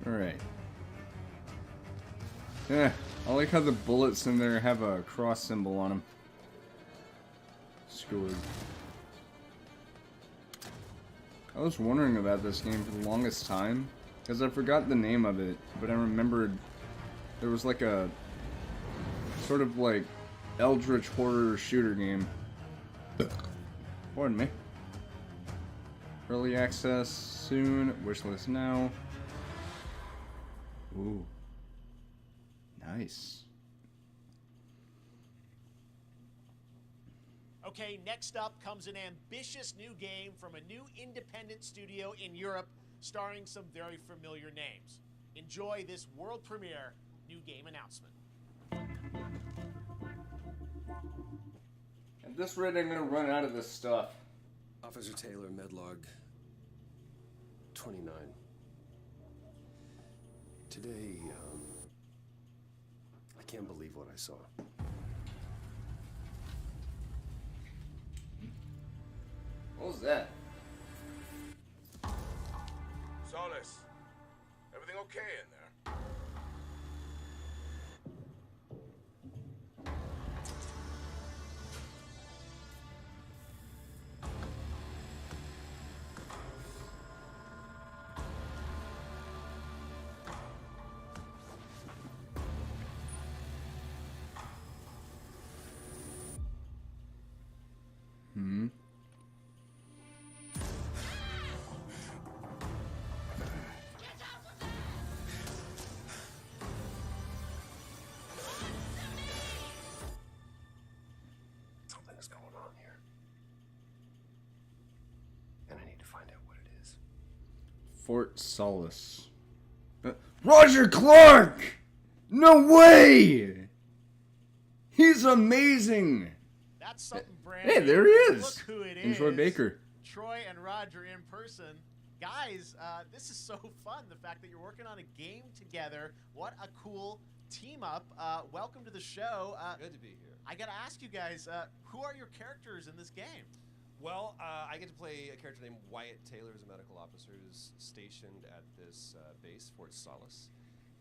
Alright. Yeah, I like how the bullets in there have a cross symbol on them. Scored. I was wondering about this game for the longest time, because I forgot the name of it, but I remembered there was like a sort of like eldritch horror shooter game. Pardon me. Early access soon, wishlist now. Ooh. Nice. Okay, next up comes an ambitious new game from a new independent studio in Europe, starring some very familiar names. Enjoy this world premiere new game announcement. At this rate, I'm gonna run out of this stuff. Officer Taylor, Medlog 29. Today, I can't believe what I saw. What was that? Solis, everything okay in there? Hmm. Something is going on here. And I need to find out what it is. Fort Solis. Roger Clark! No way! He's amazing! That's something brand Hey, new. there he is! Look who it And Troy is. Baker. Troy and Roger in person. Guys, this is so fun. The fact that you're working on a game together. What a cool team up. Welcome to the show. Good to be here. I gotta ask you guys, who are your characters in this game? Well, I get to play a character named Wyatt Taylor, who's a medical officer who's stationed at this base, Fort Solis.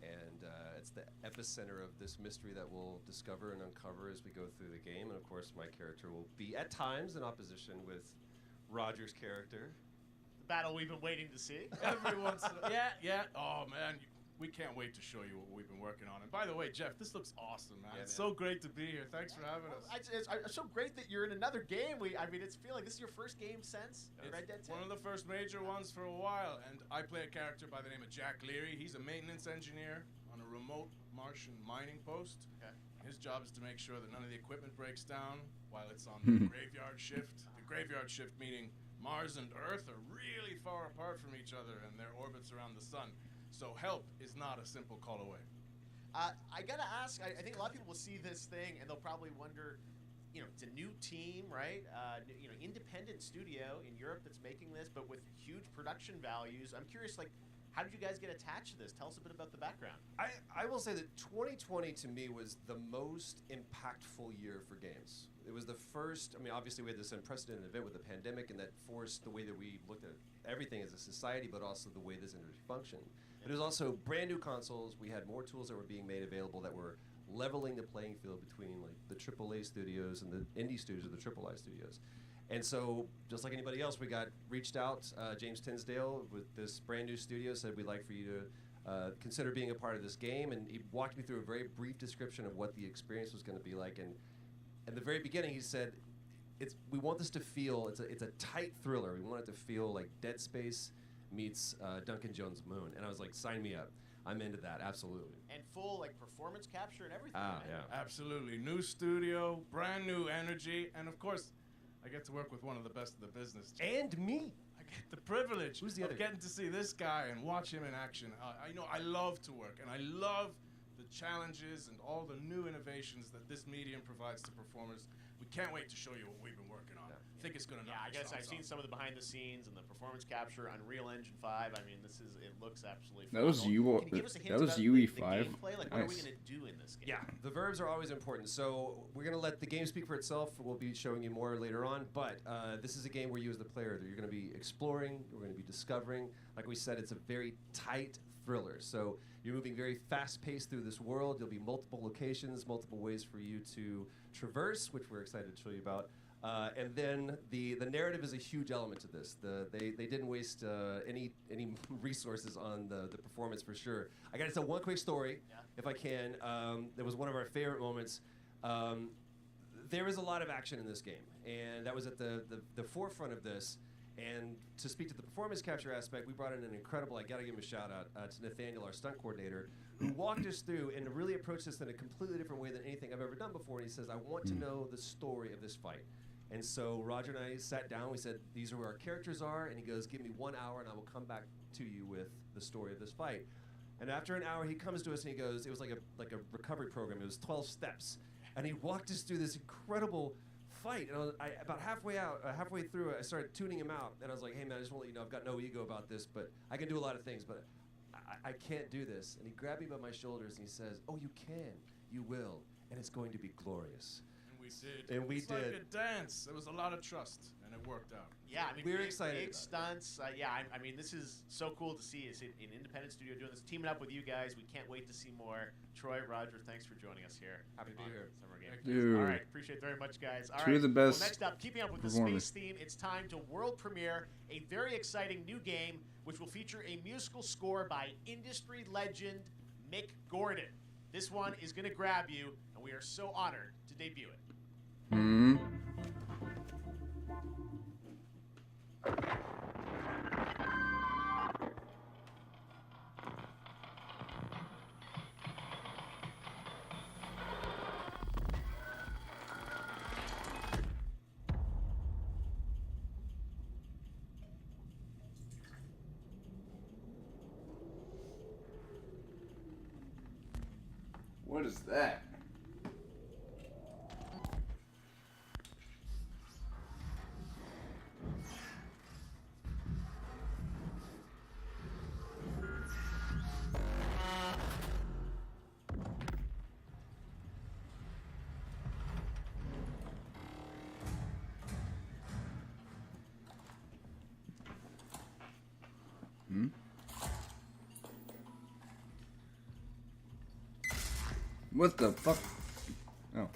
And it's the epicenter of this mystery that we'll discover and uncover as we go through the game. And of course, my character will be at times in opposition with Roger's character. The battle we've been waiting to see. Every once in a yeah. Oh man, we can't wait to show you what we've been working on. And by the way, Jeff, this looks awesome, man. Yeah, It's man. so great to be here. Thanks for having us. It's so great that you're in another game. I mean, it's feel like this is your first game since Red Dead 2. One of the first major ones for a while, and I play a character by the name of Jack Leary. He's a maintenance engineer on a remote Martian mining post. Okay. His job is to make sure that none of the equipment breaks down while it's on the graveyard shift. The graveyard shift meaning Mars and Earth are really far apart from each other and their orbits around the sun. So help is not a simple call away. I gotta ask. I think a lot of people will see this thing and they'll probably wonder. You know, it's a new team, right? Independent studio in Europe that's making this, but with huge production values. I'm curious, like, how did you guys get attached to this? Tell us a bit about the background. I will say that 2020 to me was the most impactful year for games. It was the first, I mean, obviously we had this unprecedented event with the pandemic, and that forced the way that we looked at everything as a society, but also the way this industry functioned. But it was also brand new consoles. We had more tools that were being made available that were leveling the playing field between like the AAA studios and the indie studios or the AAA studios. And so, just like anybody else, we got reached out. James Tinsdale with this brand new studio said, we'd like for you to consider being a part of this game. And he walked me through a very brief description of what the experience was going to be like. And at the very beginning, he said, we want this to feel, it's a tight thriller. We want it to feel like Dead Space meets Duncan Jones' Moon. And I was like, sign me up. I'm into that, absolutely. And full, like, performance capture and everything. Ah, man. yeah. Absolutely. New studio, brand new energy, and of course, I get to work with one of the best of the business. And me. I get the privilege Who's the of other? getting to see this guy and watch him in action. I love to work, and I love the challenges and all the new innovations that this medium provides to performers. We can't wait to show you what we've been working on. I think it's gonna. Yeah, I guess I've seen some of the behind the scenes and the performance capture, Unreal Engine 5. I mean, it looks absolutely. That was phenomenal. Can you give us a hint that was about UE5. the gameplay? Like, what are we Nice. gonna do in this game? Yeah, the verbs are always important. So we're going to let the game speak for itself. We'll be showing you more later on. But this is a game where you as the player, you're going to be exploring, you're going to be discovering. Like we said, it's a very tight thriller. So you're moving very fast-paced through this world. There'll be multiple locations, multiple ways for you to traverse, which we're excited to show you about. And then the narrative is a huge element to this. They didn't waste any resources on the performance for sure. I got to tell one quick story, if I can. That was one of our favorite moments. There is a lot of action in this game, and that was at the forefront of this. And to speak to the performance capture aspect, we brought in an incredible, I got to give him a shout out to Nathaniel, our stunt coordinator, who walked us through and really approached this in a completely different way than anything I've ever done before. And he says, I want to know the story of this fight. And so Roger and I sat down, we said, these are where our characters are, and he goes, give me 1 hour and I will come back to you with the story of this fight. And after an hour, he comes to us and he goes, it was like a recovery program, it was 12 steps. And he walked us through this incredible fight. And about halfway through, I started tuning him out, and I was like, hey man, I just want to let you know, I've got no ego about this, but I can do a lot of things, but I can't do this. And he grabbed me by my shoulders and he says, oh, you can, you will, and it's going to be glorious. And we did. Like a dance. There was a lot of trust, and it worked out. Yeah, I mean, We're big, excited Big about stunts. I mean, this is so cool to see. It's an independent studio doing this, teaming up with you guys. We can't wait to see more. Troy, Roger, thanks for joining us here. Happy to be here. Summer Game. Dude. All right, appreciate it very much, guys. All Two right. of the best Well, next up, keeping up with the performers. space theme, it's time to world premiere a very exciting new game, which will feature a musical score by industry legend Mick Gordon. This one is going to grab you, and we are so honored to debut it. Hmm. What is that? Hmm? What the fuck? Oh.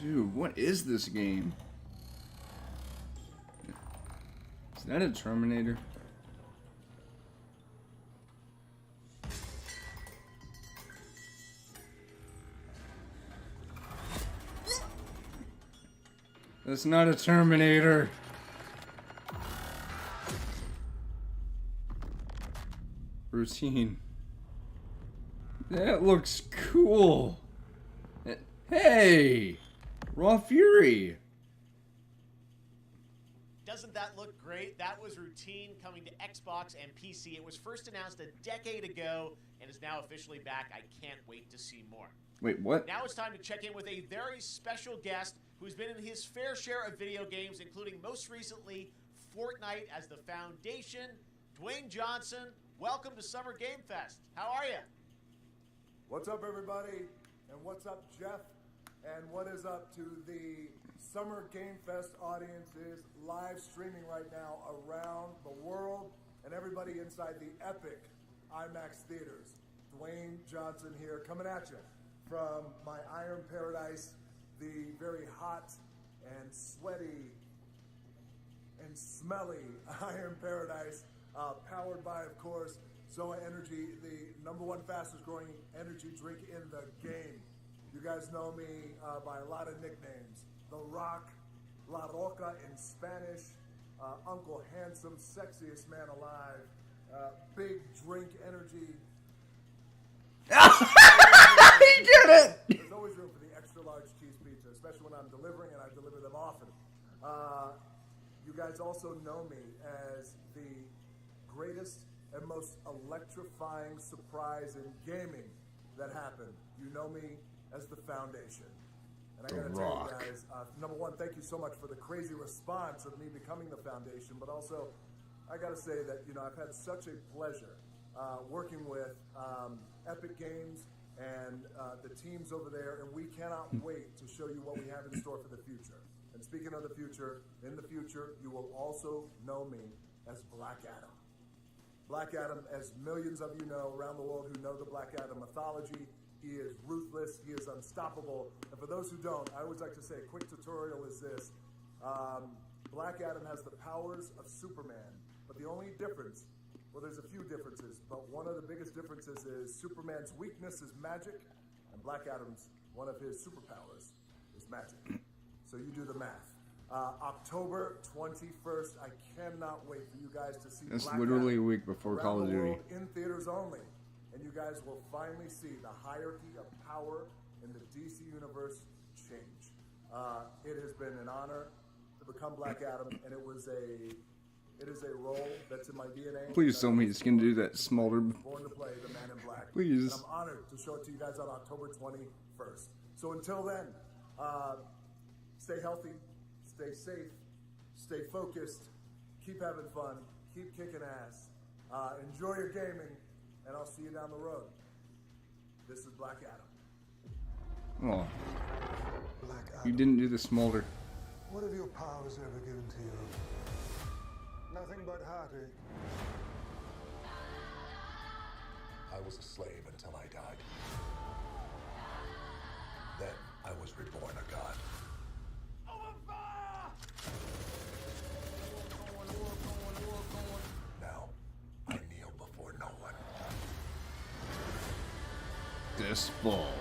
Dude, what is this game? Is that a Terminator? That's not a Terminator. Routine. That looks cool. Hey! Raw Fury! Doesn't that look great? That was Routine coming to Xbox and PC. It was first announced a decade ago and is now officially back. I can't wait to see more. Wait, what? Now it's time to check in with a very special guest who's been in his fair share of video games, including most recently Fortnite as the Foundation. Dwayne Johnson, welcome to Summer Game Fest. How are you? What's up, everybody? And what's up, Jeff? And what is up to the Summer Game Fest audiences live streaming right now around the world and everybody inside the epic IMAX theaters. Dwayne Johnson here, coming at you from my Iron Paradise, the very hot and sweaty and smelly Iron Paradise, powered by, of course, Zoa Energy, the #1 fastest growing energy drink in the game. You guys know me by a lot of nicknames. The Rock, La Roca in Spanish, Uncle Handsome, sexiest man alive, big drink energy. He did it! There's always room for the extra large cheese pizza, especially when I'm delivering, and I deliver them often. You guys also know me as the greatest and most electrifying surprise in gaming that happened. You know me as the Foundation. And I The gotta tell Rock. you guys, number one, thank you so much for the crazy response of me becoming the foundation, but also, I gotta say that, you know, I've had such a pleasure working with Epic Games and the teams over there, and we cannot wait to show you what we have in store for the future. And speaking of the future, in the future, you will also know me as Black Adam. Black Adam, as millions of you know around the world who know the Black Adam mythology, he is ruthless, he is unstoppable. And for those who don't, I always like to say a quick tutorial is this. Black Adam has the powers of Superman, but the only difference, well, there's a few differences, but one of the biggest differences is Superman's weakness is magic, and Black Adam's, one of his superpowers is magic. So you do the math. October 21st, I cannot wait for you guys to see That's Black literally Adam a week before around Call of the Duty. world in theaters only. And you guys will finally see the hierarchy of power in the DC Universe change. It has been an honor to become Black Adam, and it is a role that's in my DNA. Please tell me he's gonna do that Smolder. Born to play the Man in Black. Please. And I'm honored to show it to you guys on October 21st. So until then, stay healthy, stay safe, stay focused, keep having fun, keep kicking ass, enjoy your gaming, and I'll see you down the road. This is Black Adam. Oh, Black Adam. you didn't do the Smolder. What have your powers ever given to you? Nothing but heartache. I was a slave until I died. Then I was reborn a god. Now, I kneel before no one. This fall.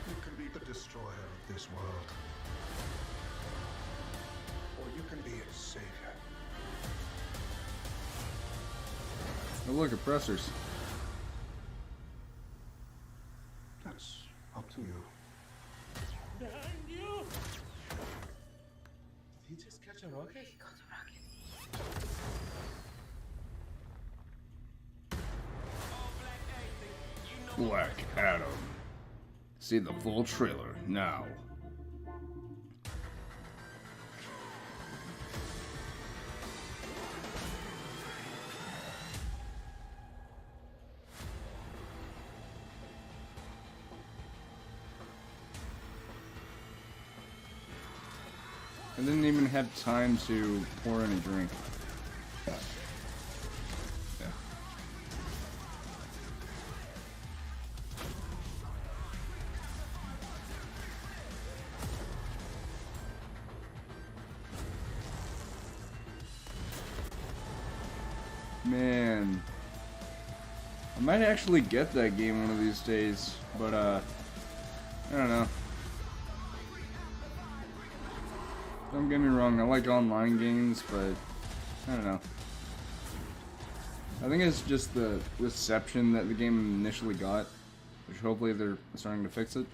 You can be the destroyer of this world. Or you can be its savior. Oh, look, oppressors. That's up to you. Behind you! Did he just catch a rocket? He caught a rocket. Black Adam. See the full trailer now. I didn't even have time to pour in a drink. Yeah. Man, I might actually get that game one of these days, but I don't know. Don't get me wrong, I like online games, but I don't know. I think it's just the reception that the game initially got, which hopefully they're starting to fix it.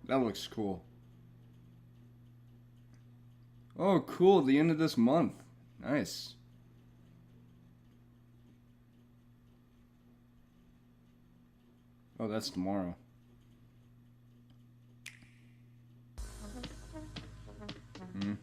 That looks cool. Oh, cool. The end of this month. Nice. Oh, that's tomorrow. Hmm.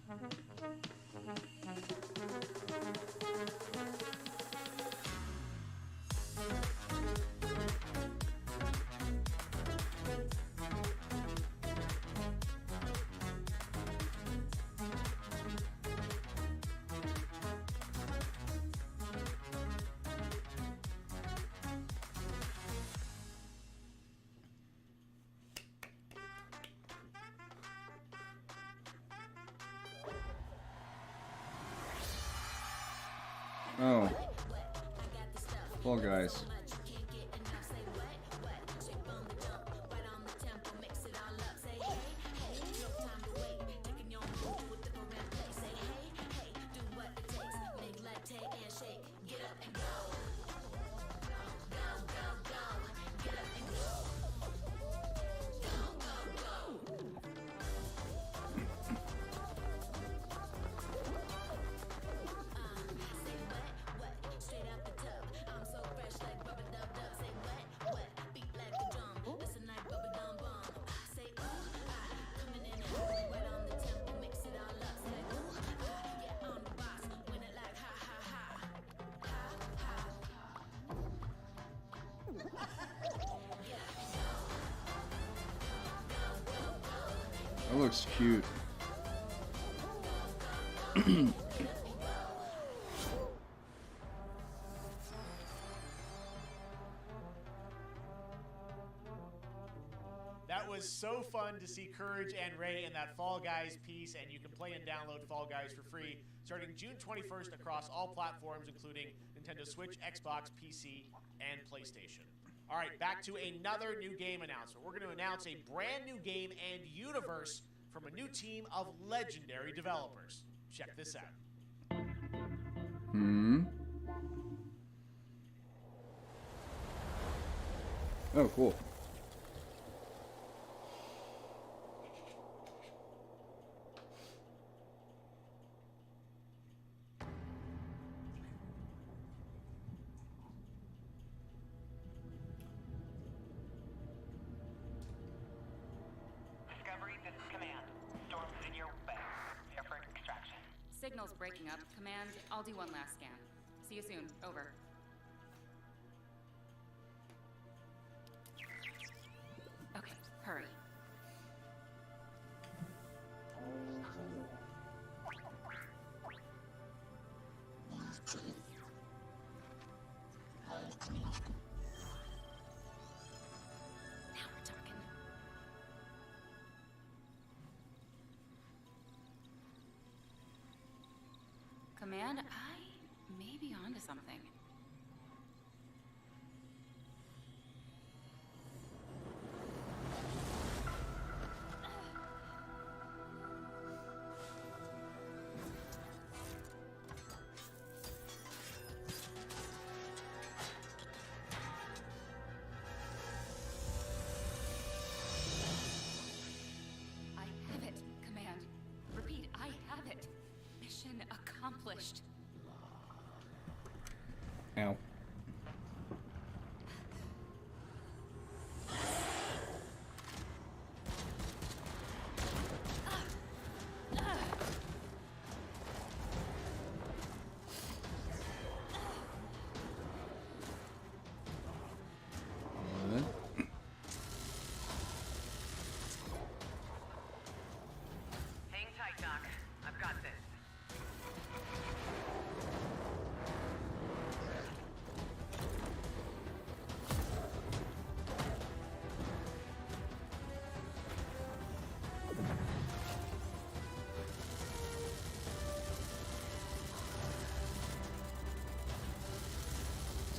Oh. Fall Guys. That looks cute. That was so fun to see Courage and Ray in that Fall Guys piece, and you can play and download Fall Guys for free starting June 21st across all platforms, including Nintendo Switch, Xbox, PC, and PlayStation. All right, back to another new game announcement. We're going to announce a brand new game and universe from a new team of legendary developers. Check this out. Oh, cool. Discovery, this is Command. Storm's in your way. Prepare for extraction. Signal's breaking up. Command, I'll do one last scan. See you soon. Over. Okay, hurry. Now we're talking. Command, I may be onto something. I have it, Command. Repeat, I have it. Mission accomplished. Ow. Hang tight, Doc. I've got this.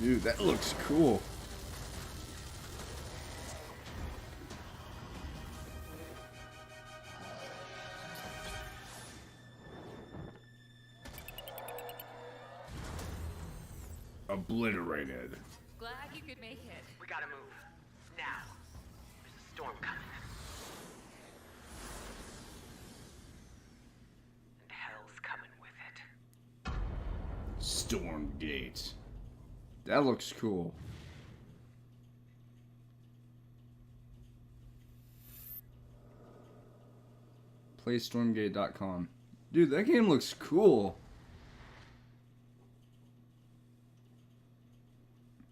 Dude, that looks cool. Obliterated. Glad you could make it. We gotta move. Now. There's a storm coming. And hell's coming with it. Stormgate. That looks cool. PlayStormgate.com. Dude, that game looks cool.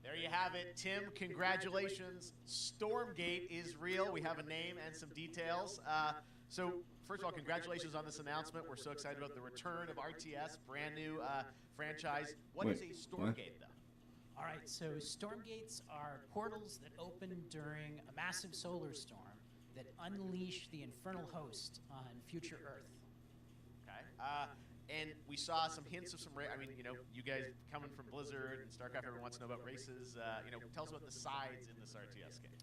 There you have it, Tim. Congratulations. Stormgate is real. We have a name and some details. So, first of all, congratulations on this announcement. We're so excited about the return of RTS, brand new franchise. What is a Stormgate, though? All right, so Stormgates are portals that open during a massive solar storm that unleash the infernal host on future Earth. Okay. And we saw some hints of some, I mean, you know, you guys coming from Blizzard and StarCraft, everyone wants to know about races. You know, tell us about the sides in this RTS game.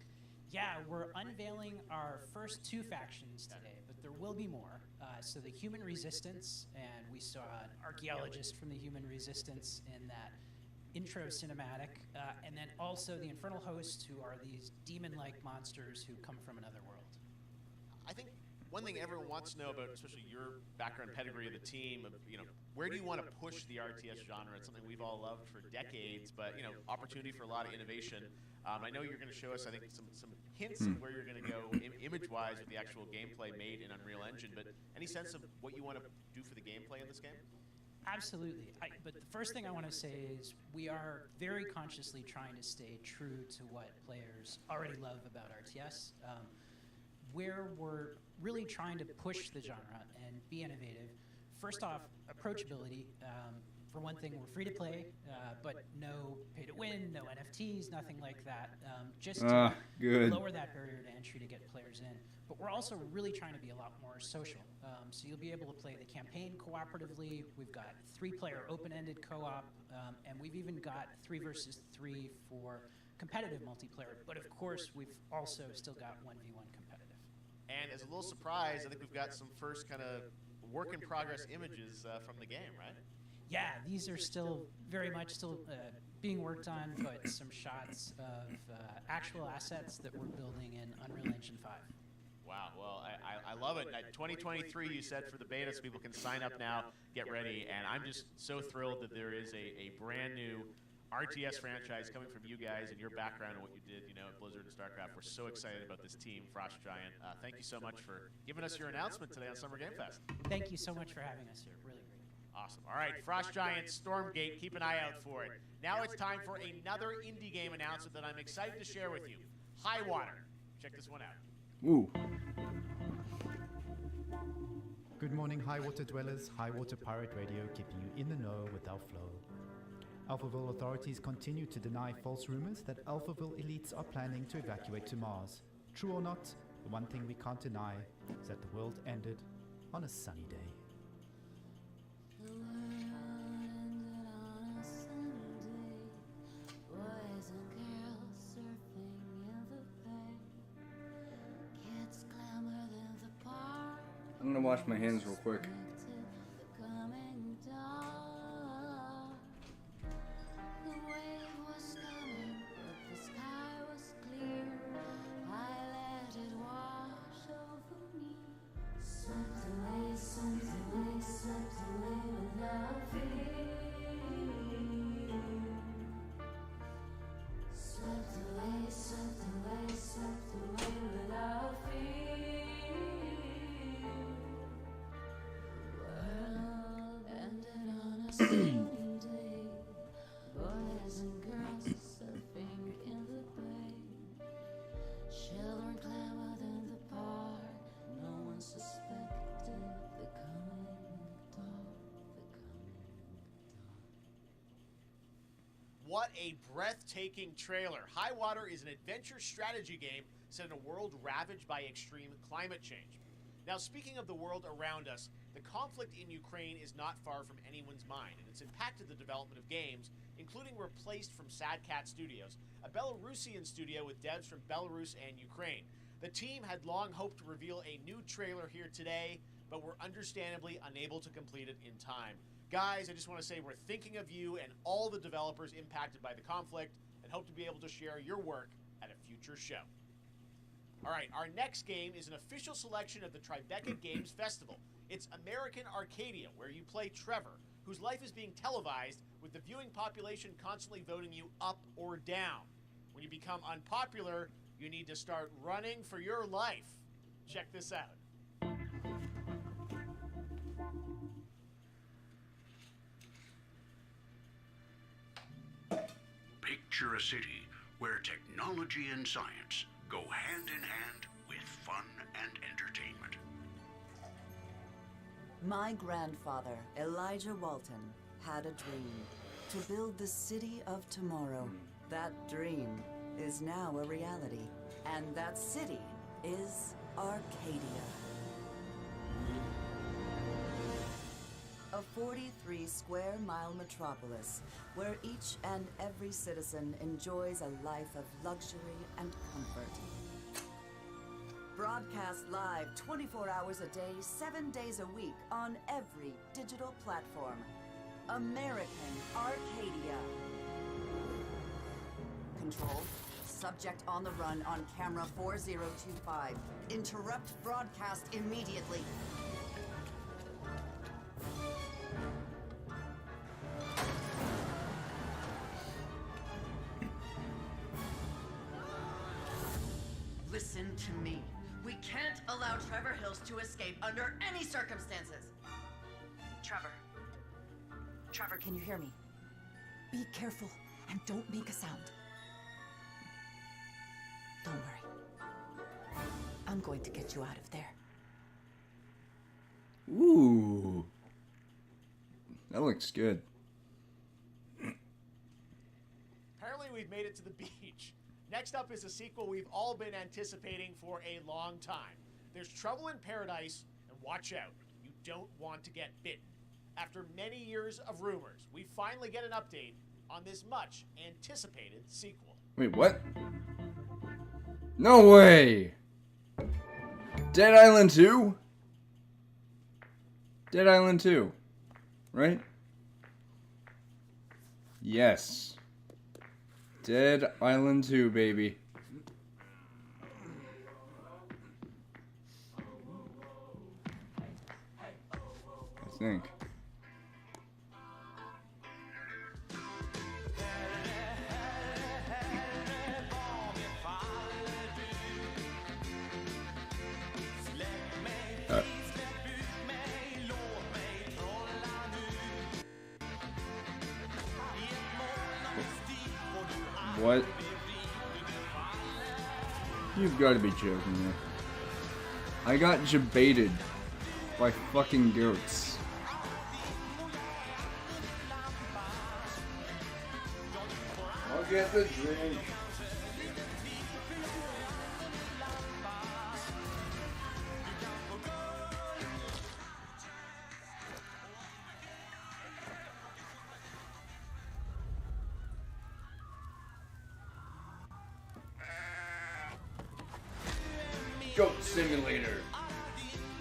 Yeah, we're unveiling our first 2 factions today, but there will be more. So the Human Resistance, and we saw an archaeologist from the Human Resistance in that intro cinematic, and then also the Infernal Hosts, who are these demon-like monsters who come from another world. I think one thing everyone wants to know about, especially your background pedigree of the team, you know, where do you want to push the RTS genre? It's something we've all loved for decades, but, you know, opportunity for a lot of innovation. I know you're going to show us, I think, some hints of where you're going to go image-wise with the actual gameplay made in Unreal Engine, but any sense of what you want to do for the gameplay in this game? Absolutely. But the first thing I want to say is we are very consciously trying to stay true to what players already love about RTS. Where we're really trying to push the genre and be innovative. First off, approachability. For one thing, we're free to play, but no pay to win, no NFTs, nothing like that. Just to lower that barrier to entry to get players in. But we're also really trying to be a lot more social. So you'll be able to play the campaign cooperatively. We've got 3-player open-ended co-op, and we've even got 3 versus 3 for competitive multiplayer. But of course, we've also still got 1v1 competitive. And as a little surprise, I think we've got some first kind of work-in-progress images from the game, right? Yeah, these are still very much being worked on, but some shots of actual assets that we're building in Unreal Engine 5. Wow, well, I love it. 2023, you said, for the beta, so people can sign up now, get ready, and I'm just so thrilled that there is a brand new RTS franchise coming from you guys and your background and what you did, at Blizzard and StarCraft. We're so excited about this team, Frost Giant. Thank you so much for giving us your announcement today on Summer Game Fest. Thank you so much for having us here. Really great. Awesome. All right, Frost Giant, Stormgate, keep an eye out for it. Now it's time for another indie game announcement that I'm excited to share with you. Highwater. Check this one out. Ooh. Good morning, Highwater dwellers. Highwater Pirate Radio, keeping you in the know with our flow. Alphaville authorities continue to deny false rumors that Alphaville elites are planning to evacuate to Mars. True or not, the one thing we can't deny is that the world ended on a sunny day. I'm gonna wash my hands real quick. What a breathtaking trailer. Highwater is an adventure strategy game set in a world ravaged by extreme climate change. Now, speaking of the world around us, the conflict in Ukraine is not far from anyone's mind, and it's impacted the development of games, including Replaced from Sad Cat Studios, a Belarusian studio with devs from Belarus and Ukraine. The team had long hoped to reveal a new trailer here today, but were understandably unable to complete it in time. Guys, I just want to say we're thinking of you and all the developers impacted by the conflict and hope to be able to share your work at a future show. All right, our next game is an official selection of the Tribeca Games Festival. It's American Arcadia, where you play Trevor, whose life is being televised with the viewing population constantly voting you up or down. When you become unpopular, you need to start running for your life. Check this out. Picture a city where technology and science go hand in hand with fun and entertainment. My grandfather, Elijah Walton, had a dream to build the city of tomorrow. That dream is now a reality, and that city is Arcadia. A 43-square-mile metropolis where each and every citizen enjoys a life of luxury and comfort. Broadcast live 24 hours a day, 7 days a week on every digital platform. American Arcadia. Control. Subject on the run on camera 4025. Interrupt broadcast immediately. Listen to me. We can't allow Trevor Hills to escape under any circumstances. Trevor. Trevor, can you hear me? Be careful and don't make a sound. Don't worry. I'm going to get you out of there. Ooh. That looks good. Apparently, we've made it to the beach. Next up is a sequel we've all been anticipating for a long time. There's Trouble in Paradise, and watch out, you don't want to get bitten. After many years of rumors, we finally get an update on this much anticipated sequel. Wait, what? No way! Dead Island 2? Dead Island 2, right? Yes. Dead Island 2, baby. I think. What? You've got to be joking me. I got jebaited by fucking goats. I'll get the drink. Goat Simulator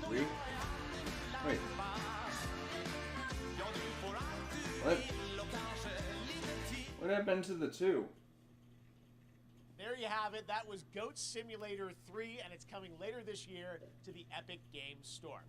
3? Wait. What? What happened to the 2? There you have it. That was Goat Simulator 3, and it's coming later this year to the Epic Games Store.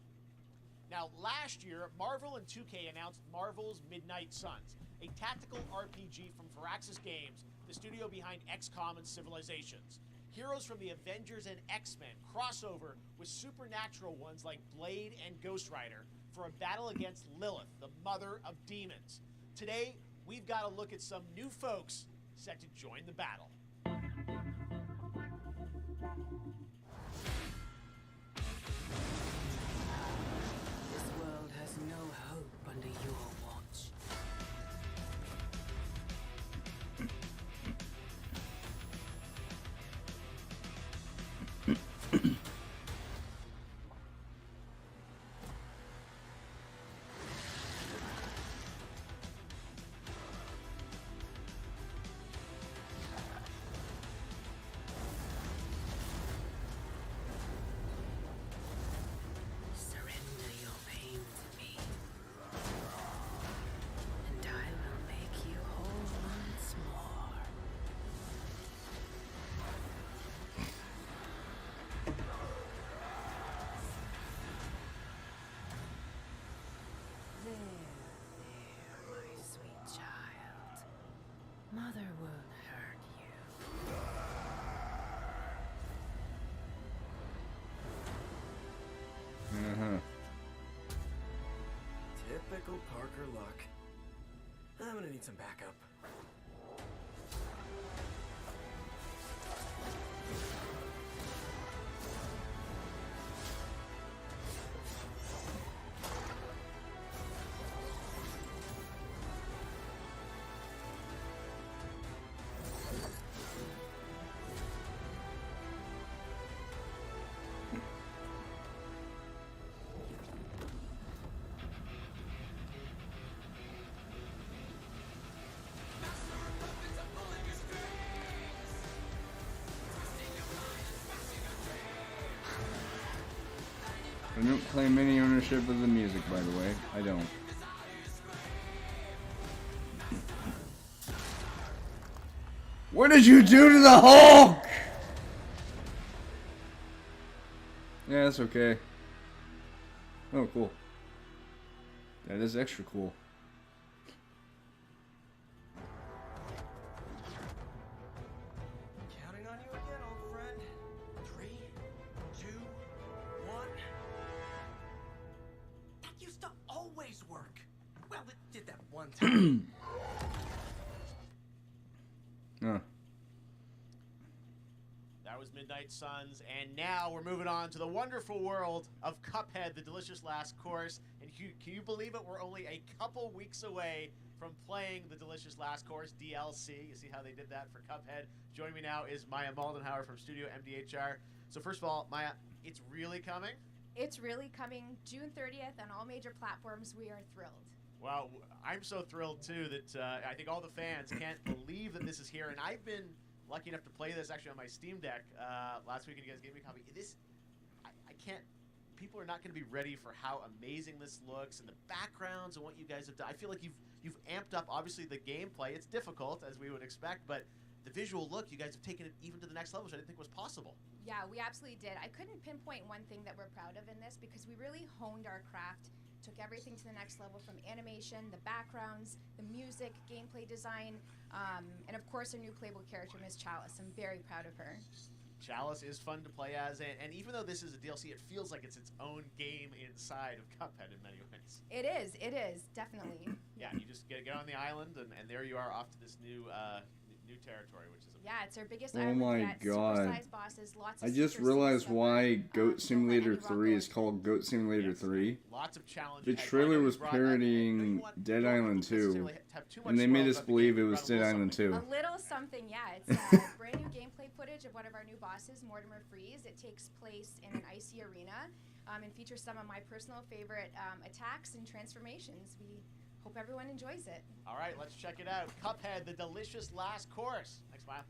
Now, last year, Marvel and 2K announced Marvel's Midnight Suns, a tactical RPG from Firaxis Games, the studio behind XCOM and Civilizations. Heroes from the Avengers and X-Men crossover with supernatural ones like Blade and Ghost Rider for a battle against Lilith, the mother of demons. Today, we've got to look at some new folks set to join the battle. This world has no hope under your watch. Surrender your pain to me, and I will make you whole once more. There, my sweet child. Mother won't hurt you. Typical Parker luck. I'm gonna need some backup. I don't claim any ownership of the music, by the way. I don't. What did you do to the Hulk? Yeah, that's okay. Oh, cool. That is extra cool. Counting on you again, old friend. 3, 2, 1. That used to always work. Well, it did that one time. Huh. That was Midnight Suns, and now we're moving on to the wonderful world of Cuphead, the delicious last course. And can you believe it? We're only a couple weeks away from playing the delicious last course DLC. You see how they did that for Cuphead? Joining me now is Maya Moldenhauer from Studio MDHR. So first of all, Maya, it's really coming? It's really coming June 30th on all major platforms. We are thrilled. Well, I'm so thrilled too that I think all the fans can't believe that this is here. And I've been lucky enough to play this actually on my Steam Deck last week, and you guys gave me a copy. I can't. People are not going to be ready for how amazing this looks and the backgrounds and what you guys have done. I feel like you've amped up obviously the gameplay. It's difficult as we would expect, but the visual look, you guys have taken it even to the next level, which I didn't think was possible. Yeah, we absolutely did. I couldn't pinpoint one thing that we're proud of in this because we really honed our craft. Took everything to the next level, from animation, the backgrounds, the music, gameplay design, and of course our new playable character, Miss Chalice. I'm very proud of her. Chalice is fun to play as, and even though this is a DLC, it feels like it's its own game inside of Cuphead in many ways. It is, definitely. Yeah, you just get on the island, and there you are off to this new territory, which is it's our biggest Oh island my yet. god. Super-sized bosses, lots of I just secret realized secrets why discovered. Goat Simulator 3 is called Goat Simulator 3. Lots of challenges. The trailer was parodying Dead Island 2, and they made us believe it was Dead Island 2. A little something, yeah. It's brand new gameplay footage of one of our new bosses, Mortimer Freeze. It takes place in an icy arena and features some of my personal favorite attacks and transformations. We hope everyone enjoys it. All right, let's check it out. Cuphead, the delicious last course. Thanks, Maya.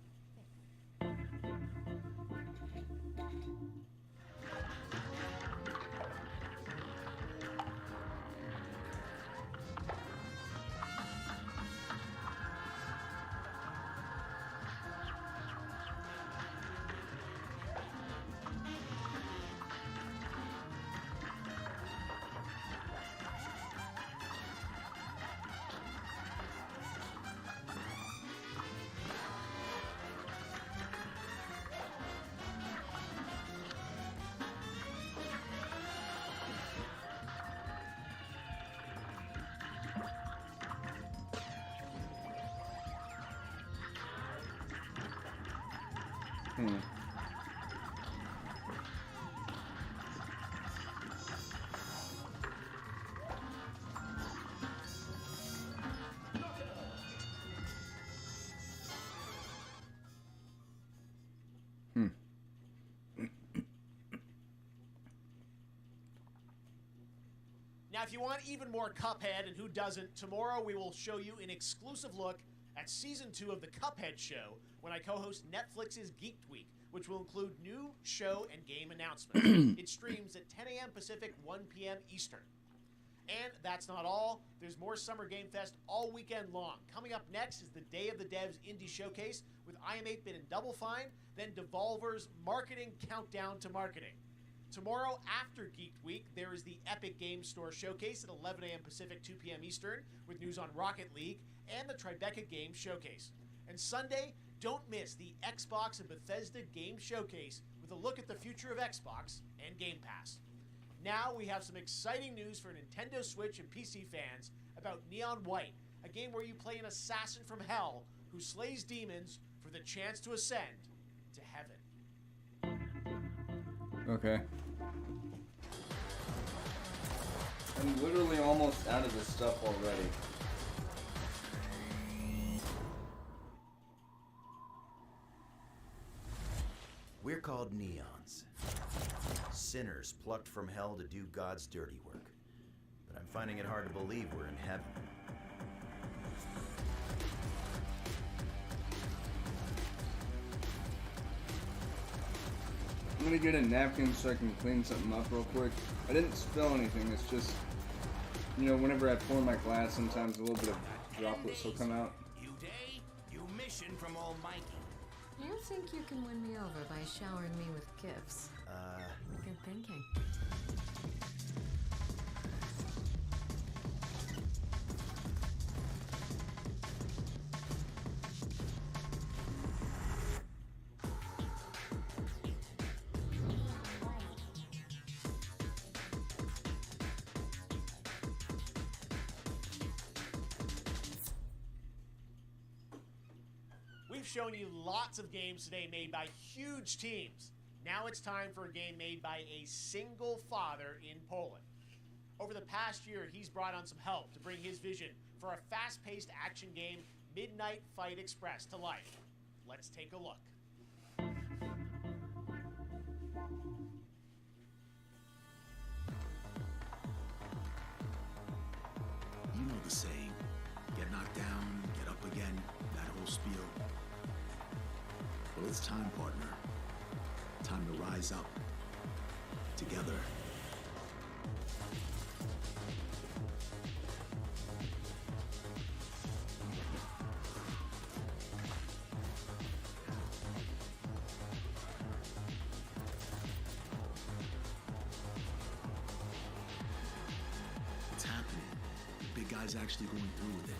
Now, if you want even more Cuphead, and who doesn't, tomorrow we will show you an exclusive look at Season 2 of the Cuphead Show when I co-host Netflix's Geeked Week, which will include new show and game announcements. It streams at 10 a.m. Pacific, 1 p.m. Eastern. And that's not all. There's more Summer Game Fest all weekend long. Coming up next is the Day of the Devs Indie Showcase with I Am 8-Bit and Double Fine, then Devolver's Marketing Countdown to Marketing. Tomorrow, after Geeked Week, there is the Epic Games Store Showcase at 11 a.m. Pacific, 2 p.m. Eastern, with news on Rocket League and the Tribeca Games Showcase. And Sunday, don't miss the Xbox and Bethesda Game Showcase with a look at the future of Xbox and Game Pass. Now we have some exciting news for Nintendo Switch and PC fans about Neon White, a game where you play an assassin from hell who slays demons for the chance to ascend to heaven. Okay. I'm literally almost out of this stuff already. We're called Neons. Sinners plucked from hell to do God's dirty work. But I'm finding it hard to believe we're in heaven. I'm gonna get a napkin so I can clean something up real quick. I didn't spill anything, it's just, you know, whenever I pour my glass, sometimes a little bit of droplets will come out. You day, you mission from Almighty. You think you can win me over by showering me with gifts? Good thinking. we've shown you lots of games today made by huge teams. Now it's time for a game made by a single father in Poland. Over the past year, he's brought on some help to bring his vision for a fast-paced action game, Midnight Fight Express, to life. Let's take a look. You know the saying, get knocked down, get up again, that whole spiel. Well, it's time, partner. Time to rise up. Together. It's happening. The big guy's actually going through with it.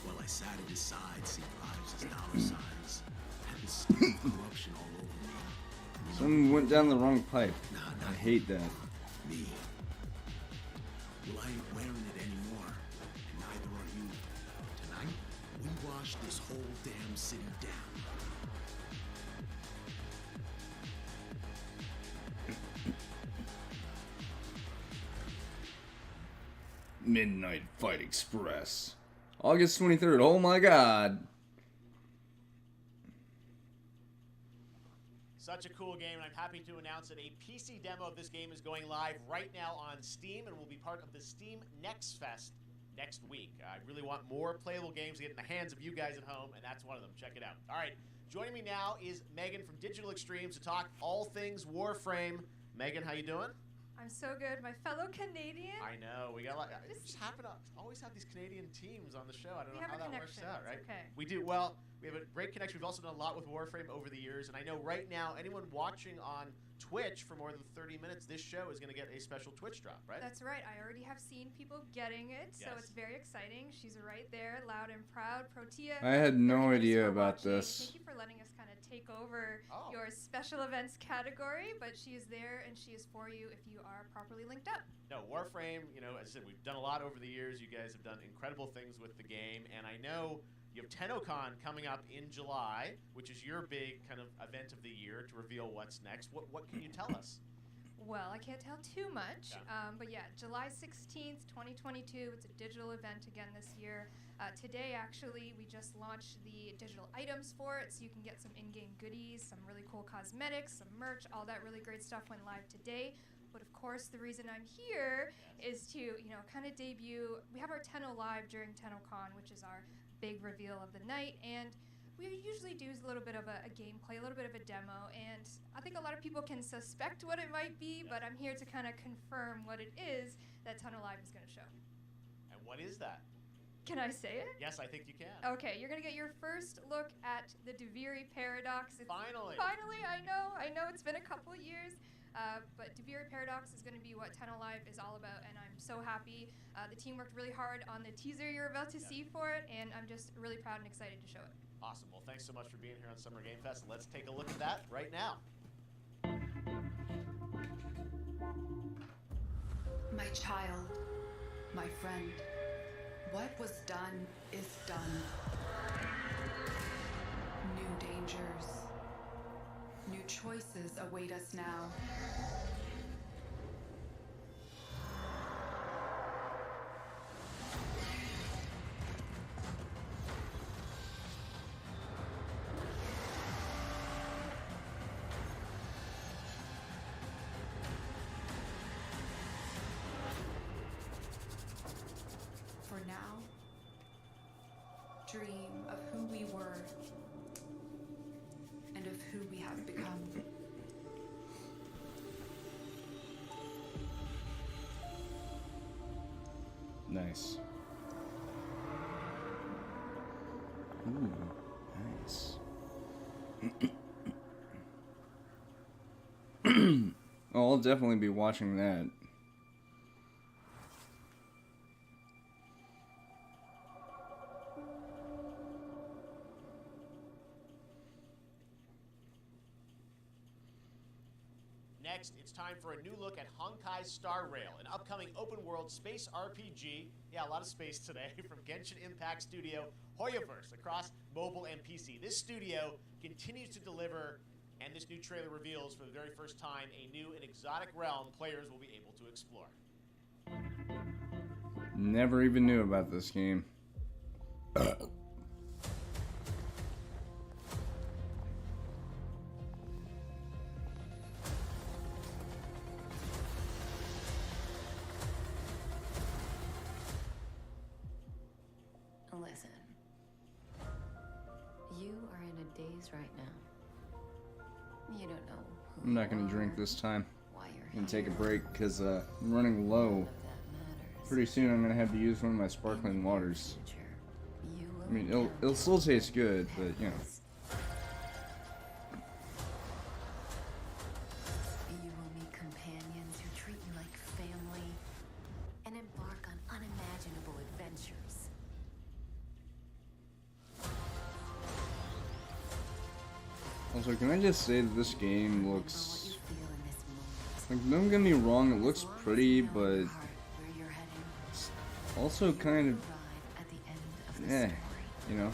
While I sat at his side, seeing lives as dollar signs. Had this stupid corruption all over me. Someone went down the wrong pipe. I hate that. Me. Well, I ain't wearing it anymore. And neither are you. Tonight, we wash this whole damn city down. Midnight Fight Express. August 23rd. Oh my god. Such a cool game, and I'm happy to announce that a PC demo of this game is going live right now on Steam and will be part of the Steam Next Fest next week. I really want more playable games to get in the hands of you guys at home, and that's one of them. Check it out. All right, joining me now is Megan from Digital Extremes to talk all things Warframe. Megan, how you doing? I'm so good. My fellow Canadian. I know. We got a lot. Just happen to always have these Canadian teams on the show. I don't know how that works out, right? Okay. We do. Well, we have a great connection. We've also done a lot with Warframe over the years. And I know right now, anyone watching on Twitch for more than 30 minutes, this show is going to get a special Twitch drop, right? That's right. I already have seen people getting it, so it's very exciting. She's right there, loud and proud. Protea. I had no idea about this. Thank you for letting us kind of take over your special events category, but she is there and she is for you if you are properly linked up. No, Warframe, you know, as I said, we've done a lot over the years. You guys have done incredible things with the game, and I know you have TennoCon coming up in July, which is your big kind of event of the year to reveal what's next. What can you tell us? Well, I can't tell too much, but yeah, July 16th, 2022. It's a digital event again this year. Today, actually, we just launched the digital items for it, so you can get some in-game goodies, some really cool cosmetics, some merch, all that really great stuff went live today. But of course, the reason I'm here is to, you know, kind of debut. We have our Tenno Live during TennoCon, which is our big reveal of the night, and we usually do a little bit of a gameplay, a little bit of a demo, and I think a lot of people can suspect what it might be, but I'm here to kind of confirm what it is that Tenno Live is going to show. And what is that? Can I say it? Yes, I think you can. Okay, you're going to get your first look at the Duviri Paradox. Finally! Finally, I know it's been a couple of years. But Duviri Paradox is going to be what Tenno Live is all about, and I'm so happy. The team worked really hard on the teaser you're about to see for it, and I'm just really proud and excited to show it. Awesome. Well, thanks so much for being here on Summer Game Fest. Let's take a look at that right now. My child, my friend, what was done is done. New dangers. New choices await us now. For now, dream of who we were and of who we have become. Nice. Ooh, nice. Oh, I'll definitely be watching that. Next, it's time for a new look at Honkai Star Rail, an upcoming open-world space RPG. Yeah, a lot of space today from Genshin Impact studio Hoyoverse across mobile and PC. This studio continues to deliver, and this new trailer reveals for the very first time a new and exotic realm players will be able to explore. Never even knew about this game. Listen. You are in a daze right now. You don't know who I'm not you gonna are, drink this time. why you're I'm gonna take a here. break because I'm running low. Pretty soon I'm gonna have to use one of my sparkling waters. I mean, it'll still taste good, but you know. You will meet companions who treat you like family and embark on unimaginable adventures. Also, can I just say that this game looks... Like, don't get me wrong, it looks pretty, but... It's also kind of... Eh, you know?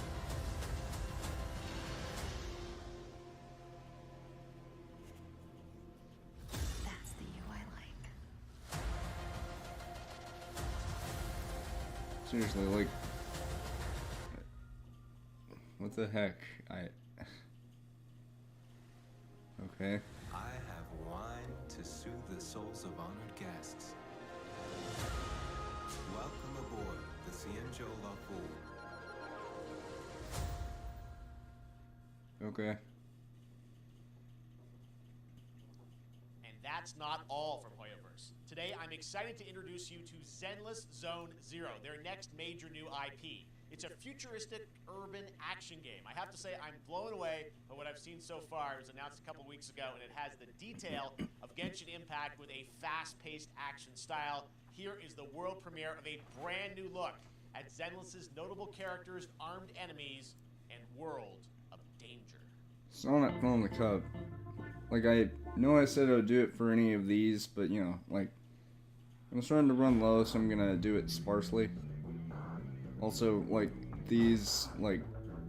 That's the you I like. Seriously, like... What the heck? Okay. I have wine to soothe the souls of honored guests. Welcome aboard the Cienjo La Fool. Okay. And that's not all from Hoyoverse. Today, I'm excited to introduce you to Zenless Zone Zero, their next major new IP. It's a futuristic urban action game. I have to say I'm blown away by what I've seen so far. It was announced a couple weeks ago, and it has the detail of Genshin Impact with a fast-paced action style. Here is the world premiere of a brand new look at Zenless's notable characters, armed enemies, and world of danger. Still not filling the cup. Like, I know I said I would do it for any of these, but you know, like, I'm starting to run low, so I'm gonna do it sparsely. Also, like, these, like,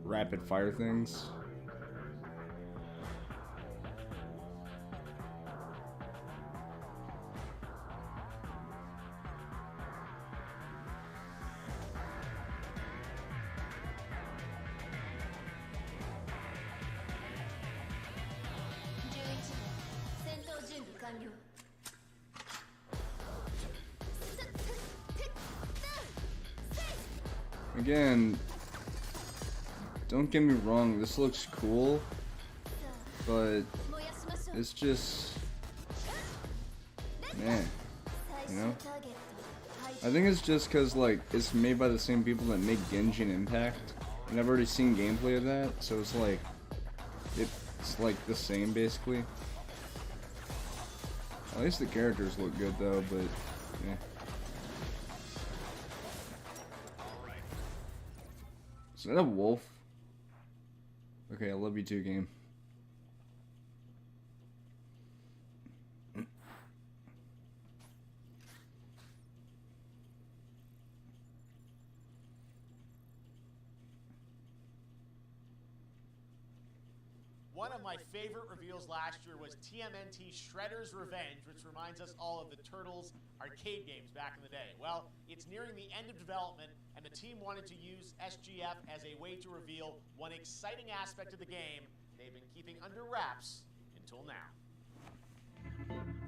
rapid fire things. Again, don't get me wrong, this looks cool, but it's just, man, you know? I think it's just because, like, it's made by the same people that make Genshin Impact, and I've already seen gameplay of that, so it's like, it's like the same, basically. At least the characters look good, though, but, yeah. Is that a wolf? Okay, I love you too, game. One of my favorite reveals last year was TMNT Shredder's Revenge, which reminds us all of the Turtles arcade games back in the day. Well, it's nearing the end of development, and the team wanted to use SGF as a way to reveal one exciting aspect of the game they've been keeping under wraps until now.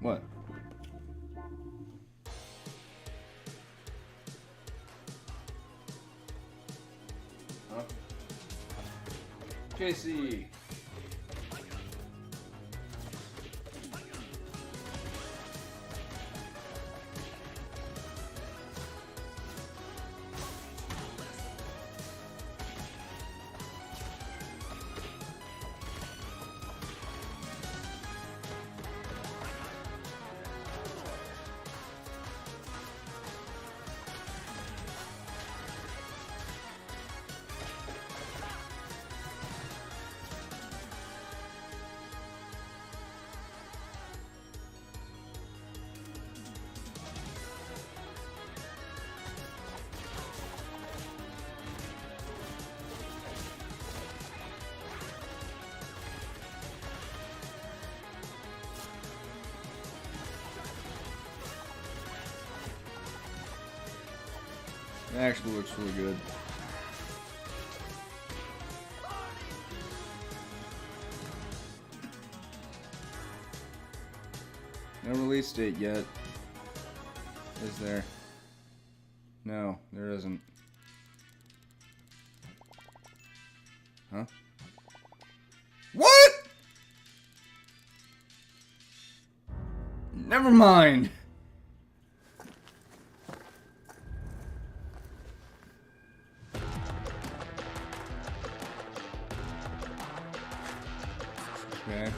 What? Huh? Casey! It actually looks really good. No release date yet. Is there? No, there isn't. Huh? What? Never mind. Okay.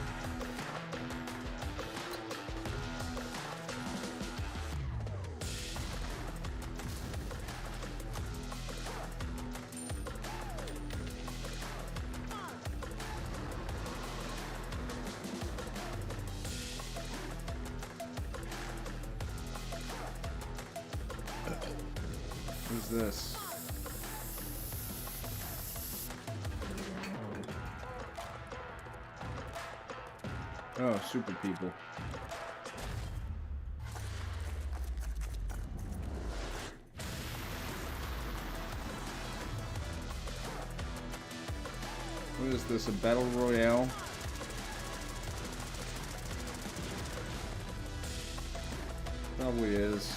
Who's this? Oh, super people. What is this, a battle royale? Probably is.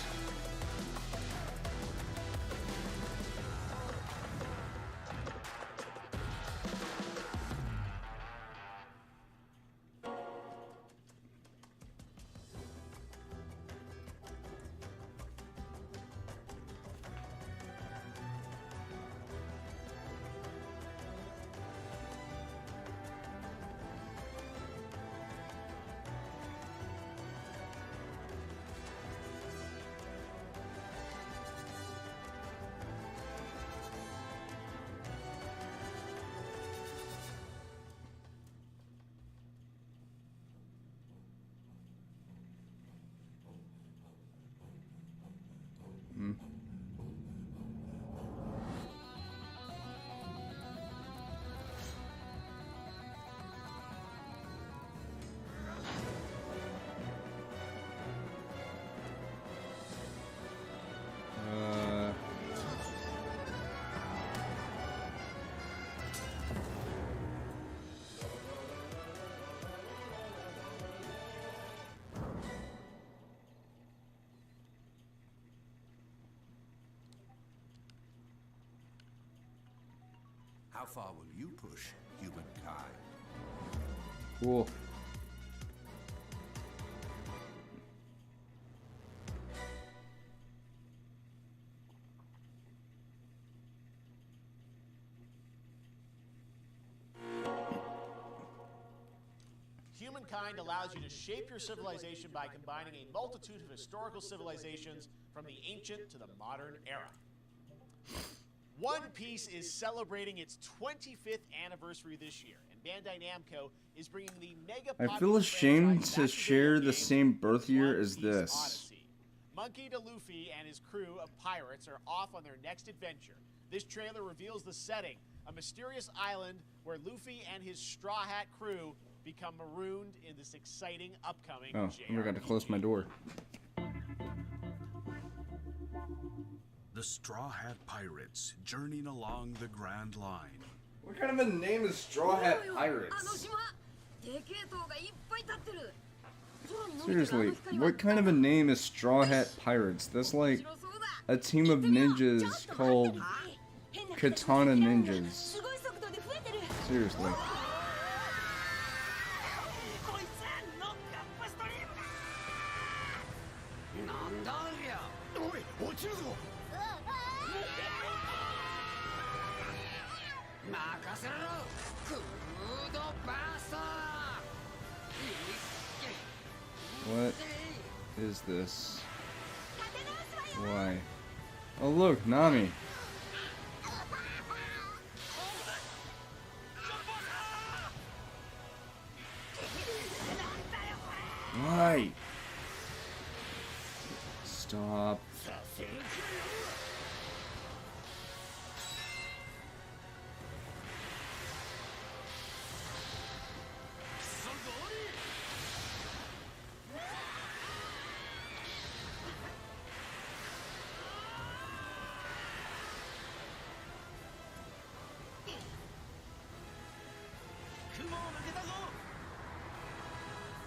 How far will you push humankind? Cool. Humankind allows you to shape your civilization by combining a multitude of historical civilizations from the ancient to the modern era. One Piece is celebrating its 25th anniversary this year, and Bandai Namco is bringing the mega I feel ashamed to share the same birth year as this. Odyssey. Monkey D. Luffy and his crew of pirates are off on their next adventure. This trailer reveals the setting, a mysterious island where Luffy and his Straw Hat crew become marooned in this exciting upcoming Oh, I forgot to close my door. The Straw Hat Pirates journeying along the Grand Line. What kind of a name is Straw Hat Pirates? Seriously, what kind of a name is Straw Hat Pirates? That's like a team of ninjas called Katana Ninjas. Seriously. What is this? Why? Oh look, Nami. Why? Stop.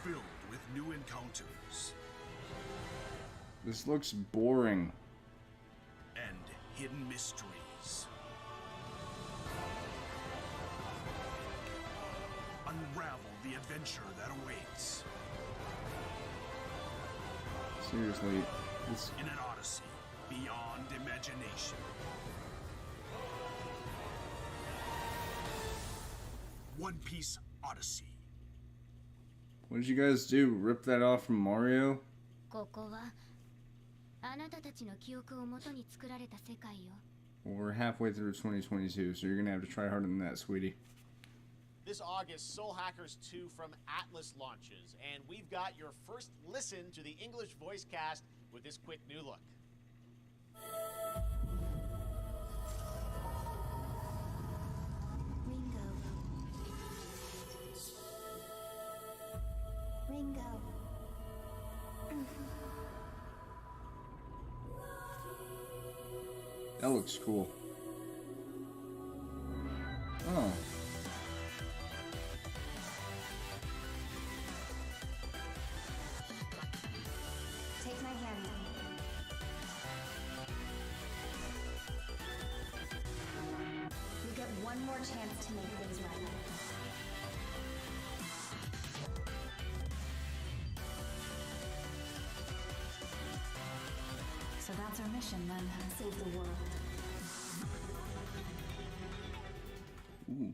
Filled with new encounters This looks boring. and hidden mysteries. Unravel the adventure that awaits Seriously, this in an odyssey beyond imagination. One Piece Odyssey. what did you guys do? Rip that off from Mario? ここはあなたたちの記憶をもとに作られた世界よ。 Well, we're halfway through 2022, so you're gonna have to try harder than that, sweetie. This August, Soul Hackers 2 from Atlas launches, and we've got your first listen to the English voice cast with this quick new look. Ringo. That looks cool. Oh. Take my hand. You get one more chance to make things right. So that's our mission then, save the world. Ooh.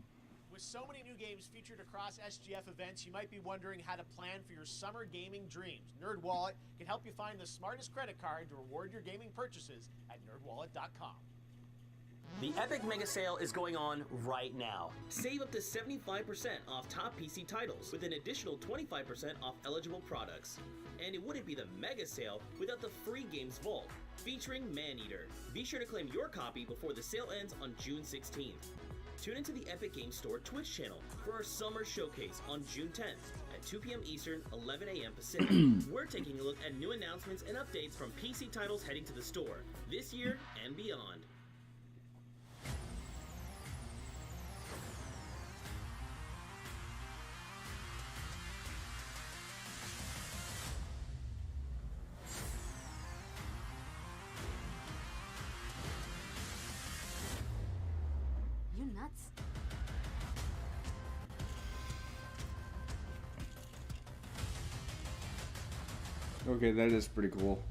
With so many new games featured across SGF events, you might be wondering how to plan for your summer gaming dreams. NerdWallet can help you find the smartest credit card to reward your gaming purchases at nerdwallet.com. The Epic Mega Sale is going on right now. Save up to 75% off top PC titles with an additional 25% off eligible products. And it wouldn't be the Mega Sale without the Free Games Vault, featuring Maneater. Be sure to claim your copy before the sale ends on June 16th. Tune into the Epic Games Store Twitch channel for our summer showcase on June 10th at 2 p.m. Eastern, 11 a.m. Pacific. We're taking a look at new announcements and updates from PC titles heading to the store this year and beyond. You nuts? Okay, that is pretty cool.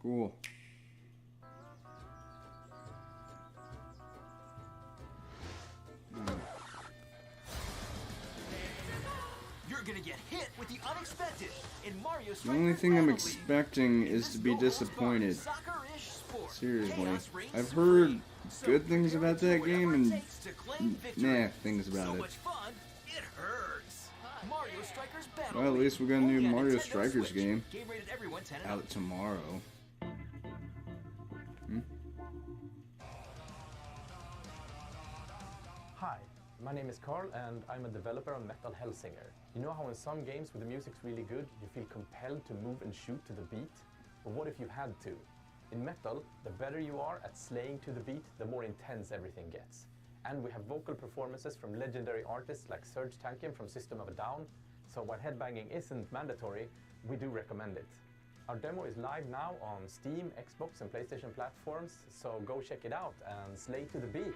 Cool. You're gonna get hit with the unexpected in Mario The Strikers only thing I'm Rivalry. expecting is to be disappointed. Soccer-ish sport. Seriously. Chaos reigns I've supreme. heard So good things about that game and to claim victory. nah things So about it. much fun, it hurts. Mario Strikers Battle Well, at least we got a new Only on Mario Nintendo Strikers Switch. game Game rated everyone 10 and out up. tomorrow. Hi, my name is Carl and I'm a developer on Metal Hellsinger. You know how in some games where the music's really good, you feel compelled to move and shoot to the beat? But what if you had to? In Metal, the better you are at slaying to the beat, the more intense everything gets. And we have vocal performances from legendary artists like Serge Tankian from System of a Down, so while headbanging isn't mandatory, we do recommend it. Our demo is live now on Steam, Xbox, and PlayStation platforms, so go check it out and slay to the beat.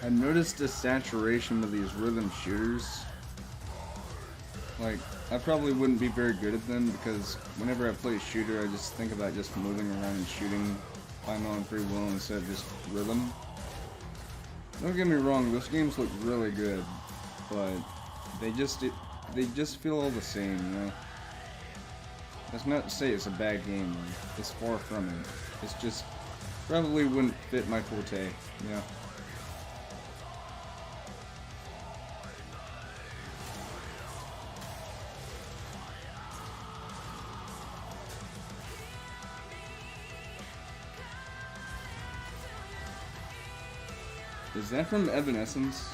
I've noticed a saturation with these rhythm shooters. Like, I probably wouldn't be very good at them because whenever I play a shooter, I just think about just moving around and shooting by my own free will instead of just rhythm. Don't get me wrong, those games look really good, but they just feel all the same, you know? That's not to say it's a bad game, it's far from it. It's just probably wouldn't fit my forte, you know? Is that from Evanescence?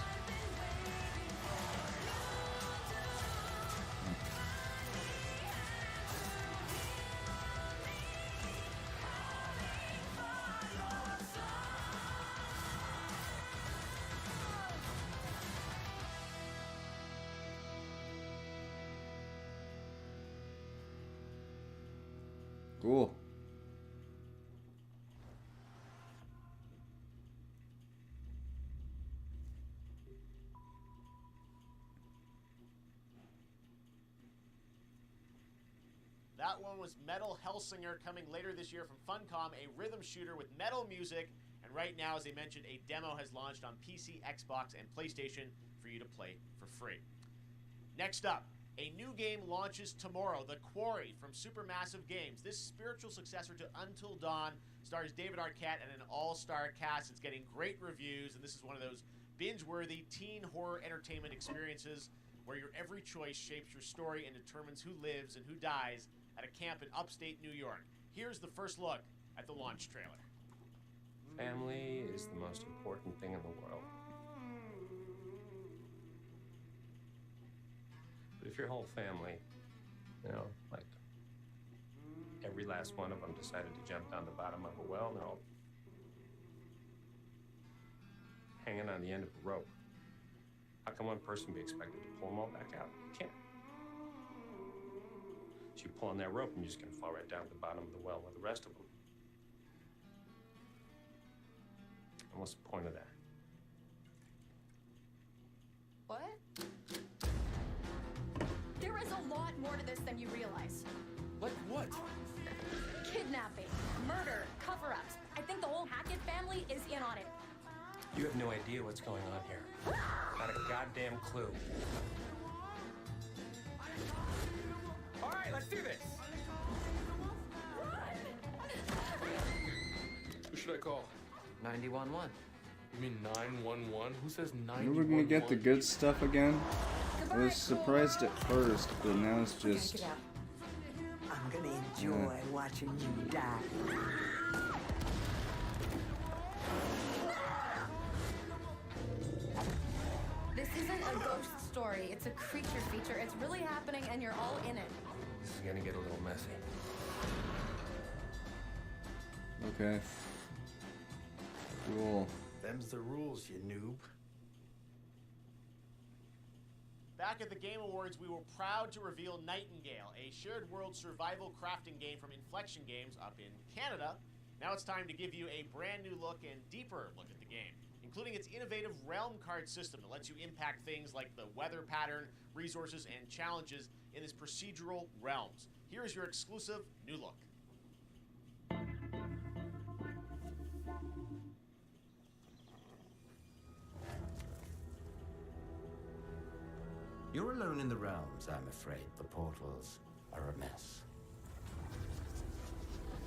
Cool. That one was Metal Hellsinger, coming later this year from Funcom, a rhythm shooter with metal music. And right now, as I mentioned, a demo has launched on PC, Xbox, and PlayStation for you to play for free. Next up, a new game launches tomorrow, The Quarry from Supermassive Games. This spiritual successor to Until Dawn stars David Arquette and an all-star cast. It's getting great reviews, and this is one of those binge-worthy teen horror entertainment experiences where your every choice shapes your story and determines who lives and who dies at a camp in upstate New York. Here's the first look at the launch trailer. Family is the most important thing in the world. But if your whole family, you know, like every last one of them decided to jump down the bottom of a well, no, hanging on the end of a rope, how can one person be expected to pull them all back out? You can't. So you pull on that rope and you're just gonna fall right down to the bottom of the well with the rest of them. And what's the point of that? What? There is a lot more to this than you realize. Like what? Kidnapping, murder, cover-ups. I think the whole Hackett family is in on it. You have no idea what's going on here. Not a goddamn clue. All right, let's do this. Who should I call? 911. You mean 911? Who says 911? Are we gonna get the good stuff again? I was surprised at first, but now it's just... I'm gonna enjoy watching you die. This isn't a ghost story. It's a creature feature. It's really happening and you're all in it. This is gonna get a little messy. Okay. Cool. Them's the rules, you noob. Back at the Game Awards, we were proud to reveal Nightingale, a shared world survival crafting game from Inflection Games up in Canada. Now it's time to give you a brand new look and deeper look at the game, including its innovative realm card system that lets you impact things like the weather pattern, resources, and challenges in this procedural realms. Here is your exclusive new look. You're alone in the realms, I'm afraid. The portals are a mess.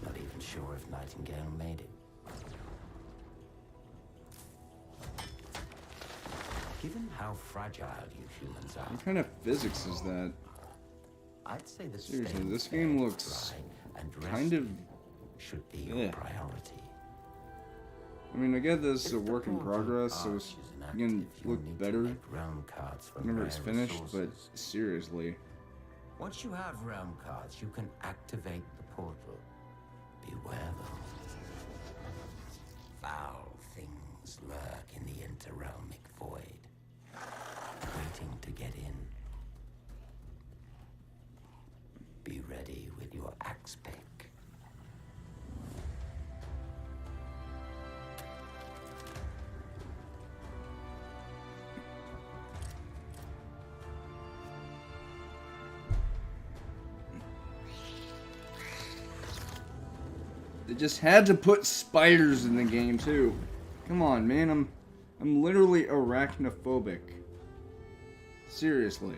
Not even sure if Nightingale made it. Given how fragile you humans are, What kind of physics is that? I'd say the Seriously, this game looks kind of... should be your priority. I mean, I get this is a work in progress, so it's gonna look better whenever it's finished, but seriously. Once you have realm cards, you can activate the portal. Beware though. Foul things lurk in the interrealmic void, get in. Be ready with your axe pick. They just had to put spiders in the game too. Come on, man. I'm literally arachnophobic. Seriously.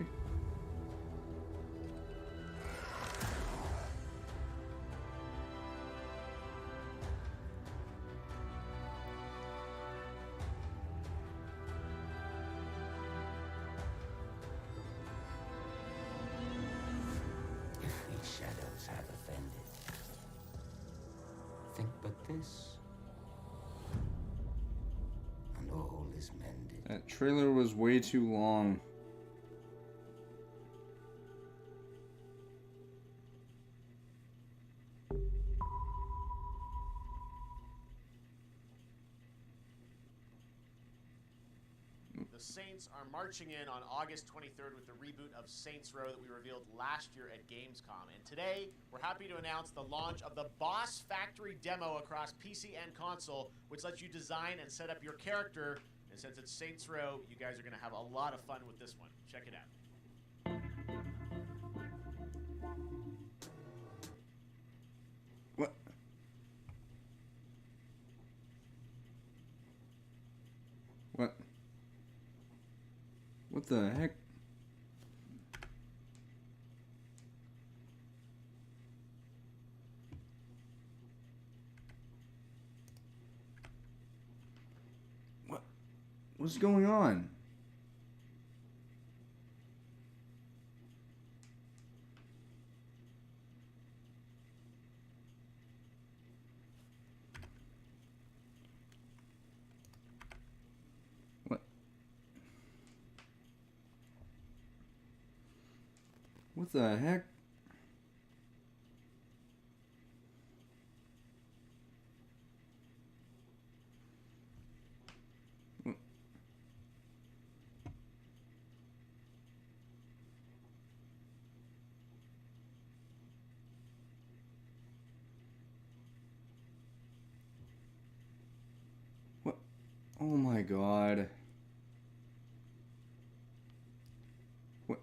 If these shadows have offended, think but this, and all is mended. That trailer was way too long. The Saints are marching in on August 23rd with the reboot of Saints Row that we revealed last year at Gamescom. And today, we're happy to announce the launch of the Boss Factory demo across PC and console, which lets you design and set up your character. And since it's Saints Row, you guys are going to have a lot of fun with this one. Check it out. What? What? What the heck? What's going on? What the heck? What? Oh my God. What?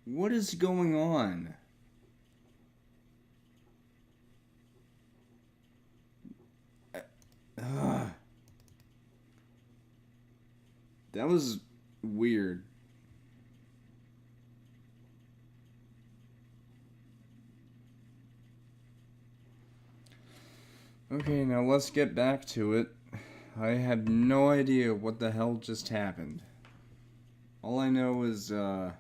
What is going on? That was weird. Okay, now let's get back to it. I had no idea what the hell just happened. All I know is, that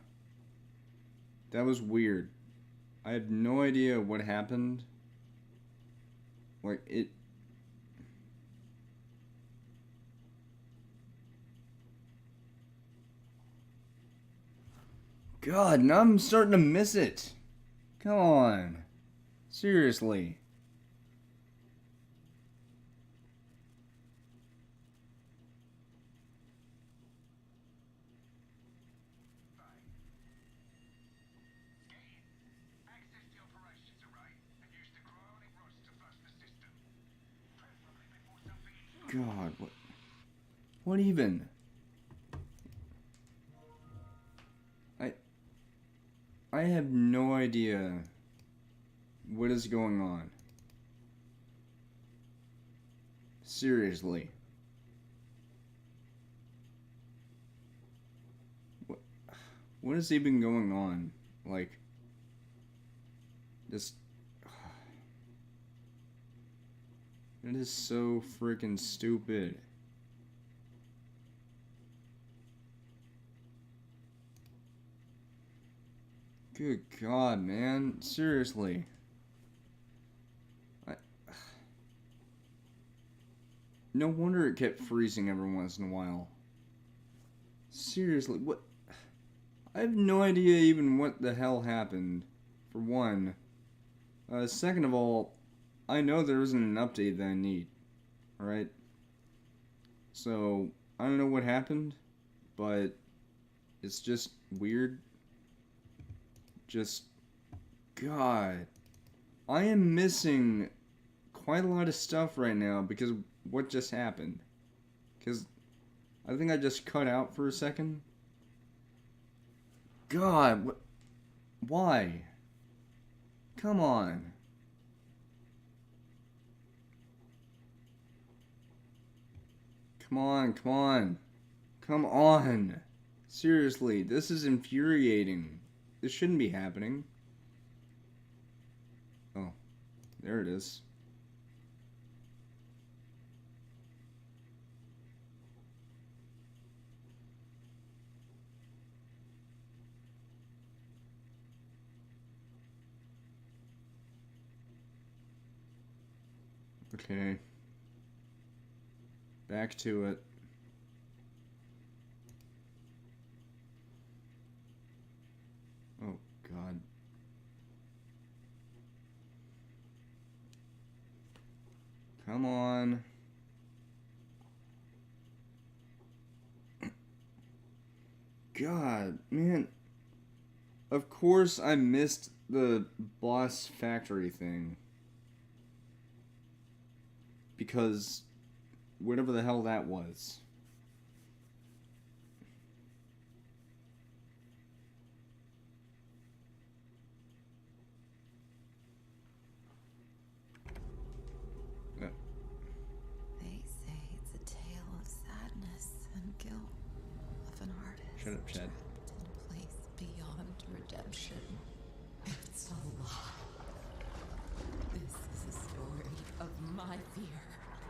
was weird. I had no idea what happened. Like, it... God, now I'm starting to miss it. Come on. Seriously. God, what even? I have no idea what is going on. Seriously. What is even going on? Like, this... It is so freaking stupid. Good God, man. Seriously. No wonder it kept freezing every once in a while. Seriously, what? I have no idea even what the hell happened, for one. Second of all, I know there isn't an update that I need, alright? So, I don't know what happened, but it's just weird. Just, God. I am missing quite a lot of stuff right now because of what just happened. Because I think I just cut out for a second. God, why? Come on. Come on, come on. Come on. Seriously, this is infuriating. This shouldn't be happening. Oh, there it is. Okay. Back to it. Oh, God. Come on. God, man. Of course I missed the boss factory thing. Because whatever the hell that was. They say it's a tale of sadness and guilt of an artist. Shut up, Chad. Trapped in a place beyond redemption. It's a lie. This is a story of my fear,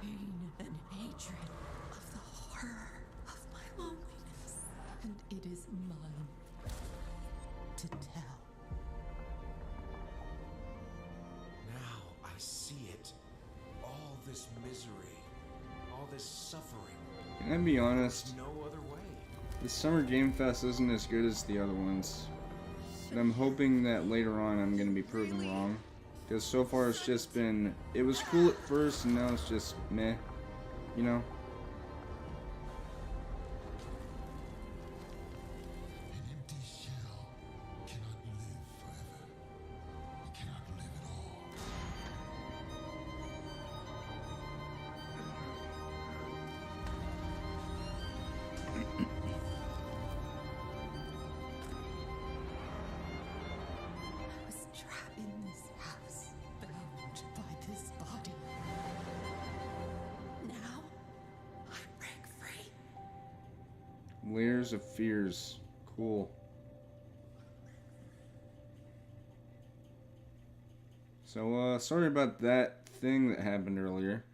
pain, and hatred, of the horror of my loneliness, and it is mine to tell. Now I see it. All this misery, all this suffering. Can I be honest? No other way. The Summer Game Fest isn't as good as the other ones. And I'm hoping that later on I'm going to be proven wrong. Because so far it's just been... It was cool at first and now it's just meh. You know? An empty shell cannot live forever. It cannot live at all. I was trapped in this house, bound by this body. Now, I break free. Layers of Fears. Cool. So, sorry about that thing that happened earlier.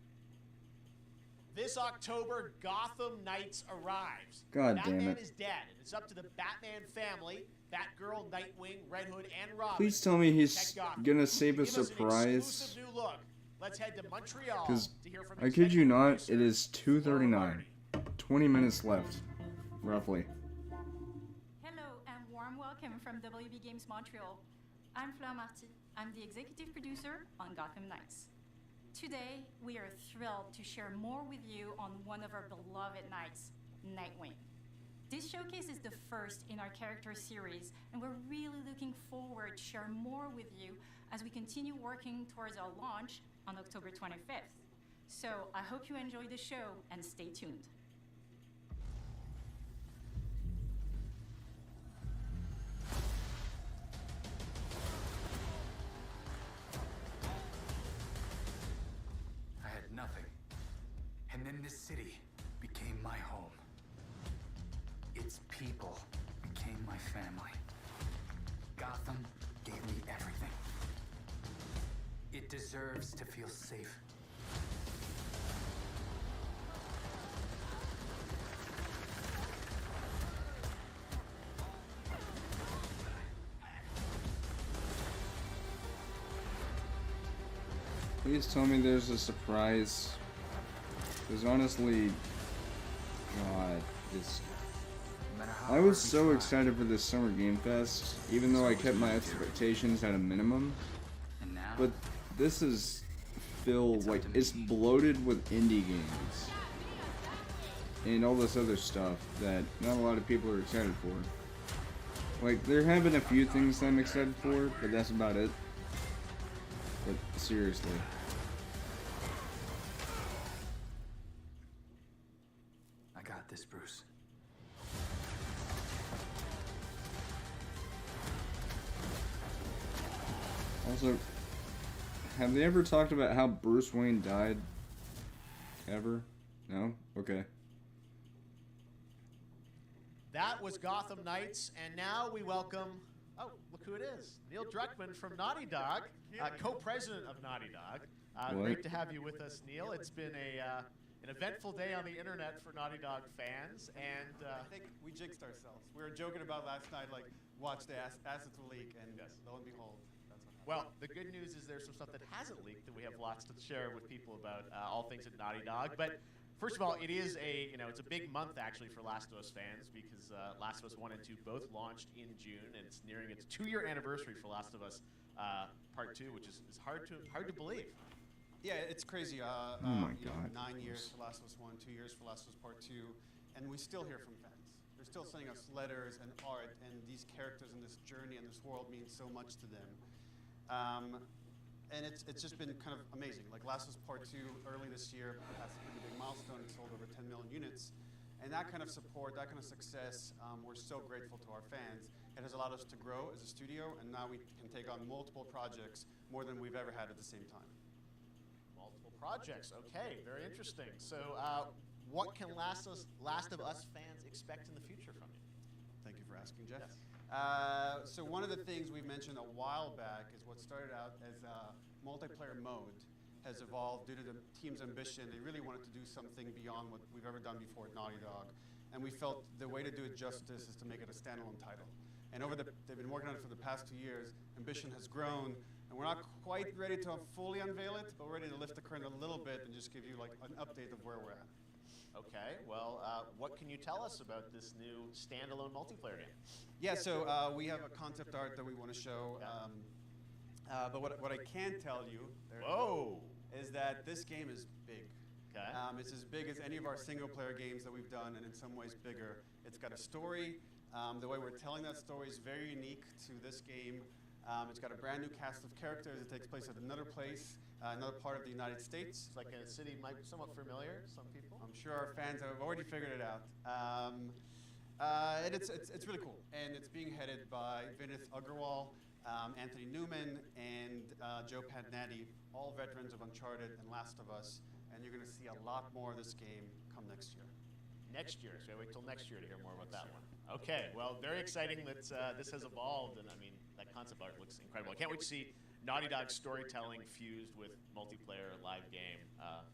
This October, Gotham Knights arrives. God Batman damn it. is dead, and it's up to the Batman family, Batgirl, Nightwing, Red Hood, and Robin. Please tell me he's to protect Gotham. gonna save To a give us an surprise. exclusive new look, let's head to Montreal Because, to hear from I kid you executive not, producer it is 2:39. 20 minutes left. Roughly. Hello and warm welcome from WB Games Montreal. I'm Fleur Marty. I'm the executive producer on Gotham Knights. Today, we are thrilled to share more with you on one of our beloved knights, Nightwing. This showcase is the first in our character series, and we're really looking forward to share more with you as we continue working towards our launch on October 25th. So I hope you enjoy the show and stay tuned. I had nothing. And then this city became my home. Its people became my family. Gotham gave me everything. It deserves to feel safe. Please tell me there's a surprise. Because honestly, God, I was so excited for this Summer Game Fest, even though I kept my expectations at a minimum. But this is filled, like, it's bloated with indie games. And all this other stuff that not a lot of people are excited for. Like, there have been a few things that I'm excited for, but that's about it. But seriously. I got this, Bruce. Also, have they ever talked about how Bruce Wayne died? Ever? No? Okay. That was Gotham Knights, and now we welcome, oh, look who it is. Neil Druckmann from Naughty Dog, co-president of Naughty Dog. Great to have you with us, Neil. It's been an eventful day on the internet for Naughty Dog fans, and I think we jinxed ourselves. We were joking about last night, like, watch the assets will leak, and lo and behold, that's what happened. well, the good news is there's some stuff that hasn't leaked that we have lots to share with people about all things at Naughty Dog. But first of all, it is it's a big month actually for Last of Us fans because Last of Us 1 and 2 both launched in June, and it's nearing its 2-year anniversary for Last of Us Part 2, which is hard to believe. Yeah, it's crazy. Oh my God. 9 years for Last of Us 1, 2 years for Last of Us Part 2, and we still hear from fans. They're still sending us letters and art, and these characters and this journey and this world mean so much to them. And it's just been kind of amazing. Like Last of Us Part 2 early this year passed a pretty big milestone. It sold over 10 million units. And that kind of support, that kind of success, we're so grateful to our fans. It has allowed us to grow as a studio, and now we can take on multiple projects, more than we've ever had at the same time. Multiple projects, okay, very interesting. So what can Last of Us fans expect in the future from you? Thank you for asking, Jeff. Yes. So one of the things we mentioned a while back is what started out as a multiplayer mode has evolved due to the team's ambition. They really wanted to do something beyond what we've ever done before at Naughty Dog. And we felt the way to do it justice is to make it a standalone title. And they've been working on it for the past 2 years. Ambition has grown, and we're not quite ready to fully unveil it, but we're ready to lift the curtain a little bit and just give you like an update of where we're at. Okay, well, what can you tell us about this new standalone multiplayer game? Yeah, so we have a concept art that we want to show. But what I can tell you is that this game is big. Okay. It's as big as any of our single-player games that we've done, and in some ways bigger. It's got a story. The way we're telling that story is very unique to this game. It's got a brand new cast of characters. It takes place at another place, another part of the United States. It's like a city might be somewhat familiar to some people. I'm sure our fans have already figured it out. And it's really cool. And it's being headed by Vinith Aggarwal, Anthony Newman, and Joe Pantnati, all veterans of Uncharted and Last of Us. And you're going to see a lot more of this game come next year. Next year, so wait till next year to hear more about that one. Okay, well, very exciting that this has evolved, and I mean, that concept art looks incredible. I can't wait to see Naughty Dog storytelling fused with multiplayer live game.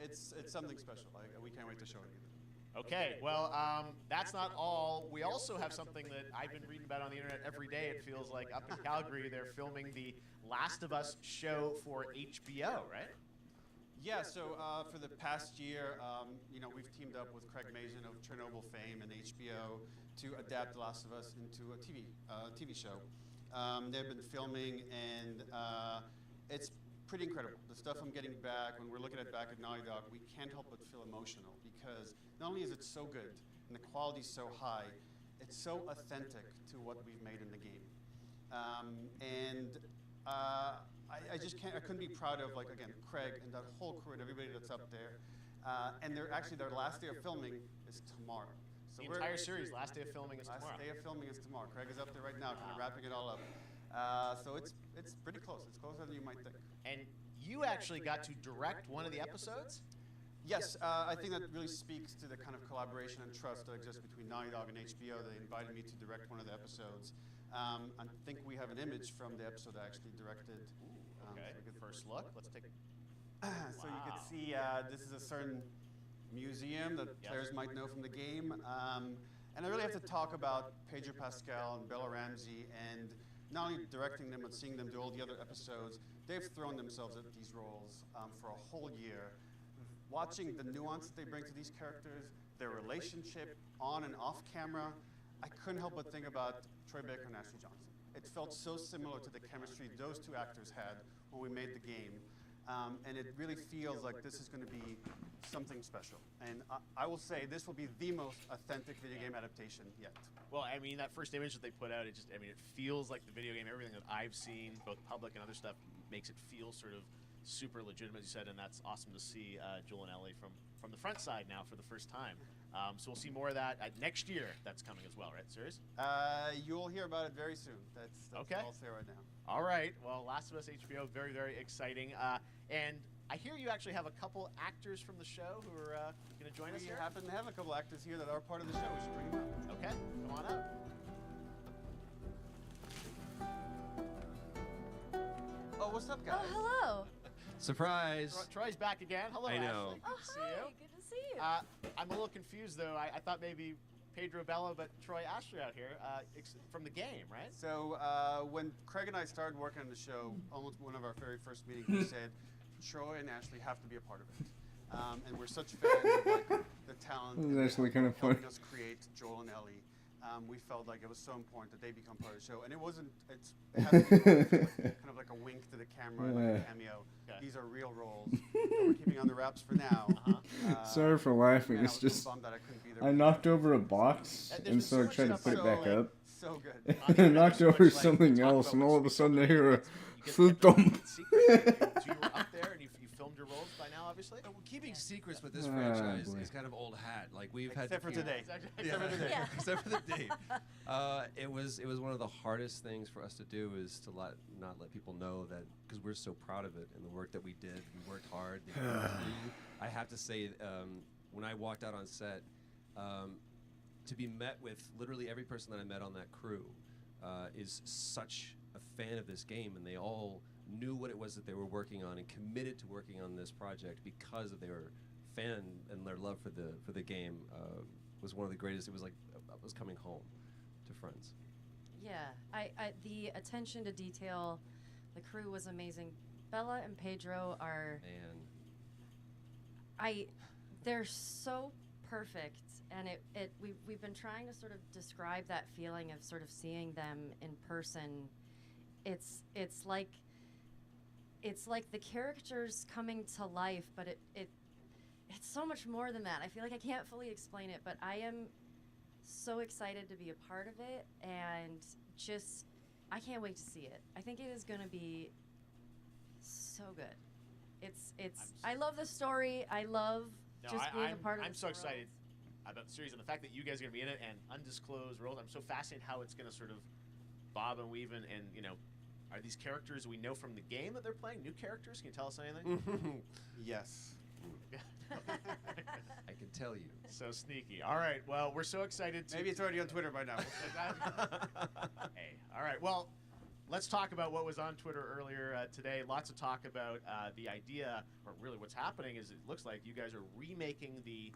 It's something special. We can't wait to show it either. Okay, well, that's not all. We also have something that I've been reading about on the internet every day, it feels like. Up in Calgary, they're filming the Last of Us show for HBO, right? Yeah, so for the past year, we've teamed up with Craig Mazin of Chernobyl fame and HBO to adapt The Last of Us into a TV show. They've been filming, and it's pretty incredible. The stuff I'm getting back, when we're looking at back at Naughty Dog, we can't help but feel emotional because not only is it so good and the quality's so high, it's so authentic to what we've made in the game. I just can't. I couldn't be proud of, like, again, Craig and that whole crew and everybody that's up there. And their last day of filming is tomorrow. So the entire series, last day of filming is tomorrow. Last day of filming is tomorrow. Craig is up there right now, kind of wrapping it all up. So it's pretty close. It's closer than you might think. And you actually got to direct one of the episodes? Yes, I think that really speaks to the kind of collaboration and trust that exists between Naughty Dog and HBO. They invited me to direct one of the episodes. I think we have an image from the episode I actually directed. Okay, first look. Let's take So you can see this is a certain museum that players might know from the game. And I really have to talk about Pedro Pascal and Bella Ramsey, and not only directing them, but seeing them do all the other episodes. They've thrown themselves at these roles for a whole year. watching the nuance that they bring to these characters, their relationship on and off camera, I couldn't help but think about Troy Baker and Ashley Johnson. It felt so similar to the chemistry those two actors had when we made the game. And it really feels like this is going to be something special. And I will say this will be the most authentic video game adaptation yet. Well, I mean, that first image that they put out, it feels like the video game. Everything that I've seen, both public and other stuff, makes it feel sort of super legitimate, as you said, and that's awesome to see Joel and Ellie from the front side now for the first time. So we'll see more of that next year. That's coming as well, right? Serious? You'll hear about it very soon. That's okay. All I'll say right now. All right. Well, Last of Us HBO, very, very exciting. And I hear you actually have a couple actors from the show who are going to join us We here. happen to have a couple actors here that are part of the show. We should bring them up. Okay, come on up. Oh, what's up, guys? Oh, hello. Surprise. Troy's back again. Hello, I know. Ashley. Good to see you. Good to see you. I'm a little confused, though. I thought maybe Pedro Bella, but Troy Ashley out here from the game, right? So when Craig and I started working on the show, almost one of our very first meetings, we said, Troy and Ashley have to be a part of it. And we're such fans of like, the talent This is and actually kind of funny. helping us create Joel and Ellie. We felt like it was so important that they become part of the show. And it wasn't, it has to be kind of like a wink to the camera, like a cameo. Okay. These are real roles that we're keeping on the wraps for now. Sorry for laughing. man, It's I was so just bummed that I couldn't be there I with knocked over a box There's and been so so I much tried to stuff put it so, back like, up. so good. And I knocked over something else, and all of a sudden I hear a thump. So you were up there and you filmed your roles by now, obviously? Well, keeping secrets with this Ah, franchise boy. is kind of old hat. Like we've had Except to for keep- today. Yeah, Except for today. Yeah. except for the date. It was one of the hardest things for us to do is to not let people know that because we're so proud of it and the work that we did. We worked hard. I have to say, when I walked out on set, to be met with literally every person that I met on that crew is such a fan of this game, and they all knew what it was that they were working on and committed to working on this project because of their fan and their love for the game was one of the greatest. It was like I was coming home to friends. Yeah, I the attention to detail, the crew was amazing. Bella and Pedro are Man, they're so perfect, and we've been trying to sort of describe that feeling of sort of seeing them in person. It's like the characters coming to life, but it's so much more than that. I feel like I can't fully explain it, but I am so excited to be a part of it, and just I can't wait to see it. I think it is going to be so good. I love the story. I love being a part of I'm this so world. excited about the series and the fact that you guys are going to be in it and undisclosed roles. I'm so fascinated how it's going to sort of bob and weave and are these characters we know from the game that they're playing new characters? Can you tell us anything? Yes. I can tell you. So sneaky. All right. Well, we're so excited to. Maybe it's already on Twitter by now. Hey. All right. Well, let's talk about what was on Twitter earlier today. Lots of talk about the idea, or really what's happening is it looks like you guys are remaking the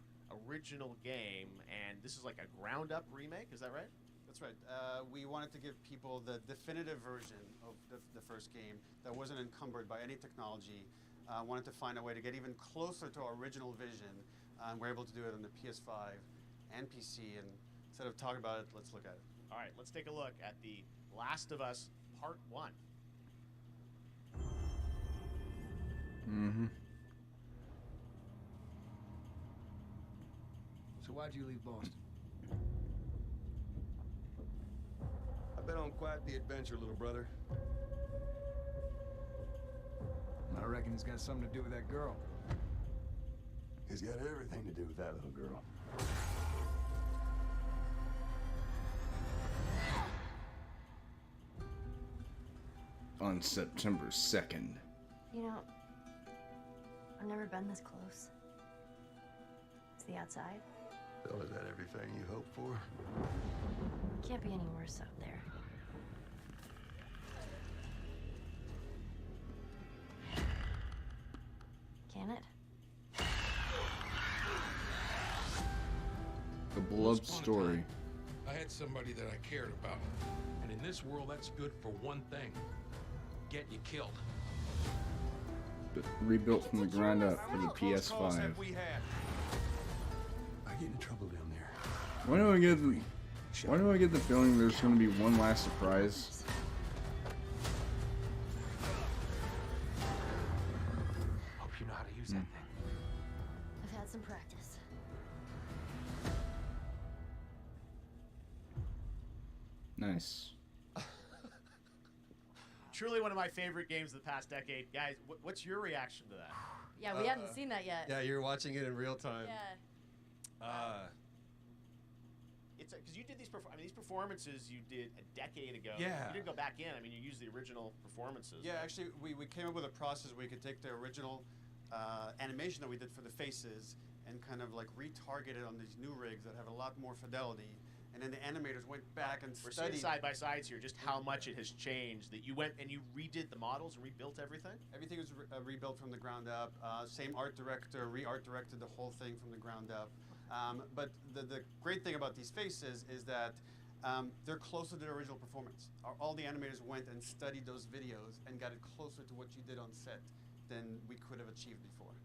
original game, and this is like a ground-up remake. Is that right? That's right. We wanted to give people the definitive version of the first game that wasn't encumbered by any technology. Wanted to find a way to get even closer to our original vision. We're able to do it on the PS5 and PC. And instead of talking about it, let's look at it. All right, let's take a look at The Last of Us Part 1. Mm-hmm. So why'd you leave Boston? I've been on quite the adventure, little brother. I reckon it's got something to do with that girl. It's got everything to do with that little girl. On September 2nd. You know, I've never been this close. It's the outside. So is that everything you hoped for? Can't be any worse out there. Can it? The beloved story. I had somebody that I cared about. And in this world, that's good for one thing. Getting you killed. rebuilt from the ground up for the PS5. I get into trouble down there. Why do I get the feeling there's going to be one last surprise? Hope you know how to use that thing. I've had some practice. Nice. Truly one of my favorite games of the past decade. Guys, what's your reaction to that? Yeah, we hadn't seen that yet. Yeah, you're watching it in real time. Yeah. It's because you did these. These performances you did a decade ago. Yeah. You didn't go back in. I mean, you used the original performances. Yeah, actually, we came up with a process where we could take the original animation that we did for the faces and kind of like retarget it on these new rigs that have a lot more fidelity. And then the animators went back and We're studied. seeing side by sides here, just how much it has changed. That you went and you redid the models and rebuilt everything. Everything was rebuilt from the ground up. Same art director, re-art directed the whole thing from the ground up. But the great thing about these faces is that they're closer to the original performance. All the animators went and studied those videos and got it closer to what you did on set than we could have achieved before.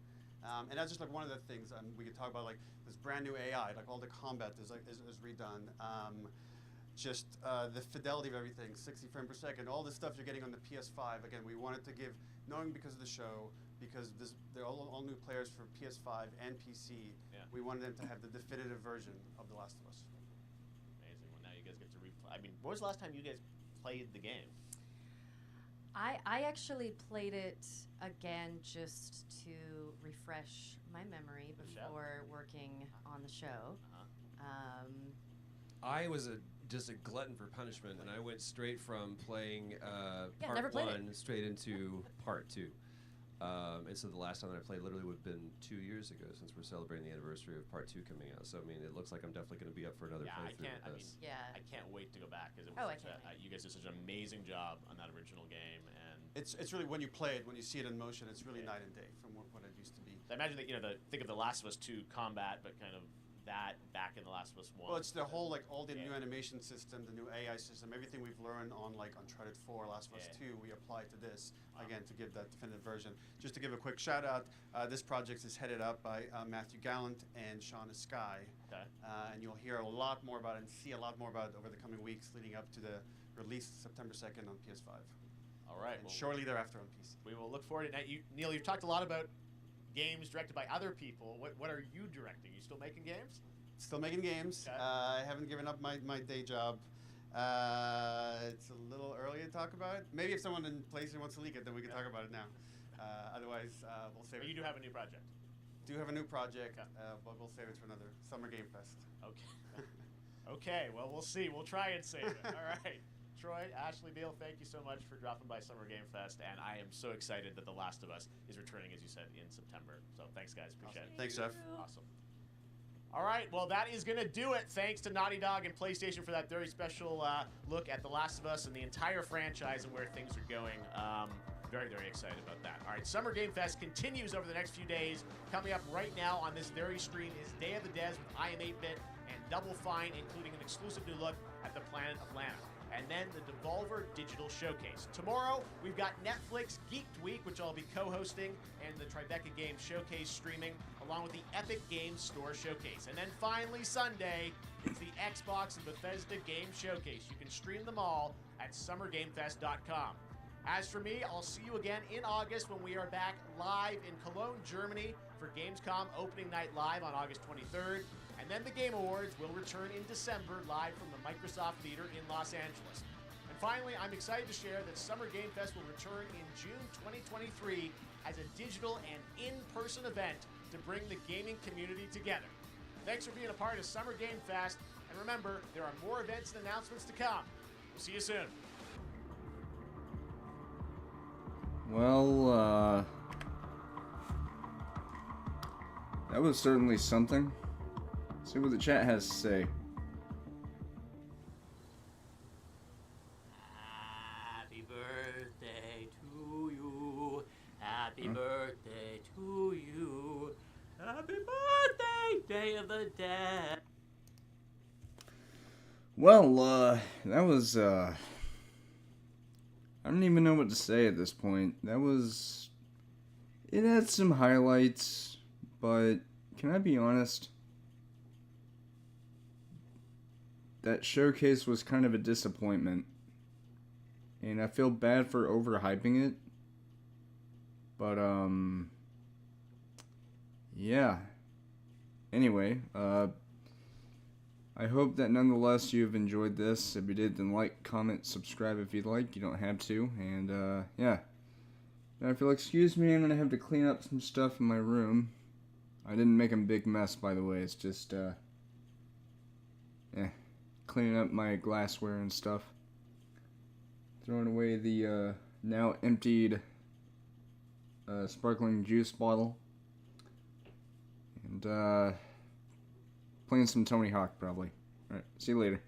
And that's just like one of the things we could talk about, like this brand new AI, like all the combat is redone. Just the fidelity of everything, 60 frames per second, all the stuff you're getting on the PS5. Again, we wanted to give, knowing because of the show, because they're all new players for PS5 and PC. Yeah. We wanted them to have the definitive version of The Last of Us. Amazing. Well, now you guys get to replay. I mean, when was the last time you guys played the game? I actually played it again just to refresh my memory before working on the show. I was just a glutton for punishment, and I went straight from playing never part played one straight into part two. And so the last time that I played literally would have been 2 years ago, since we're celebrating the anniversary of part two coming out. So I mean, it looks like I'm definitely going to be up for another playthrough with this. I can't wait to go back because Oh, I you guys did such an amazing job on that original game, and It's really, when you play it, when you see it in motion, it's really night and day from what it used to be. I imagine that think of The Last of Us 2 combat, but kind of that back in The Last of Us 1. Well, it's the whole, like, all the new animation system, the new AI system, everything we've learned on, like, Uncharted 4, Last of Us 2, we apply to this, again, to give that definitive version. Just to give a quick shout out, this project is headed up by Matthew Gallant and Shauna Skye. Okay. And you'll hear a lot more about it and see a lot more about it over the coming weeks leading up to the release September 2nd on PS5. All right. And shortly thereafter on PC. We will look forward to it. Neil, you've talked a lot about games directed by other people. What are you directing? You still making games? Still making games. Okay. I haven't given up my day job. It's a little early to talk about it. Maybe if someone in PlayStation wants to leak it, then we can talk about it now. Otherwise, we'll save it. But you do have a new project. Do have a new project, but we'll save it for another Summer Game Fest. Okay. Okay, well, we'll see. We'll try and save it. All right. Troy, Ashley, Neil, thank you so much for dropping by Summer Game Fest, and I am so excited that The Last of Us is returning, as you said, in September. So thanks, guys. Appreciate it. Thanks, Jeff. Awesome. All right, well, that is going to do it. Thanks to Naughty Dog and PlayStation for that very special look at The Last of Us and the entire franchise and where things are going. Very, very excited about that. All right, Summer Game Fest continues over the next few days. Coming up right now on this very stream is Day of the Des with I Am 8-Bit and Double Fine, including an exclusive new look at the planet Atlanta. And then the Devolver Digital Showcase. Tomorrow, we've got Netflix Geeked Week, which I'll be co-hosting, and the Tribeca Games Showcase streaming, along with the Epic Games Store Showcase. And then finally, Sunday, is the Xbox and Bethesda Game Showcase. You can stream them all at summergamefest.com. As for me, I'll see you again in August when we are back live in Cologne, Germany for Gamescom Opening Night Live on August 23rd. And then the Game Awards will return in December live from the Microsoft Theater in Los Angeles. And finally, I'm excited to share that Summer Game Fest will return in June 2023 as a digital and in-person event to bring the gaming community together. Thanks for being a part of Summer Game Fest, and remember, there are more events and announcements to come. We'll see you soon. Well, that was certainly something. Let's see what the chat has to say. Happy birthday to you. Happy birthday to you. Happy birthday, Day of the Dead. Well, that was, I don't even know what to say at this point. That was it had some highlights, but can I be honest? That showcase was kind of a disappointment. And I feel bad for overhyping it. But, yeah. Anyway, I hope that nonetheless you've enjoyed this. If you did, then like, comment, subscribe if you'd like. You don't have to. And, yeah. Now, if you'll excuse me, I'm going to have to clean up some stuff in my room. I didn't make a big mess, by the way. It's just, cleaning up my glassware and stuff. Throwing away the, now emptied, sparkling juice bottle. And, playing some Tony Hawk, probably. Alright, see you later.